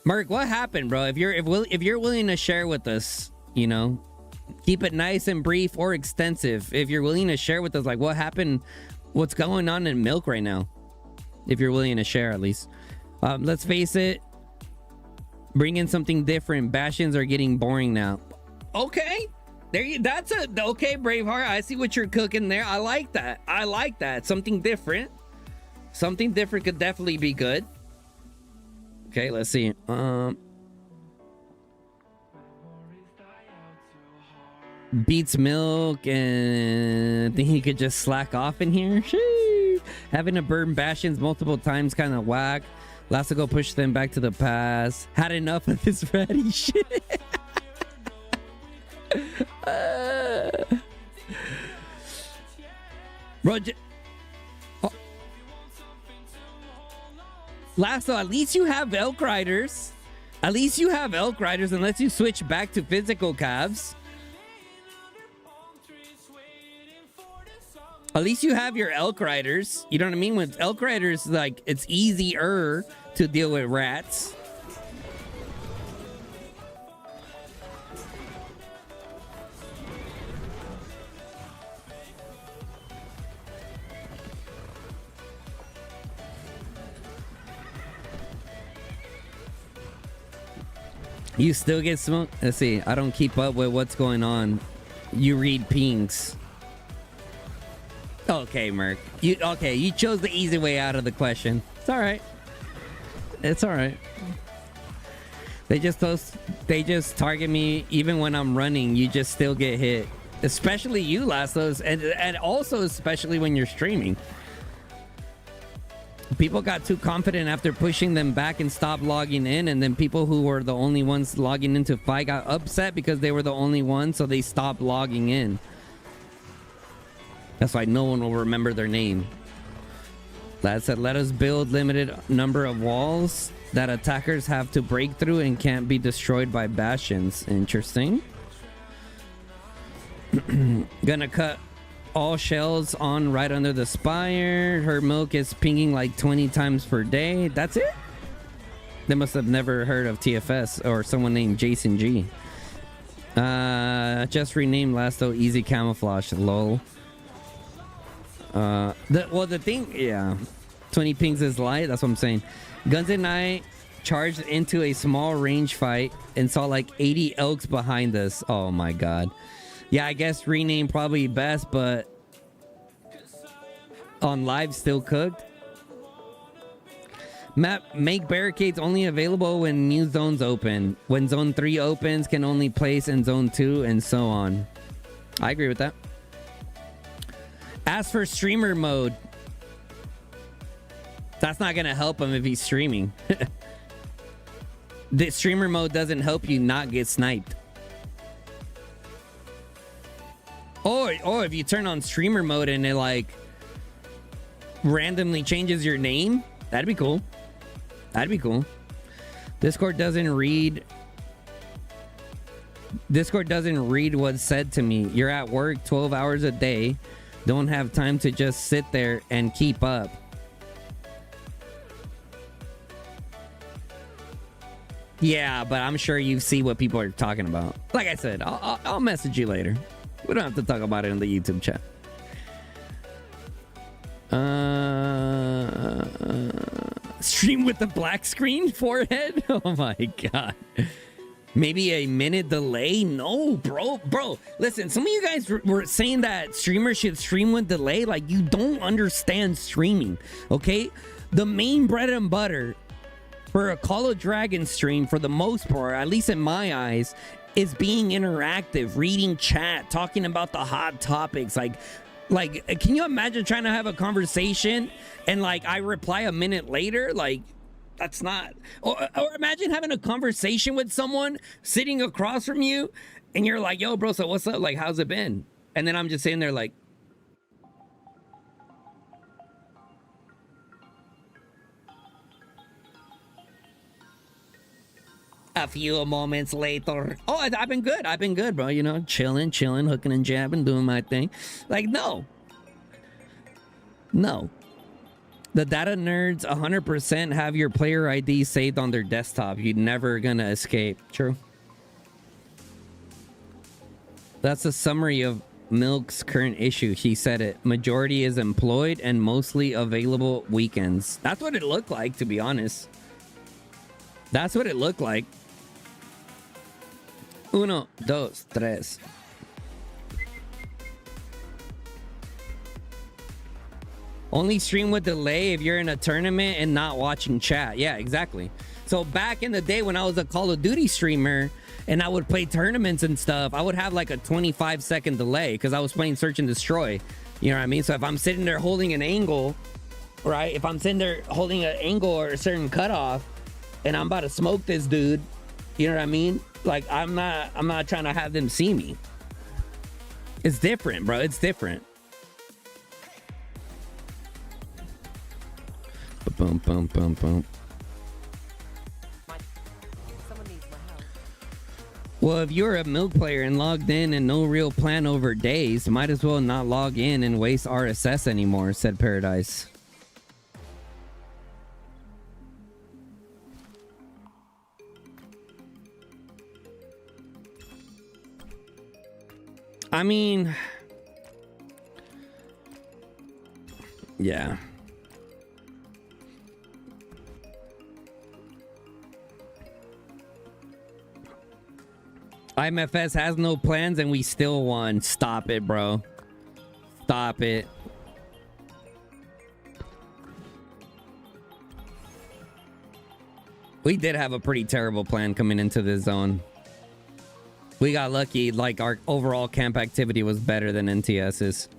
Merc, what happened, bro? If you're willing to share with us, you know, keep it nice and brief or extensive. If you're willing to share with us, like, what happened, what's going on in Milk right now? If you're willing to share, at least. Let's face it. Bring in something different. Bastions are getting boring now. Okay, that's okay, Braveheart. I see what you're cooking there. I like that. I like that. Something different. Something different could definitely be good. Okay, let's see. Beats Milk, and I think he could just slack off in here. Sheesh. Having to burn Bastions multiple times kind of whack. Last to go push them back to the past. Had enough of this ratty shit. Roger. Oh. Lasso, at least you have Elk Riders. At least you have Elk Riders, unless you switch back to physical calves. At least you have your Elk Riders. You know what I mean? With Elk Riders, like, it's easier to deal with rats. You still get smoked? Let's see. I don't keep up with what's going on. You read pings. Okay, Merc. You chose the easy way out of the question. It's all right. It's all right. They just target me even when I'm running. You just still get hit. Especially you, Lassos, and also especially when you're streaming. People got too confident after pushing them back and stopped logging in, and then people who were the only ones logging into fight got upset because they were the only ones, so they stopped logging in. That's why no one will remember their name. Lad said, let us build limited number of walls that attackers have to break through and can't be destroyed by bastions. Interesting. Gonna cut all shells on right under the spire. Her milk is pinging like 20 times per day. That's it? They must have never heard of TFS or someone named Jason G. Just renamed Lasto Easy Camouflage. Lol. The thing, yeah. 20 pings is light. That's what I'm saying. Guns and I charged into a small range fight and saw like 80 elks behind us. Oh my god. Yeah, I guess rename probably best, but on live still cooked. Map make barricades only available when new zones open. When zone 3 opens, can only place in zone 2 and so on. I agree with that. As for streamer mode, that's not gonna help him if he's streaming. The streamer mode doesn't help you not get sniped. Or if you turn on streamer mode and it like randomly changes your name, that'd be cool. That'd be cool. Discord doesn't read what's said to me. You're at work 12 hours a day. Don't have time to just sit there and keep up. Yeah, but I'm sure you see what people are talking about. Like I said, I'll message you later. We don't have to talk about it in the YouTube chat. Stream with the black screen forehead? Oh my god. Maybe a minute delay? No, bro. Listen, some of you guys were saying that streamers should stream with delay. Like, you don't understand streaming, okay? The main bread and butter for a Call of Dragons stream, for the most part, at least in my eyes, is being interactive, reading chat, talking about the hot topics. Like, can you imagine trying to have a conversation and like I reply a minute later? Like, that's not. Or imagine having a conversation with someone sitting across from you and you're like, yo, bro, so what's up? Like, how's it been? And then I'm just sitting there like, a few moments later. Oh, I've been good, bro. You know, chilling, hooking and jabbing, doing my thing. Like, no. The data nerds 100% have your player ID saved on their desktop. You're never gonna escape. True. That's a summary of Milk's current issue. He said it. Majority is employed and mostly available weekends. That's what it looked like, to be honest. That's what it looked like. Uno, dos, tres. Only stream with delay if you're in a tournament and not watching chat. Yeah, exactly. So back in the day when I was a Call of Duty streamer and I would play tournaments and stuff, I would have like a 25-second delay because I was playing Search and Destroy. You know what I mean? So if I'm sitting there holding an angle, right? If I'm sitting there holding an angle or a certain cutoff and I'm about to smoke this dude, you know what I mean? Like, I'm not trying to have them see me. It's different, bro. It's different. Boom, boom, boom, boom. Well, if you're a milk player and logged in and no real plan over days, might as well not log in and waste RSS anymore, said Paradise. I mean, yeah. IMFS has no plans and we still won. Stop it, bro. Stop it. We did have a pretty terrible plan coming into this zone. We got lucky. Like, our overall camp activity was better than NTS's.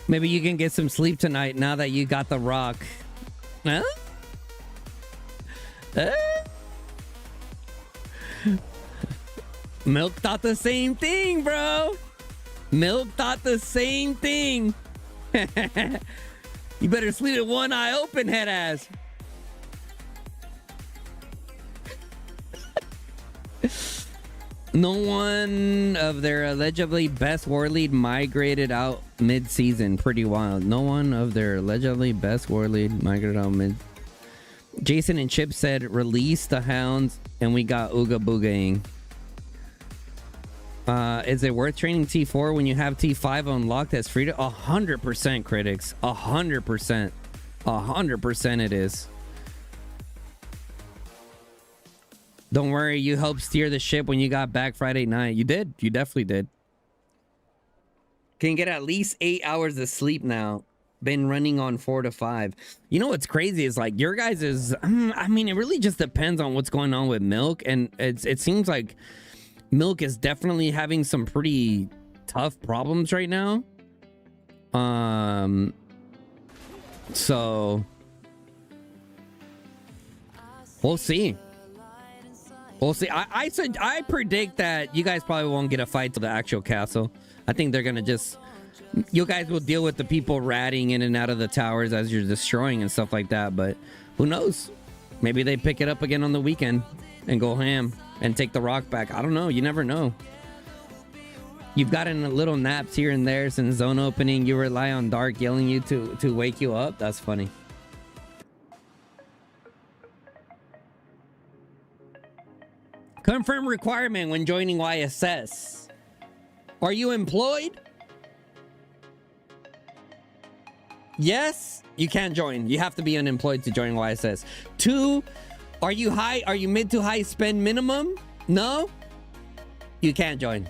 Maybe you can get some sleep tonight now that you got the rock. Huh? Milk thought the same thing, bro. Milk thought the same thing. You better sleep with one eye open, head ass. No one of their allegedly best war lead migrated out mid-season. Pretty wild. No one of their allegedly best war lead migrated out mid. Jason and Chip said release the hounds and we got Ooga Boogaing. Is it worth training T4 when you have T5 unlocked as free to 100% critics? 100%. 100% it is. Don't worry, you helped steer the ship when you got back Friday night. You did. You definitely did. Can get at least 8 hours of sleep now. Been running on 4 to 5. You know what's crazy is like your guys is, I mean, it really just depends on what's going on with Milk. And it seems like Milk is definitely having some pretty tough problems right now. So we'll see. We'll see. I predict that you guys probably won't get a fight to the actual castle. I think they're gonna just, you guys will deal with the people ratting in and out of the towers as you're destroying and stuff like that. But who knows? Maybe they pick it up again on the weekend and go ham and take the rock back. I don't know. You never know. You've gotten a little naps here and there since zone opening. You rely on Dark yelling you to wake you up. That's funny. Confirm requirement when joining YSS. Are you employed? Yes, you can't join. You have to be unemployed to join YSS. 2, are you high? Are you mid to high spend minimum? No, you can't join.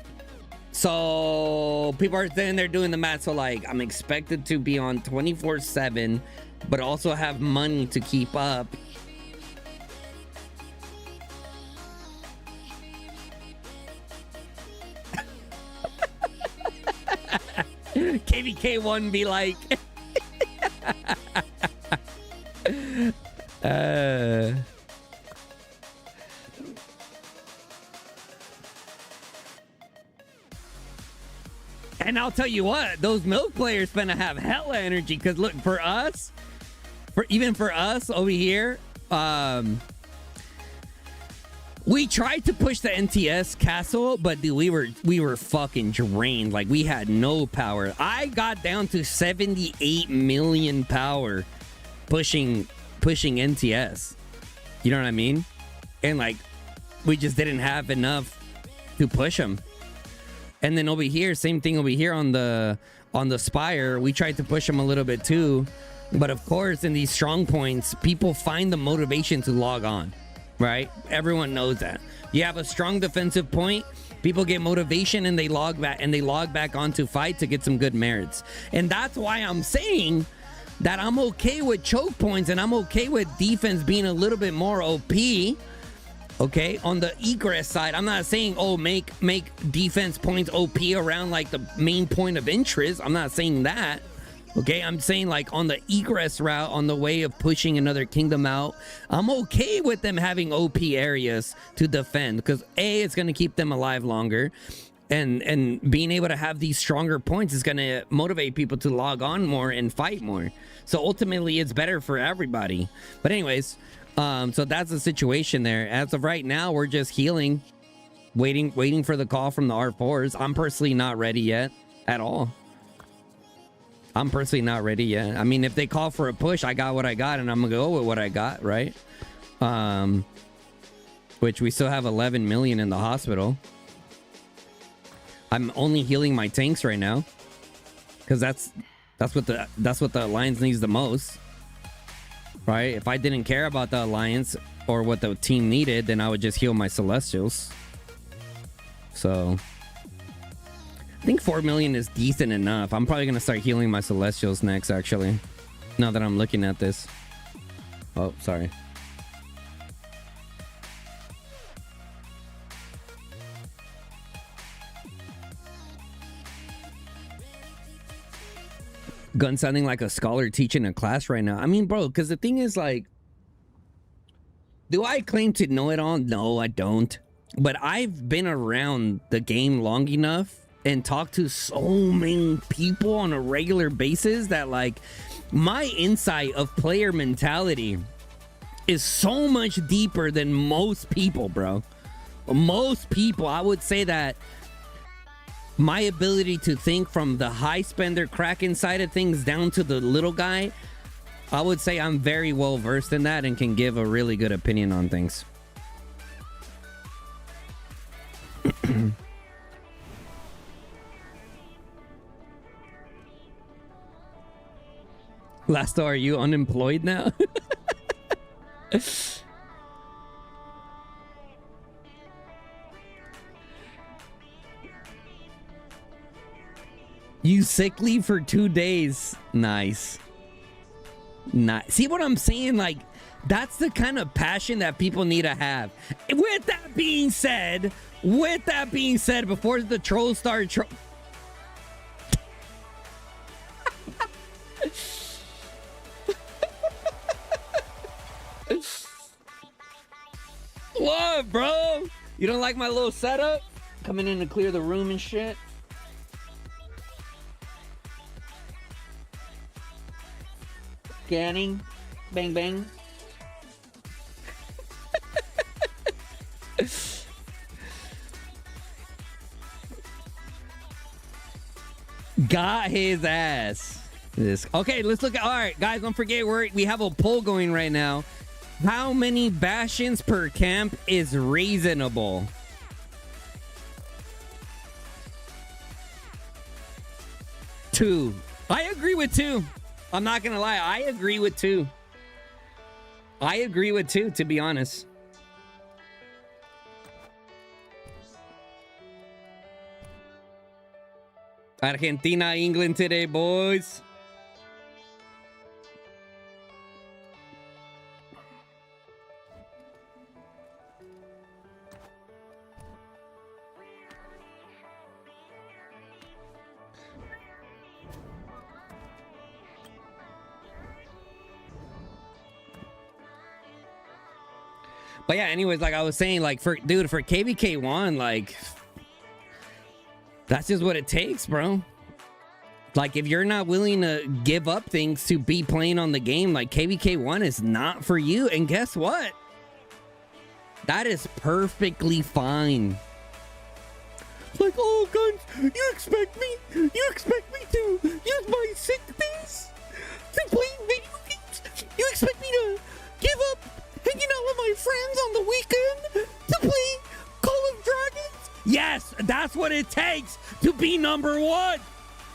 So people are sitting there doing the math. So like, I'm expected to be on 24/7, but also have money to keep up. KVK1 be like and I'll tell you what, those Milk players gonna have hella energy, because look, for us over here, we tried to push the NTS castle, but dude, we were fucking drained. Like, we had no power. I got down to 78 million power pushing NTS. You know what I mean? And like, we just didn't have enough to push them. And then over here, same thing over here on the Spire, we tried to push them a little bit too. But of course, in these strong points, people find the motivation to log on. Right? Everyone knows that. You have a strong defensive point, people get motivation and they log back onto fight to get some good merits. And that's why I'm saying that I'm okay with choke points and I'm okay with defense being a little bit more OP. Okay, on the egress side, I'm not saying, oh, make defense points OP around like the main point of interest. I'm not saying that. Okay, I'm saying like on the egress route, on the way of pushing another kingdom out, I'm okay with them having OP areas to defend, because A, it's going to keep them alive longer, and being able to have these stronger points is going to motivate people to log on more and fight more. So ultimately, it's better for everybody. But anyways, so that's the situation there. As of right now, we're just healing, waiting for the call from the R4s. I'm personally not ready yet at all. I'm personally not ready yet. I mean, if they call for a push, I got what I got, and I'm gonna go with what I got, right? Which we still have 11 million in the hospital. I'm only healing my tanks right now. Because that's what the alliance needs the most. Right? If I didn't care about the alliance or what the team needed, then I would just heal my Celestials. So I think 4 million is decent enough. I'm probably gonna start healing my Celestials next, actually. Now that I'm looking at this. Oh, sorry. Gun sounding like a scholar teaching a class right now. I mean, bro, because the thing is, like, do I claim to know it all? No, I don't. But I've been around the game long enough and talked to so many people on a regular basis that, like, my insight of player mentality is so much deeper than most people, bro. Most people, I would say that my ability to think from the high spender Kraken side of things down to the little guy, I would say I'm very well versed in that and can give a really good opinion on things. Lasto, are you unemployed now? You sick leave for 2 days. Nice. See what I'm saying? Like, that's the kind of passion that people need to have. With that being said, before the trolls start what, bro? You don't like my little setup? Coming in to clear the room and shit? Scanning. Bang, bang. Got his ass. This. Okay, let's look at... All right, guys, don't forget, we have a poll going right now. How many bastions per camp is reasonable? Two. I agree with 2. I'm not gonna lie, I agree with 2. I agree with 2, to be honest. Argentina, England today, boys. But yeah, anyways, like I was saying, like for KVK1, like that's just what it takes, bro. Like if you're not willing to give up things to be playing on the game, like KVK1 is not for you. And guess what? That is perfectly fine. Like, oh, Guns, you expect me to use my sick days to play video games? You expect me to give up hanging out with my friends on the weekend to play Call of Dragons? Yes, that's what it takes to be number 1.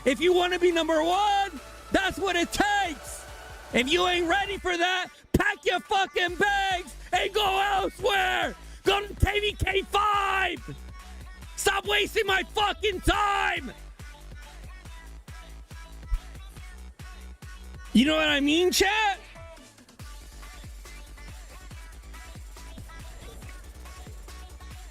If you want to be number 1, that's what it takes. If you ain't ready for that, pack your fucking bags and go elsewhere. Go to KVK5. Stop wasting my fucking time. You know what I mean, chat?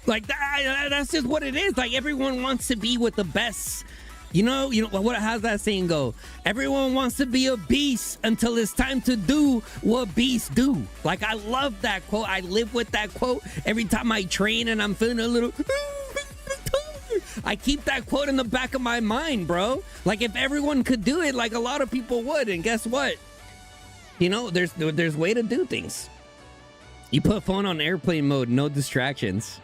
Like that's just what it is. Like everyone wants to be with the best. You know what? How's that saying go? Everyone wants to be a beast until it's time to do what beasts do. Like I love that quote. I live with that quote every time I train and I'm feeling a little. I keep that quote in the back of my mind, bro. Like if everyone could do it, like a lot of people would. And guess what? You know, there's way to do things. You put phone on airplane mode, no distractions,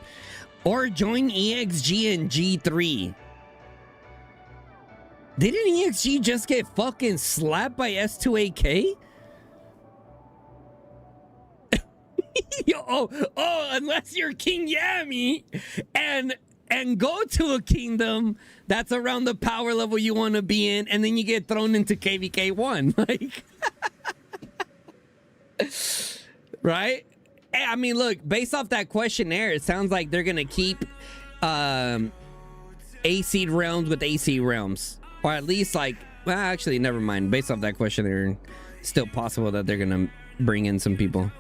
or join EXG and G3. Didn't EXG just get fucking slapped by S2AK? Yo, oh, unless you're King Yami and and go to a kingdom that's around the power level you want to be in, and then you get thrown into KVK1. Like, right? Hey, I mean, look, based off that questionnaire, it sounds like they're going to keep AC realms with AC realms. Or at least, like, well, actually, never mind. Based off that questionnaire, it's still possible that they're going to bring in some people.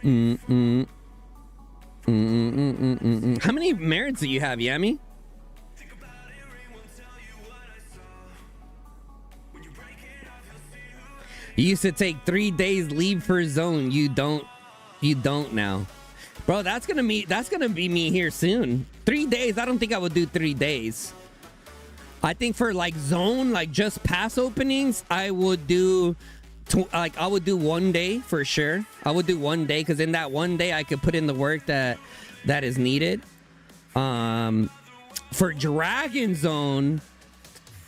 How many merits do you have, Yami? You used to take 3 days leave per zone. You don't now. Bro, that's gonna be me here soon. 3 days. I don't think I would do 3 days. I think for like zone, like just pass openings, I would do I would do 1 day for sure. I would do 1 day because in that 1 day I could put in the work that is needed. For Dragon Zone,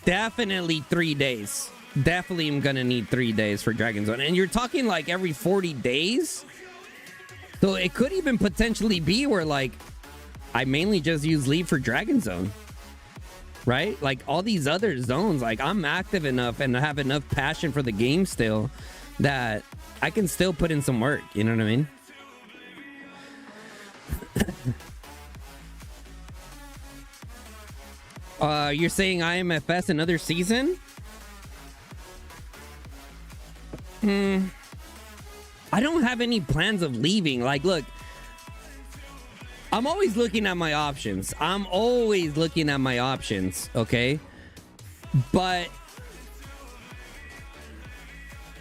definitely 3 days. Definitely am gonna need 3 days for Dragon Zone. And you're talking like every 40 days. So it could even potentially be where like I mainly just use leave for Dragon Zone. Right? Like all these other zones, like I'm active enough and I have enough passion for the game still that I can still put in some work. You know what I mean? You're saying IMFS another season? I don't have any plans of leaving. Like, look, I'm always looking at my options. Okay? But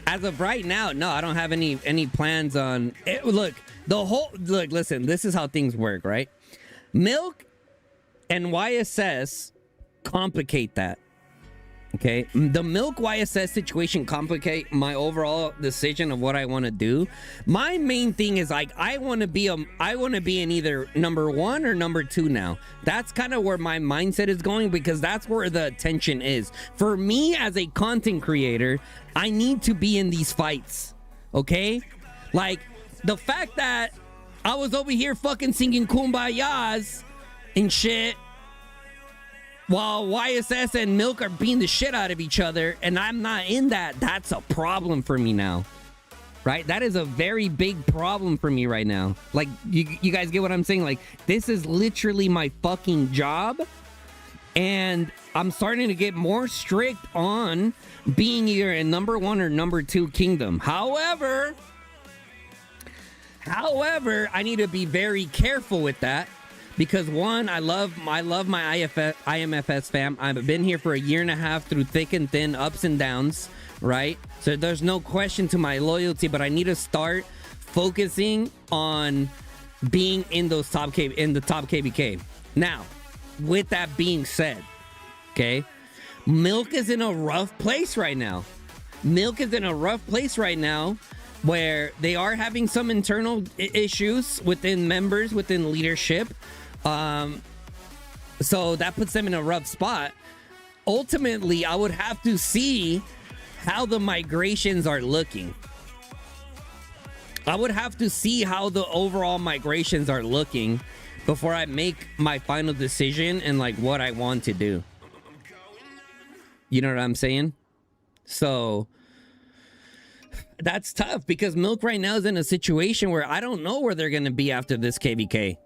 as of right now, no, I don't have any plans on it. Look, listen, this is how things work, right? Milk and YSS complicate that. Okay, the Milk YSS situation complicate my overall decision of what I want to do. My main thing is like I want to be in either number 1 or number 2 now. That's kind of where my mindset is going because that's where the attention is. For me as a content creator, I need to be in these fights. Okay, like the fact that I was over here fucking singing Kumbayas and shit, while YSS and Milk are beating the shit out of each other, and I'm not in that, that's a problem for me now. Right? That is a very big problem for me right now. Like, you guys get what I'm saying? Like, this is literally my fucking job, and I'm starting to get more strict on being either in number 1 or number 2 kingdom. However, I need to be very careful with that. Because one, I love my IMFS fam. I've been here for a year and a half through thick and thin, ups and downs, right? So there's no question to my loyalty, but I need to start focusing on being in the top KBK. Now, with that being said, okay, Milk is in a rough place right now. Where they are having some internal issues within members, within leadership. So that puts them in a rough spot. Ultimately, I would have to see how the migrations are looking. I would have to see how the overall migrations are looking before I make my final decision and like what I want to do. You know what I'm saying? So that's tough because Milk right now is in a situation where I don't know where they're going to be after this KVK.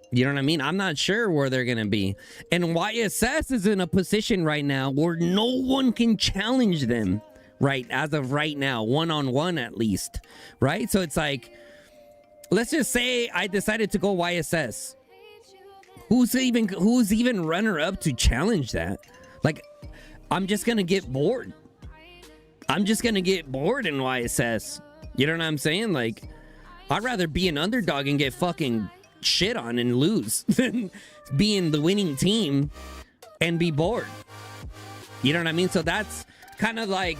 You know what I mean? I'm not sure where they're going to be. And YSS is in a position right now where no one can challenge them, right? As of right now, one-on-one at least, right? So it's like, let's just say I decided to go YSS. Who's even runner-up to challenge that? Like, I'm just going to get bored. I'm just going to get bored in YSS. You know what I'm saying? Like, I'd rather be an underdog and get fucking shit on and lose than being the winning team and be bored. You know what I mean? So that's kind of like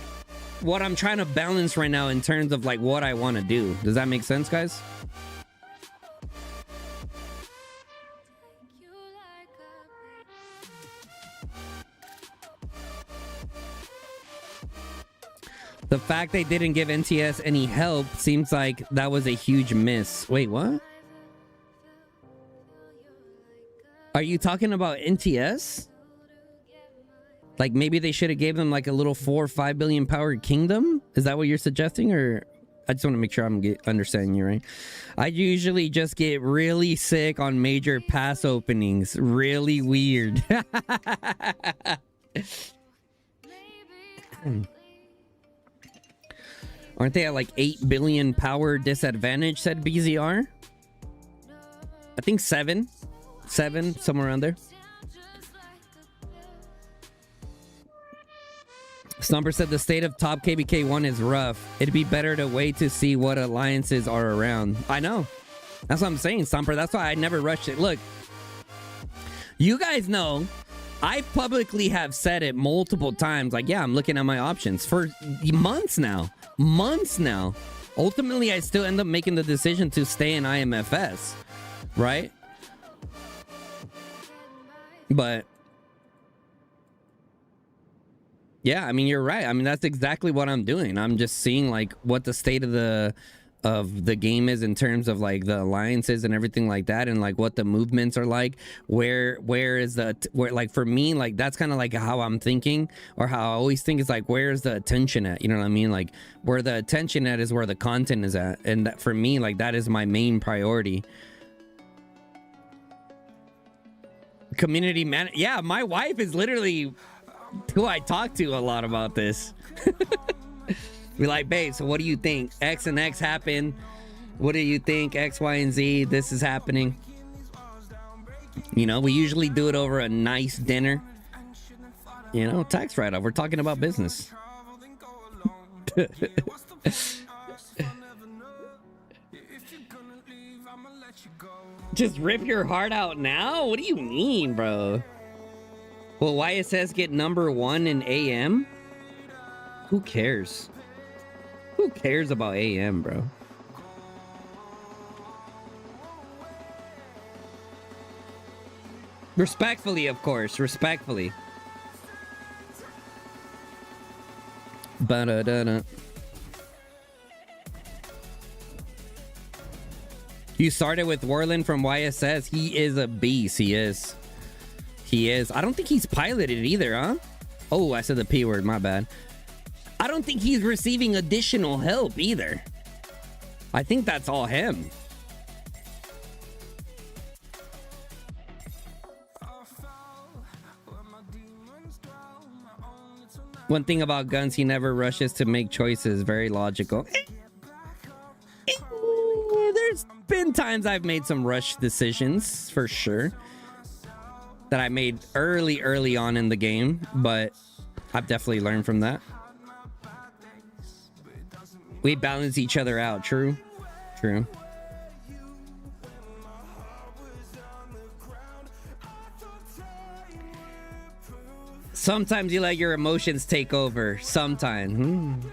what I'm trying to balance right now in terms of like what I want to do. Does that make sense, guys? The fact they didn't give NTS any help seems like that was a huge miss. Wait, what? Are you talking about NTS? Like maybe they should have gave them like a little 4 or 5 billion powered kingdom? Is that what you're suggesting? Or I just want to make sure I'm understanding you right. I usually just get really sick on major pass openings. Really weird. Aren't they at like 8 billion power disadvantage, said BZR? I think 7. 7, somewhere around there. Stomper said the state of top KBK1 is rough. It'd be better to wait to see what alliances are around. I know. That's what I'm saying, Stomper. That's why I never rushed it. Look, you guys know I publicly have said it multiple times. Like, yeah, I'm looking at my options for months now. Months now. Ultimately, I still end up making the decision to stay in IMFS. Right? But yeah, I mean, you're right. I mean, that's exactly what I'm doing. I'm just seeing like what the state of the game is in terms of like the alliances and everything like that, and like what the movements are like. Where like for me, like that's kind of like how I'm thinking, or how I always think is like, where's the attention at? You know what I mean? Like where the attention at is where the content is at, and that, for me, like that is my main priority. Community man, yeah, my wife is literally who I talk to a lot about this. Be like, babe, so what do you think? X and X happened. What do you think? X, Y, and Z. This is happening. You know, we usually do it over a nice dinner. You know, tax write-off. We're talking about business. Just rip your heart out now? What do you mean, bro? Will YSS get number 1 in AM? Who cares? Who cares about AM, bro? Respectfully, of course. Respectfully. Ba-da-da-da. You started with Warland from YSS. He is a beast. He is. He is. I don't think he's piloted either, huh? Oh, I said the P word. My bad. I don't think he's receiving additional help either. I think that's all him. One thing about Guns, he never rushes to make choices. Very logical. There's been times I've made some rush decisions, for sure, that I made early on in the game, but I've definitely learned from that. We balance each other out. True. True. Sometimes you let your emotions take over. Sometimes.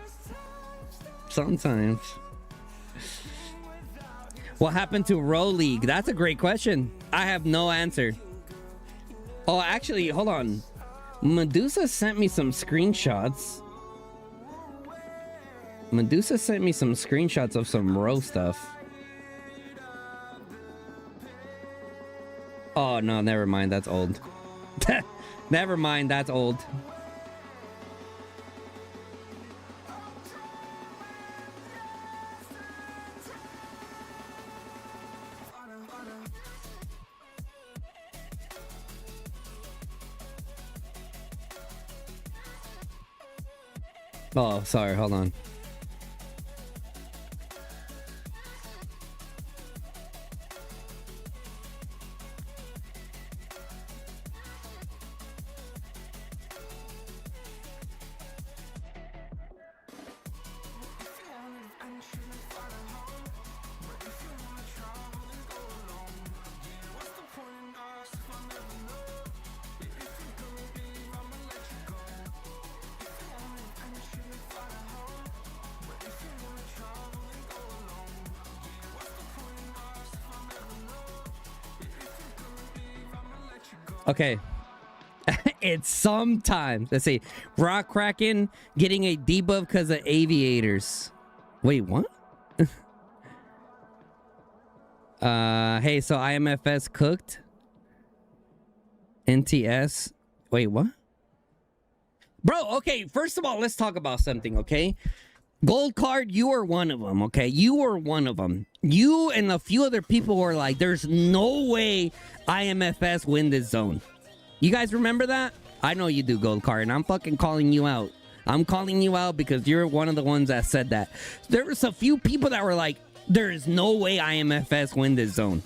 Sometimes. What happened to Row League? That's a great question. I have no answer. Oh, actually, hold on. Medusa sent me some screenshots. Medusa sent me some screenshots of some Row stuff. Oh, no, never mind. That's old. Never mind. That's old. Oh, sorry. Hold on. Okay. It's sometimes. Let's see. Rock Kraken getting a debuff because of aviators. Wait, what? Hey, so IMFS cooked? NTS. Wait, what? Bro, okay, first of all, let's talk about something, okay? Gold card, you are one of them, okay? You are one of them. You and a few other people were like, there's no way IMFS win this zone. You guys remember that? I know you do, Gold card, and I'm fucking calling you out. I'm calling you out because you're one of the ones that said that. There was a few people that were like, there is no way IMFS win this zone.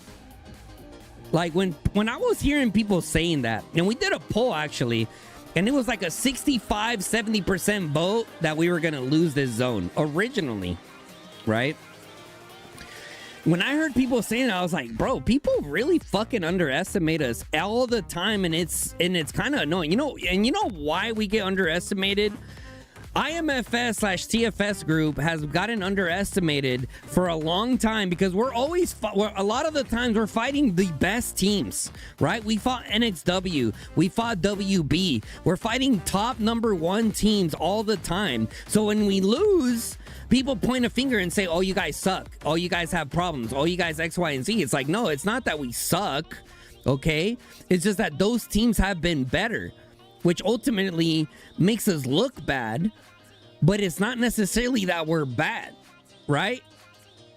Like when I was hearing people saying that, and we did a poll actually, and it was like a 65-70% vote that we were gonna lose this zone originally, right? When I heard people saying that, I was like, bro, people really fucking underestimate us all the time, and it's kind of annoying. You know why we get underestimated? IMFS/TFS group has gotten underestimated for a long time because we're always a lot of the times we're fighting the best teams, right? We fought NXW, we fought WB, we're fighting top #1 teams all the time. So when we lose, people point a finger and say, oh, you guys suck, oh, you guys have problems, oh, you guys X, Y, and Z. It's like, no, it's not that we suck, okay? It's just that those teams have been better, which ultimately makes us look bad, but it's not necessarily that we're bad, right?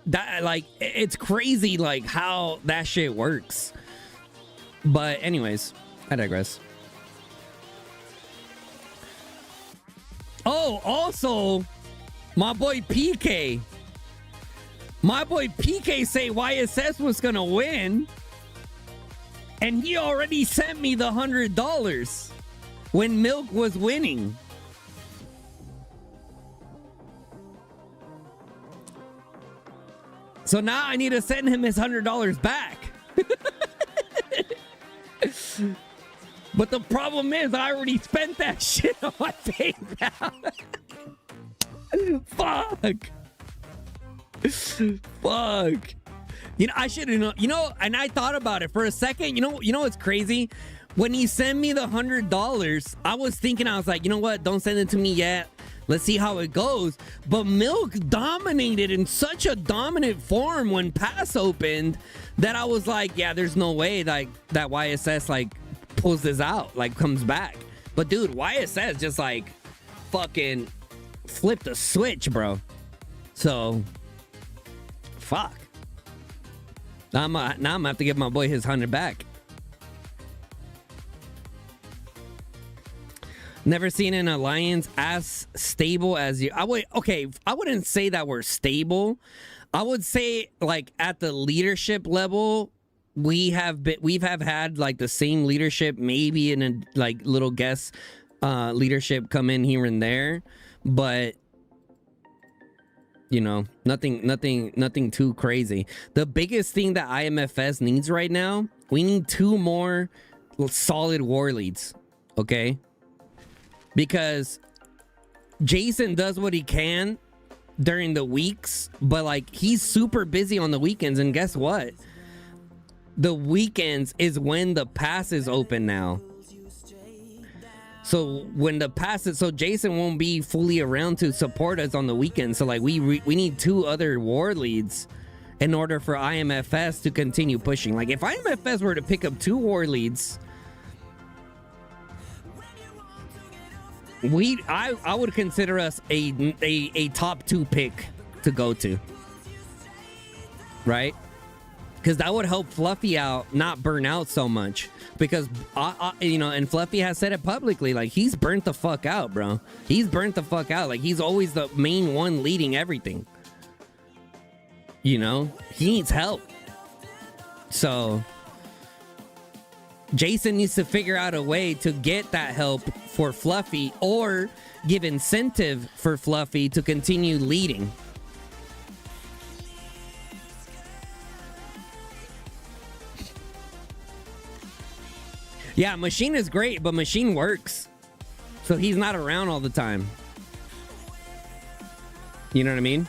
That, like, it's crazy, like, how that shit works. But anyways, I digress. Oh, also, my boy PK say YSS was gonna win, and he already sent me the $100 when Milk was winning. So now I need to send him his $100 back. But the problem is I already spent that shit on my PayPal. Fuck. You know, I should have known. You know, and I thought about it for a second. You know what's crazy? When he sent me the $100, I was thinking, I was like, you know what? Don't send it to me yet. Let's see how it goes. But Milk dominated in such a dominant form when Pass opened that I was like, yeah, there's no way like that YSS like pulls this out, like comes back. But dude, YSS just like fucking flipped a switch, bro. So fuck. Now I'm gonna have to give my boy his 100 back. Never seen an alliance as stable as you. I wouldn't say that we're stable. I would say like at the leadership level, we've had like the same leadership, maybe in a like little guest leadership come in here and there, but you know, nothing too crazy. The biggest thing that IMFS needs right now, we need 2 more solid war leads, okay? Because Jason does what he can during the weeks, but like he's super busy on the weekends, and guess what? The weekends is when the passes open now. So when the passes, so Jason won't be fully around to support us on the weekends. So like we need 2 other war leads in order for IMFS to continue pushing. Like if IMFS were to pick up 2 war leads, I would consider us a top 2 pick to go to, right? Because that would help Fluffy out, not burn out so much. Because you know, and Fluffy has said it publicly, like he's burnt the fuck out, bro. He's burnt the fuck out. Like he's always the main one leading everything. You know, he needs help. So Jason needs to figure out a way to get that help for Fluffy, or give incentive for Fluffy to continue leading. Yeah, Machine is great, but Machine works, so he's not around all the time. You know what I mean?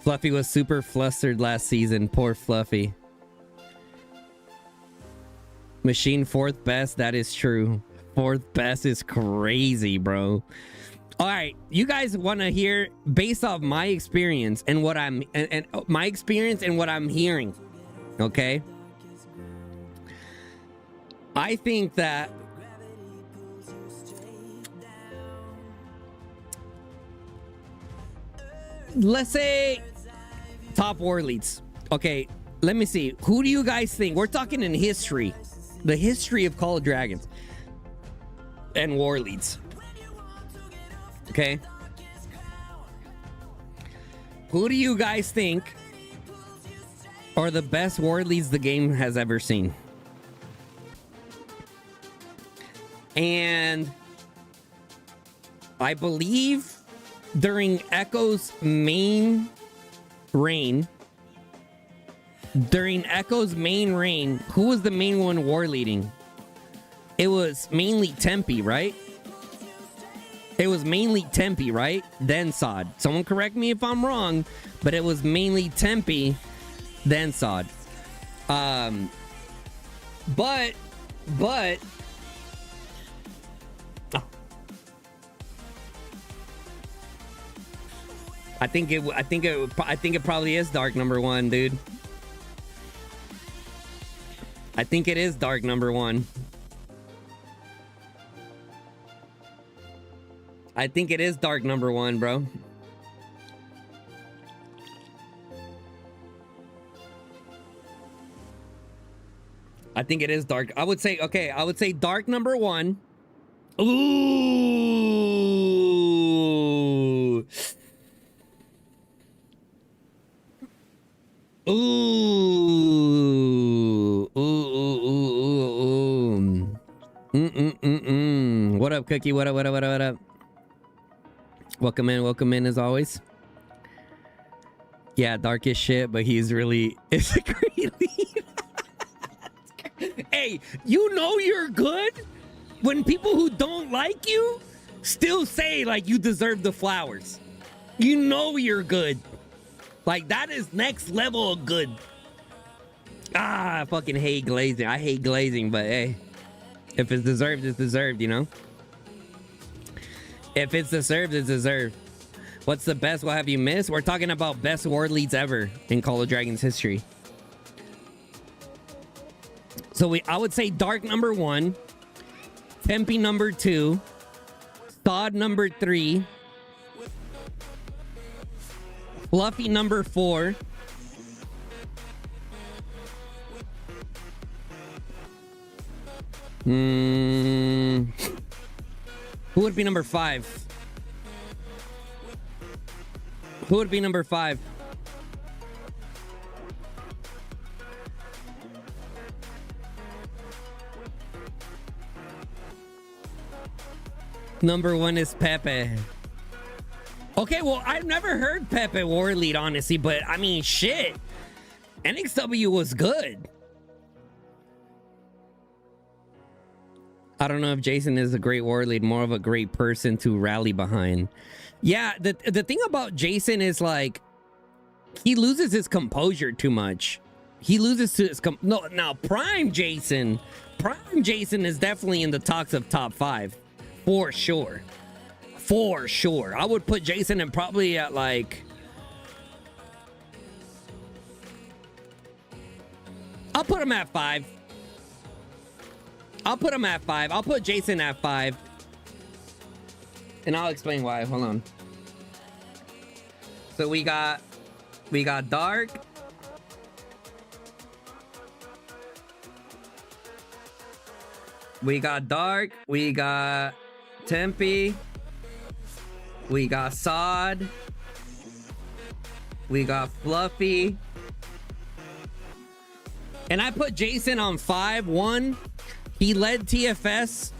Fluffy was super flustered last season. Poor Fluffy. Machine 4th best. That is true. Fourth best is crazy, bro. All right, you guys want to hear based off my experience and what I'm and my experience and what I'm hearing, okay? I think that let's say top war leads. Okay, let me see. Who do you guys think? We're talking in history. The history of Call of Dragons and war leads. Okay. Who do you guys think are the best war leads the game has ever seen? And I believe during Echo's main reign, who was the main one war leading? It was mainly Tempe, right? It was mainly Tempe, right? Then Sod. Someone correct me if I'm wrong, but it was mainly Tempe, then Sod. But I think it probably is Dark number 1, dude. I think it is Dark number 1. I think it is Dark number 1, bro. I think it is Dark. I would say Dark number 1. Ooh. What up, Cookie? What up? Welcome in as always. Yeah, dark as shit, but he's really it's a great lead. Hey, you know you're good when people who don't like you still say like you deserve the flowers. You know you're good. Like that is next level of good. I fucking hate glazing. I hate glazing, but hey, if it's deserved, it's deserved, you know? If it's deserved, it's deserved. What's the best? What have you missed? We're talking about best war leads ever in Call of Dragons history. So I would say Dark number 1, Tempe number 2, Sod number 3, Fluffy number 4, who would be number 5? Who would be number 5? Number 1 is Pepe. Okay, well, I've never heard Pepe war lead, honestly, but I mean, shit. NXW was good. I don't know if Jason is a great war lead, more of a great person to rally behind. Yeah, the thing about Jason is like he loses his composure too much. He loses to his now Prime Jason is definitely in the talks of top 5 for sure. For sure. I would put Jason in probably at like I'll put him at 5. I'll put him at 5. I'll put Jason at 5. And I'll explain why. Hold on. So we got Dark. We got Dark. We got Tempe. We got Sod. We got Fluffy. And I put Jason on 5. 1, he led TFS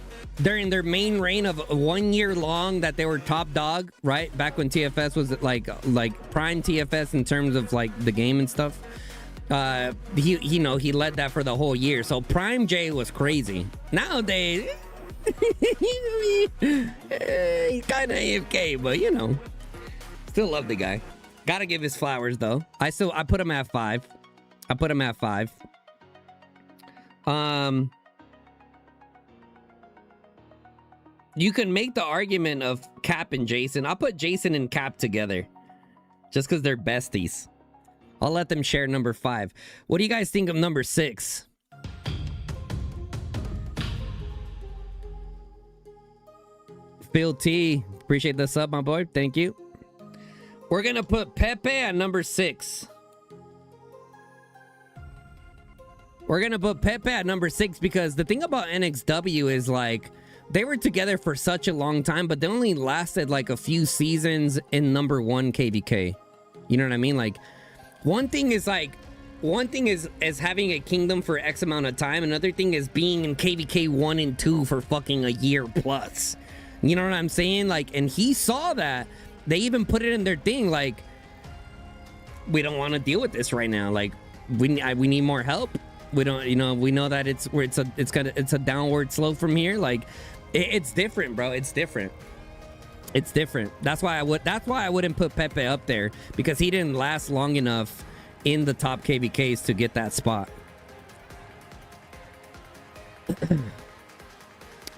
during their main reign of 1 year long that they were top dog, right? Back when TFS was like prime TFS in terms of like the game and stuff. He led that for the whole year. So Prime J was crazy. Nowadays, he's kind of AFK, but you know, still love the guy. Gotta give his flowers though. I put him at 5. I put him at 5. You can make the argument of Cap and Jason. I'll put Jason and Cap together just because they're besties. I'll let them share number 5. What do you guys think of number 6? Phil T, appreciate the sub, my boy. Thank you. We're gonna put Pepe at number 6. We're gonna put Pepe at number 6 because the thing about NXW is like they were together for such a long time, but they only lasted like a few seasons in number 1 KVK. You know what I mean? Like one thing is having a kingdom for X amount of time. Another thing is being in KVK 1 and 2 for fucking a year plus. You know what I'm saying? Like, and he saw that. They even put it in their thing. Like, we don't want to deal with this right now. Like, we need more help. We don't, you know, we know that it's a downward slope from here. Like, it's different, bro. It's different. It's different. That's why I wouldn't put Pepe up there, because he didn't last long enough in the top KVKs to get that spot.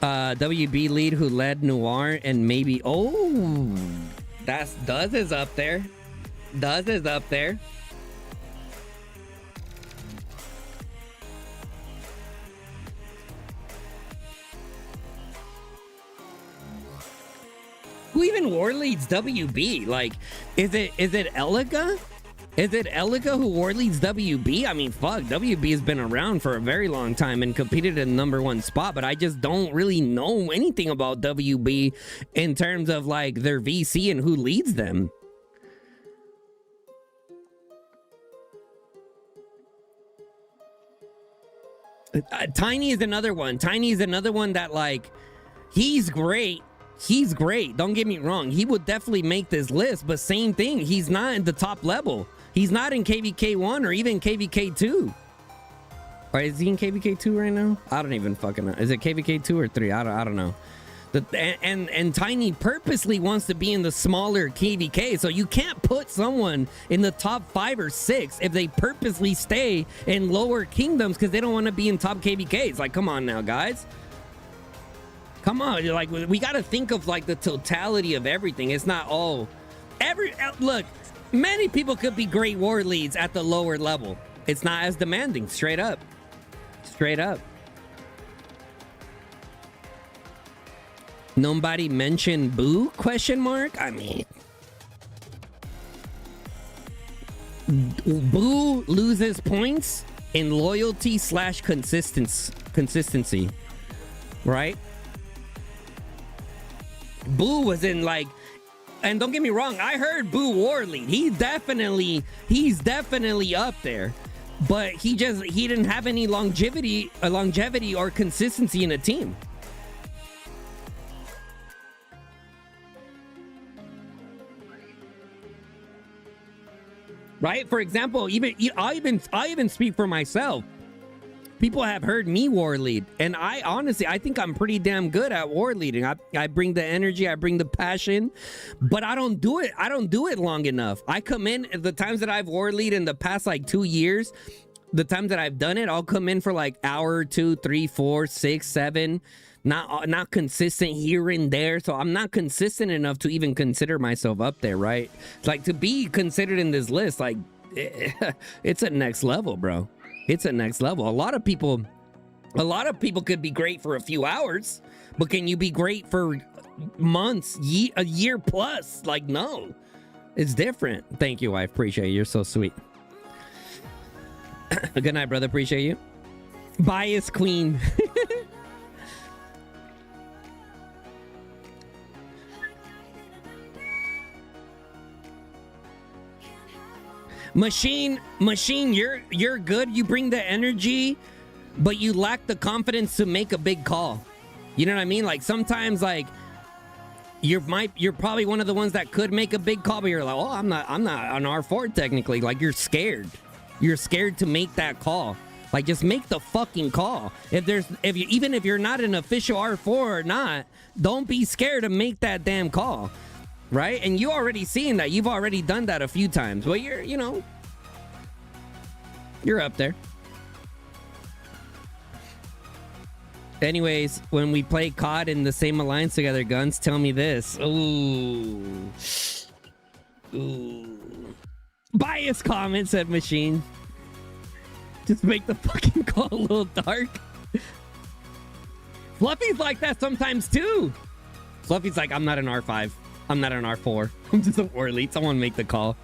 WB lead who led Noir and maybe that's Duz is up there. Duz is up there. Who even war leads WB? Like, is it Eliga? Is it Eliga who war leads WB? I mean, fuck, WB has been around for a very long time and competed in number 1 spot, but I just don't really know anything about WB in terms of like their VC and who leads them. Tiny is another one. Tiny is another one that, like, he's great. He's great. Don't get me wrong. He would definitely make this list, but same thing. He's not in the top level. He's not in KVK 1 or even KVK 2. Or is he in KVK 2 right now? I don't even fucking know. Is it KVK 2 or 3? I don't know. And Tiny purposely wants to be in the smaller KVK, so you can't put someone in the top 5 or 6 if they purposely stay in lower kingdoms because they don't want to be in top KVKs. Like, come on now, guys. Come on, like, we got to think of like the totality of everything. It's not all look, many people could be great war leads at the lower level. It's not as demanding. Straight up. Nobody mentioned Boo? Question mark. I mean, Boo loses points in loyalty / consistency, right? Boo was in like, and don't get me wrong, I heard Boo war lead. He's definitely up there, but he didn't have any longevity or consistency in a team. Right? For example, I even speak for myself. People have heard me war lead, and I think I'm pretty damn good at war leading. I bring the energy, I bring the passion, but I don't do it long enough. I come in the times that I've war lead in the past like 2 years. The times that I've done it, I'll come in for like hour, 2, 3, 4, 6, 7. Not consistent here and there, so I'm not consistent enough to even consider myself up there, right? Like, to be considered in this list, like, it's a next level, bro. It's a next level. A lot of people could be great for a few hours, but can you be great for months, a year plus? Like, no, it's different. Thank you, wife. Appreciate you. You're so sweet. Good night, brother. Appreciate you. Bias queen. Machine, you're good. You bring the energy, but you lack the confidence to make a big call. You know what I mean? Like, sometimes, like, you're probably one of the ones that could make a big call, but you're like, oh, I'm not on R4 technically. Like, you're scared. You're scared to make that call. Like, just make the fucking call. Even if you're not an official R4 or not, don't be scared to make that damn call. Right? And you already seen that. You've already done that a few times. Well, you're up there. Anyways, when we play COD in the same alliance together, Guns, tell me this. Ooh. Bias comment, said Machine. Just make the fucking call a little dark. Fluffy's like that sometimes too. Fluffy's like, I'm not an R5. I'm not an R4. I'm just a war elite. Someone make the call.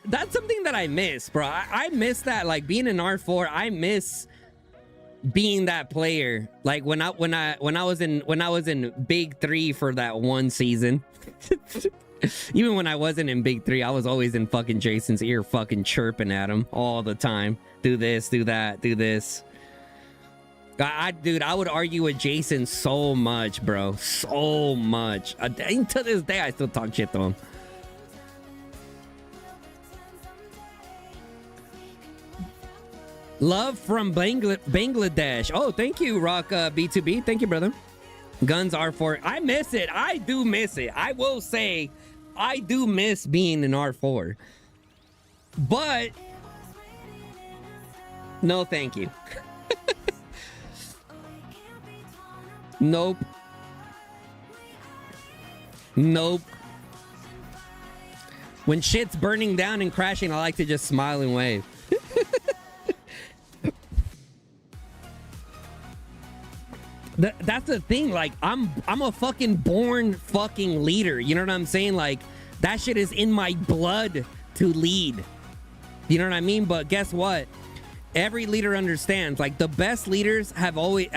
That's something that I miss, bro. I miss that, like being an R4. I miss being that player. Like when I was in Big 3 for that one season. Even when I wasn't in Big 3, I was always in fucking Jason's ear fucking chirping at him all the time. Do this, do that, do this. Dude, I would argue with Jason so much, bro. So much. To this day, I still talk shit to him. Love from Bangladesh. Oh, thank you, Rock B2B. Thank you, brother. Guns R4. I miss it. I do miss it. I will say, I do miss being an R4. But, no thank you. Nope. Nope. When shit's burning down and crashing, I like to just smile and wave. That's the thing. Like, I'm a fucking born fucking leader. You know what I'm saying? Like, that shit is in my blood to lead. You know what I mean? But guess what? Every leader understands, like, the best leaders have always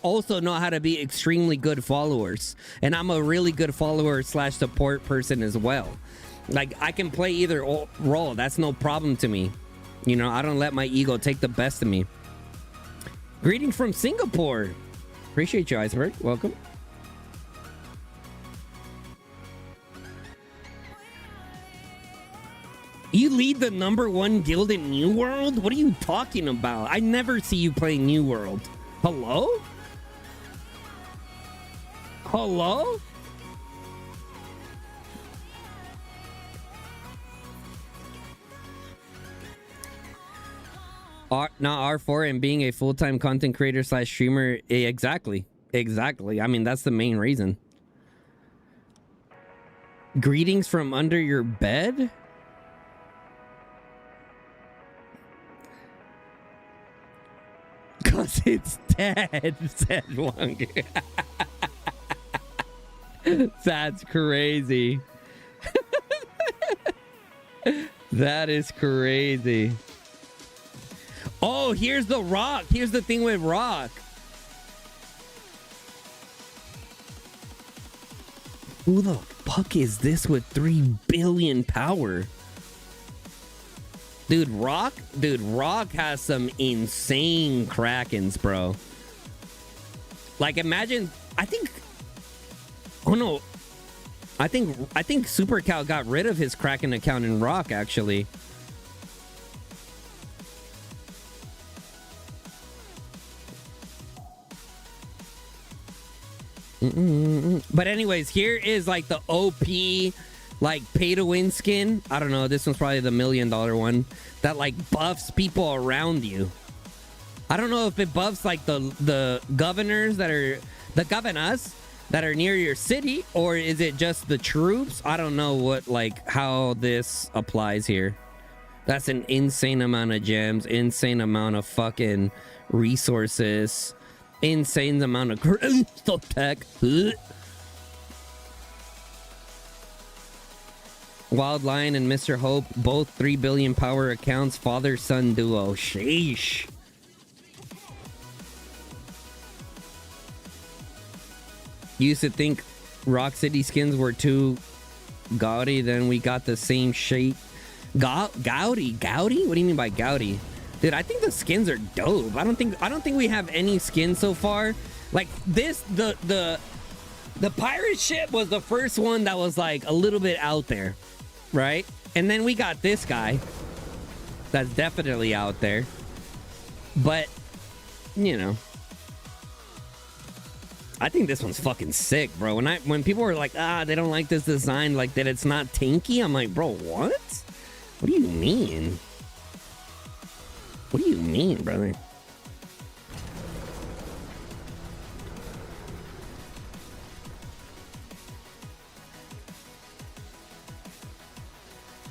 also know how to be extremely good followers. And I'm a really good follower / support person as well. Like, I can play either role. That's no problem to me. You know, I don't let my ego take the best of me. Greetings from Singapore. Appreciate you, Iceberg. Welcome. You lead the #1 guild in New World? What are you talking about? I never see you play New World. Hello? Hello? Not R4 and being a full-time content creator / streamer. Exactly. I mean, that's the main reason. Greetings from under your bed? Cause it's dead, said one. That's crazy. That is crazy. Oh, here's the rock. Here's the thing with rock. Who the fuck is this with 3 billion power? Dude, Rock has some insane Krakens, bro. Like, imagine, I think Super Cow got rid of his Kraken account in Rock, actually. But anyways, here is like the OP, like pay to win skin. I don't know, this one's probably the $1 million one that like buffs people around you. I don't know if it buffs like the governors that are the governors that are near your city, or is it just the troops? I don't know what, like, how this applies here. That's an insane amount of gems, insane amount of fucking resources, insane amount of tech. Wild Lion and Mr. Hope, both 3 billion power accounts, father-son duo. Sheesh. Used to think Rock City skins were too gaudy, then we got the same shape. Gaudy? What do you mean by gaudy? Dude, I think the skins are dope. I don't think we have any skins so far. Like this, the pirate ship was the first one that was like a little bit out there, right? And then we got this guy that's definitely out there. But, you know, I think this one's fucking sick, bro. When people were like, they don't like this design, like that it's not tanky, I'm like, bro, what? What do you mean? What do you mean, brother?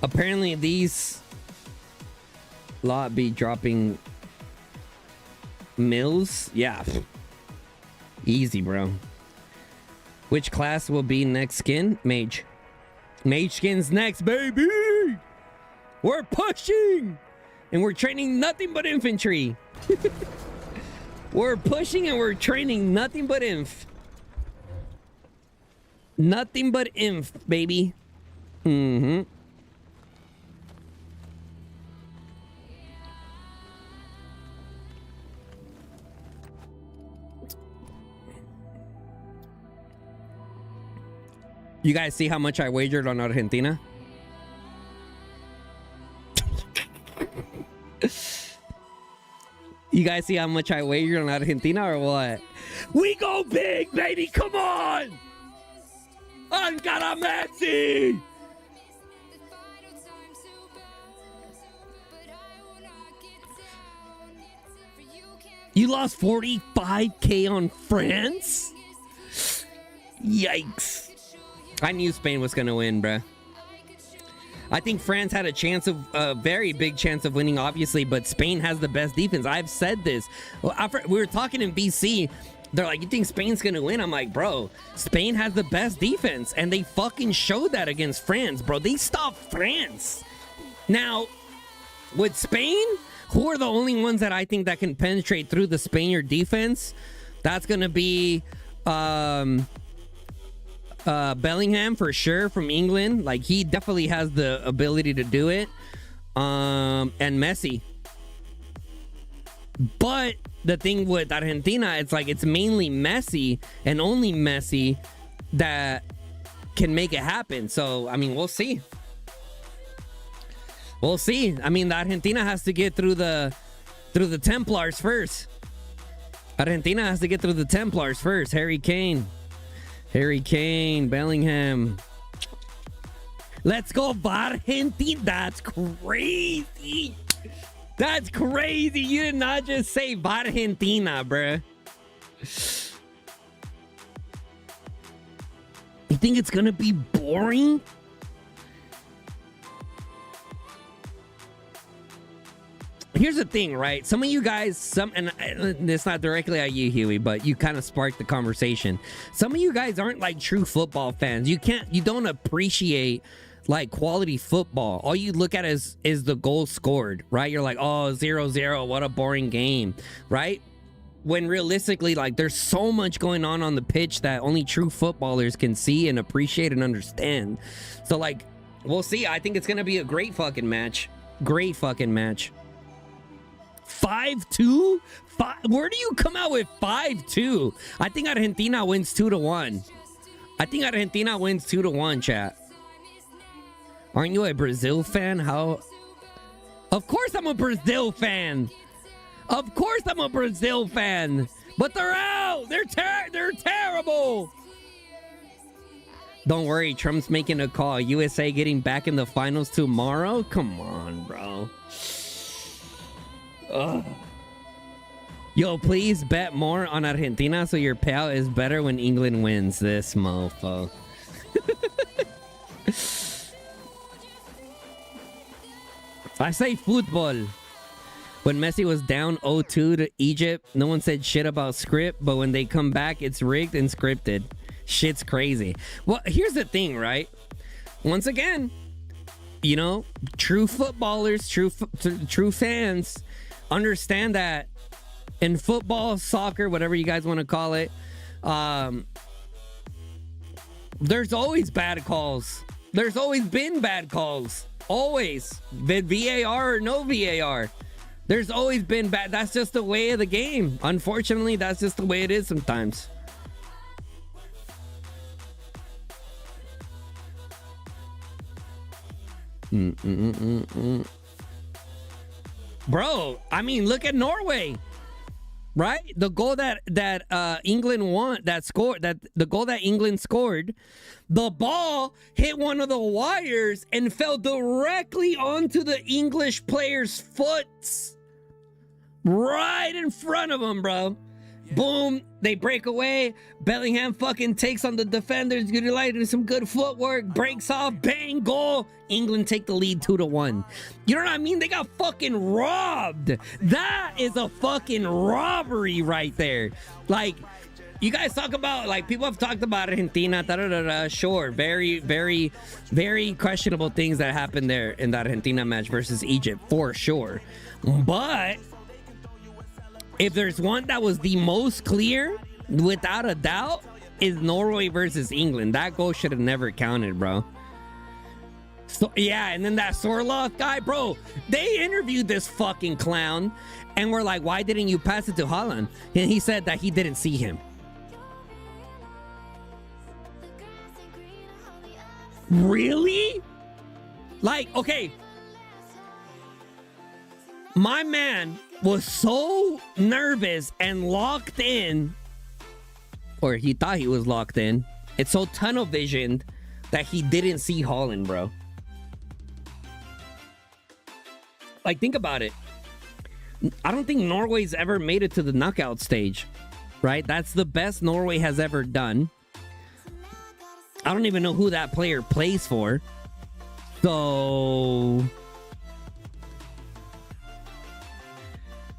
Apparently these lot be dropping mills. Yeah. Easy, bro. Which class will be next skin? Mage. Mage skin's next, baby. We're pushing. And we're training nothing but infantry. We're pushing and we're training nothing but inf. Nothing but inf, baby. Mm-hmm. You guys see how much I wagered on Argentina? You guys see how much I wagered on Argentina or what? We go big, baby. Come on. Ankara Messi. You lost 45K on France? Yikes. I knew Spain was going to win, bruh. I think France had a chance of a very big chance of winning, obviously, but Spain has the best defense. I've said this. We were talking in BC. They're like, you think Spain's going to win? I'm like, bro, Spain has the best defense, and they fucking showed that against France, bro. They stopped France. Now, with Spain, who are the only ones that I think that can penetrate through the Spaniard defense? That's going to be Bellingham for sure from England. Like, he definitely has the ability to do it. And Messi. But the thing with Argentina, it's like it's mainly Messi and only Messi that can make it happen. So, I mean, we'll see. We'll see. I mean, Argentina has to get through the Templars first. Argentina has to get through the Templars first. Harry Kane, Bellingham. Let's go, Argentina. That's crazy. That's crazy. You did not just say Argentina, bruh. You think it's gonna be boring? Here's the thing, right? Some of you guys, and it's not directly at you, Huey, but you kind of sparked the conversation. Some of you guys aren't like true football fans. You don't appreciate like quality football. All you look at is the goal scored, right? You're like, oh, 0-0, what a boring game, right? When realistically, like, there's so much going on the pitch that only true footballers can see and appreciate and understand. So, like, we'll see. I think it's gonna be a great fucking match. 5-2? Where do you come out with 5-2? I think Argentina wins 2-1. I think Argentina wins 2-1, chat. Aren't you a Brazil fan? How? Of course I'm a Brazil fan. Of course I'm a Brazil fan. But they're out. They're terrible. Don't worry, Trump's making a call. USA getting back in the finals tomorrow? Come on, bro. Ugh. Yo, please bet more on Argentina so your payout is better when England wins. This mofo. I say football. When Messi was down 0-2 to Egypt, no one said shit about script, but when they come back, it's rigged and scripted. Shit's crazy. Well, here's the thing, right? Once again, you know, true footballers, true fans understand that in football, soccer, whatever you guys want to call it, there's always bad calls. There's always been bad calls. Always. VAR or no VAR. There's always been bad. That's just the way of the game. Unfortunately, that's just the way it is sometimes. Bro, I mean, look at Norway, right? The goal that England won, the goal that England scored, the ball hit one of the wires and fell directly onto the English player's foot, right in front of him, bro. Boom, they break away. Bellingham fucking takes on the defenders, utilizing some good footwork, breaks off, bang, goal. England take the lead 2-1. You know what I mean? They got fucking robbed. That is a fucking robbery right there. Like, you guys talk about, like, people have talked about Argentina, sure, very, very, very questionable things that happened there in that Argentina match versus Egypt, for sure. But if there's one that was the most clear, without a doubt, is Norway versus England. That goal should have never counted, bro. So yeah, and then that Sorloth guy, bro, they interviewed this fucking clown and were like, why didn't you pass it to Holland? And he said that he didn't see him. Really? Like, okay, my man was so nervous and locked in, or he thought he was locked in. It's so tunnel visioned that he didn't see Holland, bro. Like, think about it. I don't think Norway's ever made it to the knockout stage, right? That's the best Norway has ever done. I don't even know who that player plays for. So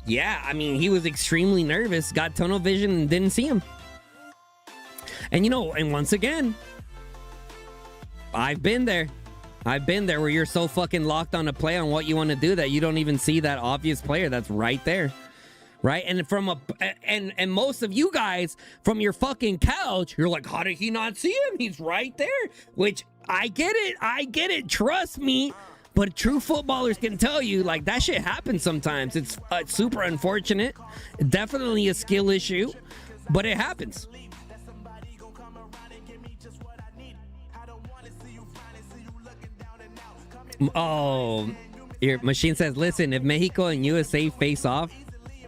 yeah, I mean, he was extremely nervous, got tunnel vision, and didn't see him. And you know, and once again, I've been there. I've been there where you're so fucking locked on a play on what you want to do that you don't even see that obvious player that's right there. Right? And from and most of you guys from your fucking couch, you're like, how did he not see him? He's right there. Which I get it. Trust me. But true footballers can tell you, like, that shit happens sometimes. It's super unfortunate. Definitely a skill issue, but it happens. Oh, your machine says, listen, if Mexico and USA face off,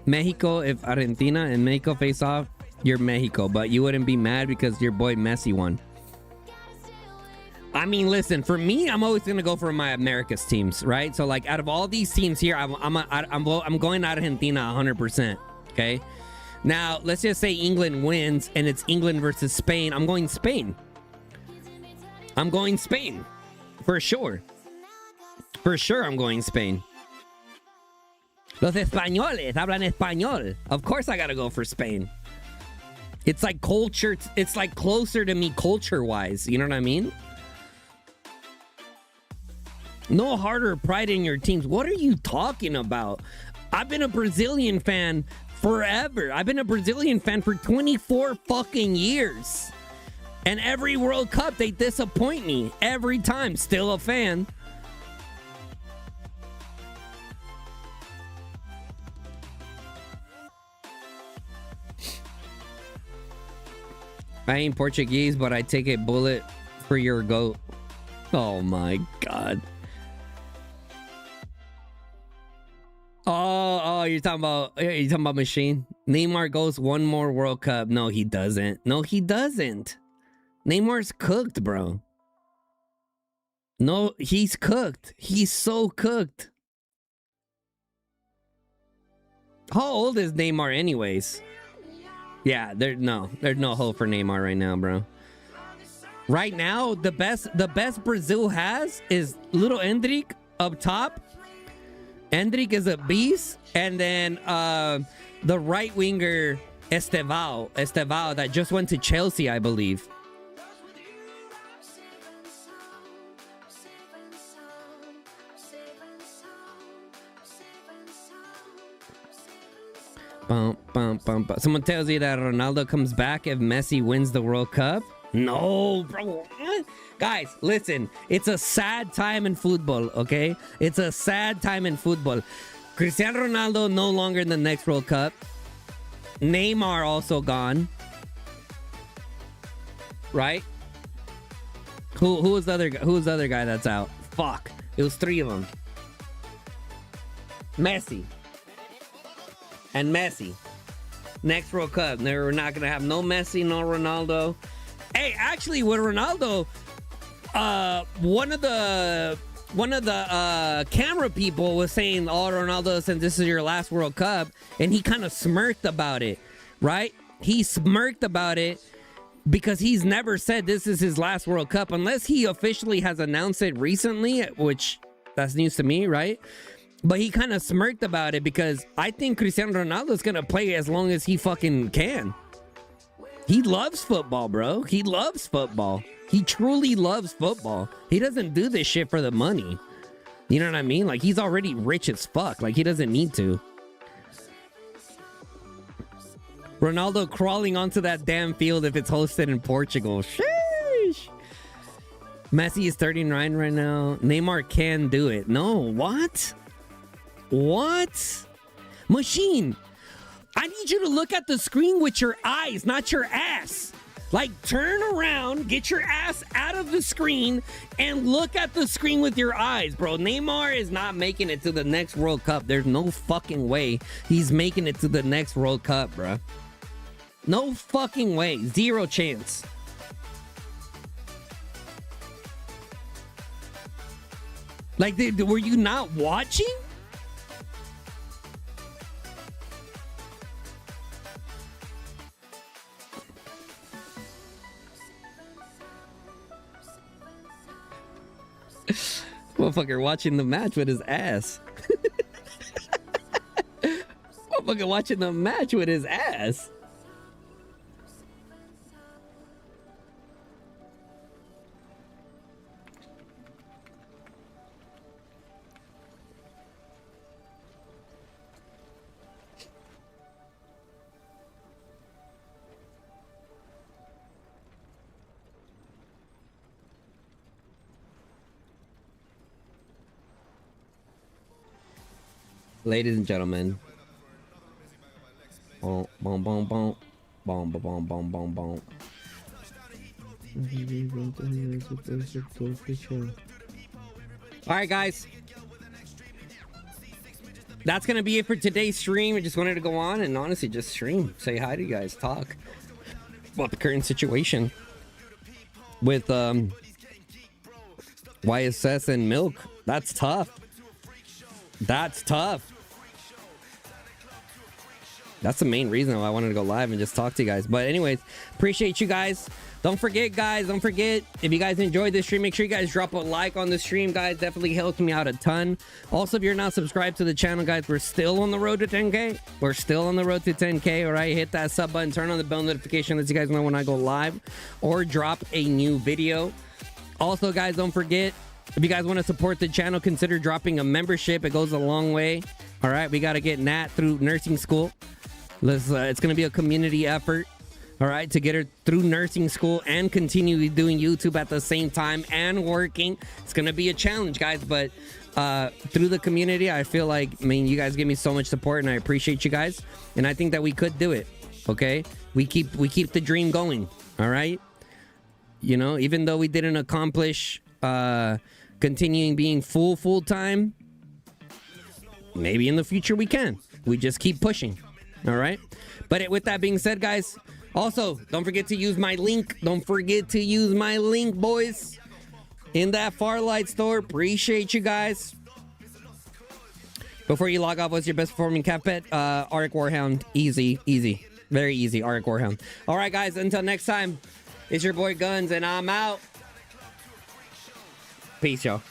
if Argentina and Mexico face off, you're Mexico, but you wouldn't be mad because your boy Messi won. I mean, listen, for me, I'm always gonna go for my America's teams, right? So, like, out of all these teams here, I'm going Argentina 100%. Okay. Now, let's just say England wins and it's England versus Spain. I'm going Spain. I'm going Spain for sure. For sure, I'm going Spain. Los españoles hablan español. Of course, I gotta go for Spain. It's like culture. It's like closer to me culture-wise. You know what I mean? No harder pride in your teams. What are you talking about? I've been a Brazilian fan forever. I've been a Brazilian fan for 24 fucking years. And every World Cup, they disappoint me. Every time. Still a fan. I ain't Portuguese, but I take a bullet for your goat. Oh my God. Oh, you're talking about machine. Neymar goes one more World Cup. No, he doesn't. No, he doesn't. Neymar's cooked, bro. No, he's cooked. He's so cooked. How old is Neymar anyways? Yeah, there's no hope for Neymar right now, bro. Right now, the best Brazil has is little Endrick up top. Endrick is a beast, and then the right winger Estevao that just went to Chelsea, I believe. Bum, bum, bum, bum. Someone tells you that Ronaldo comes back if Messi wins the World Cup. No, bro. Guys, listen. It's a sad time in football, okay? It's a sad time in football. Cristiano Ronaldo no longer in the next World Cup. Neymar also gone. Right? Who was the other guy that's out? Fuck. It was 3 of them. Messi. And Messi. Next World Cup. We're not gonna have no Messi, no Ronaldo. Hey, actually, with Ronaldo, one of the camera people was saying, "Oh, Ronaldo, since this is your last World Cup," and he kind of smirked about it. right? He smirked about it because he's never said this is his last World Cup unless he officially has announced it recently, which that's news to me, right? But he kind of smirked about it because I think Cristiano Ronaldo is going to play as long as he fucking can. He loves football, bro. He loves football. He truly loves football. He doesn't do this shit for the money. You know what I mean? Like, he's already rich as fuck. Like, he doesn't need to. Ronaldo crawling onto that damn field if it's hosted in Portugal. Sheesh. Messi is 39 right now. Neymar can do it. No, what? What? Machine, I need you to look at the screen with your eyes, not your ass. Like, turn around, get your ass out of the screen, and look at the screen with your eyes, bro. Neymar is not making it to the next World Cup. There's no fucking way he's making it to the next World Cup, bro. No fucking way. Zero chance. Like, were you not watching? Motherfucker watching the match with his ass. Motherfucker watching the match with his ass. Ladies and gentlemen. Boom, boom, boom, boom. Boom, boom, boom, boom, boom. Alright, guys. That's going to be it for today's stream. I just wanted to go on and honestly just stream. Say hi to you guys. Talk about the current situation with YSS and Milk. That's tough. That's tough. That's the main reason why I wanted to go live and just talk to you guys. But anyways, appreciate you guys. Don't forget, guys, don't forget, if you guys enjoyed this stream, make sure you guys drop a like on the stream, guys. Definitely helps me out a ton. Also, if you're not subscribed to the channel, guys, we're still on the road to 10K. We're still on the road to 10K, all right? Hit that sub button, turn on the bell notification, lets you guys know when I go live or drop a new video. Also, guys, don't forget, if you guys want to support the channel, consider dropping a membership. It goes a long way. All right, we got to get Nat through nursing school. It's going to be a community effort, all right, to get her through nursing school and continue doing YouTube at the same time and working. It's going to be a challenge, guys, but through the community, I feel like, I mean, you guys give me so much support, and I appreciate you guys, and I think that we could do it, okay? We keep the dream going, all right? You know, even though we didn't accomplish continuing being full-time, maybe in the future we can. We just keep pushing. All right. But with that being said, guys, also don't forget to use my link. Don't forget to use my link, boys, in that Farlight store. Appreciate you guys. Before you log off, what's your best performing cat pet? Arctic Warhound. Easy. Very easy. Arctic Warhound. All right, guys. Until next time, it's your boy Guns, and I'm out. Peace, y'all.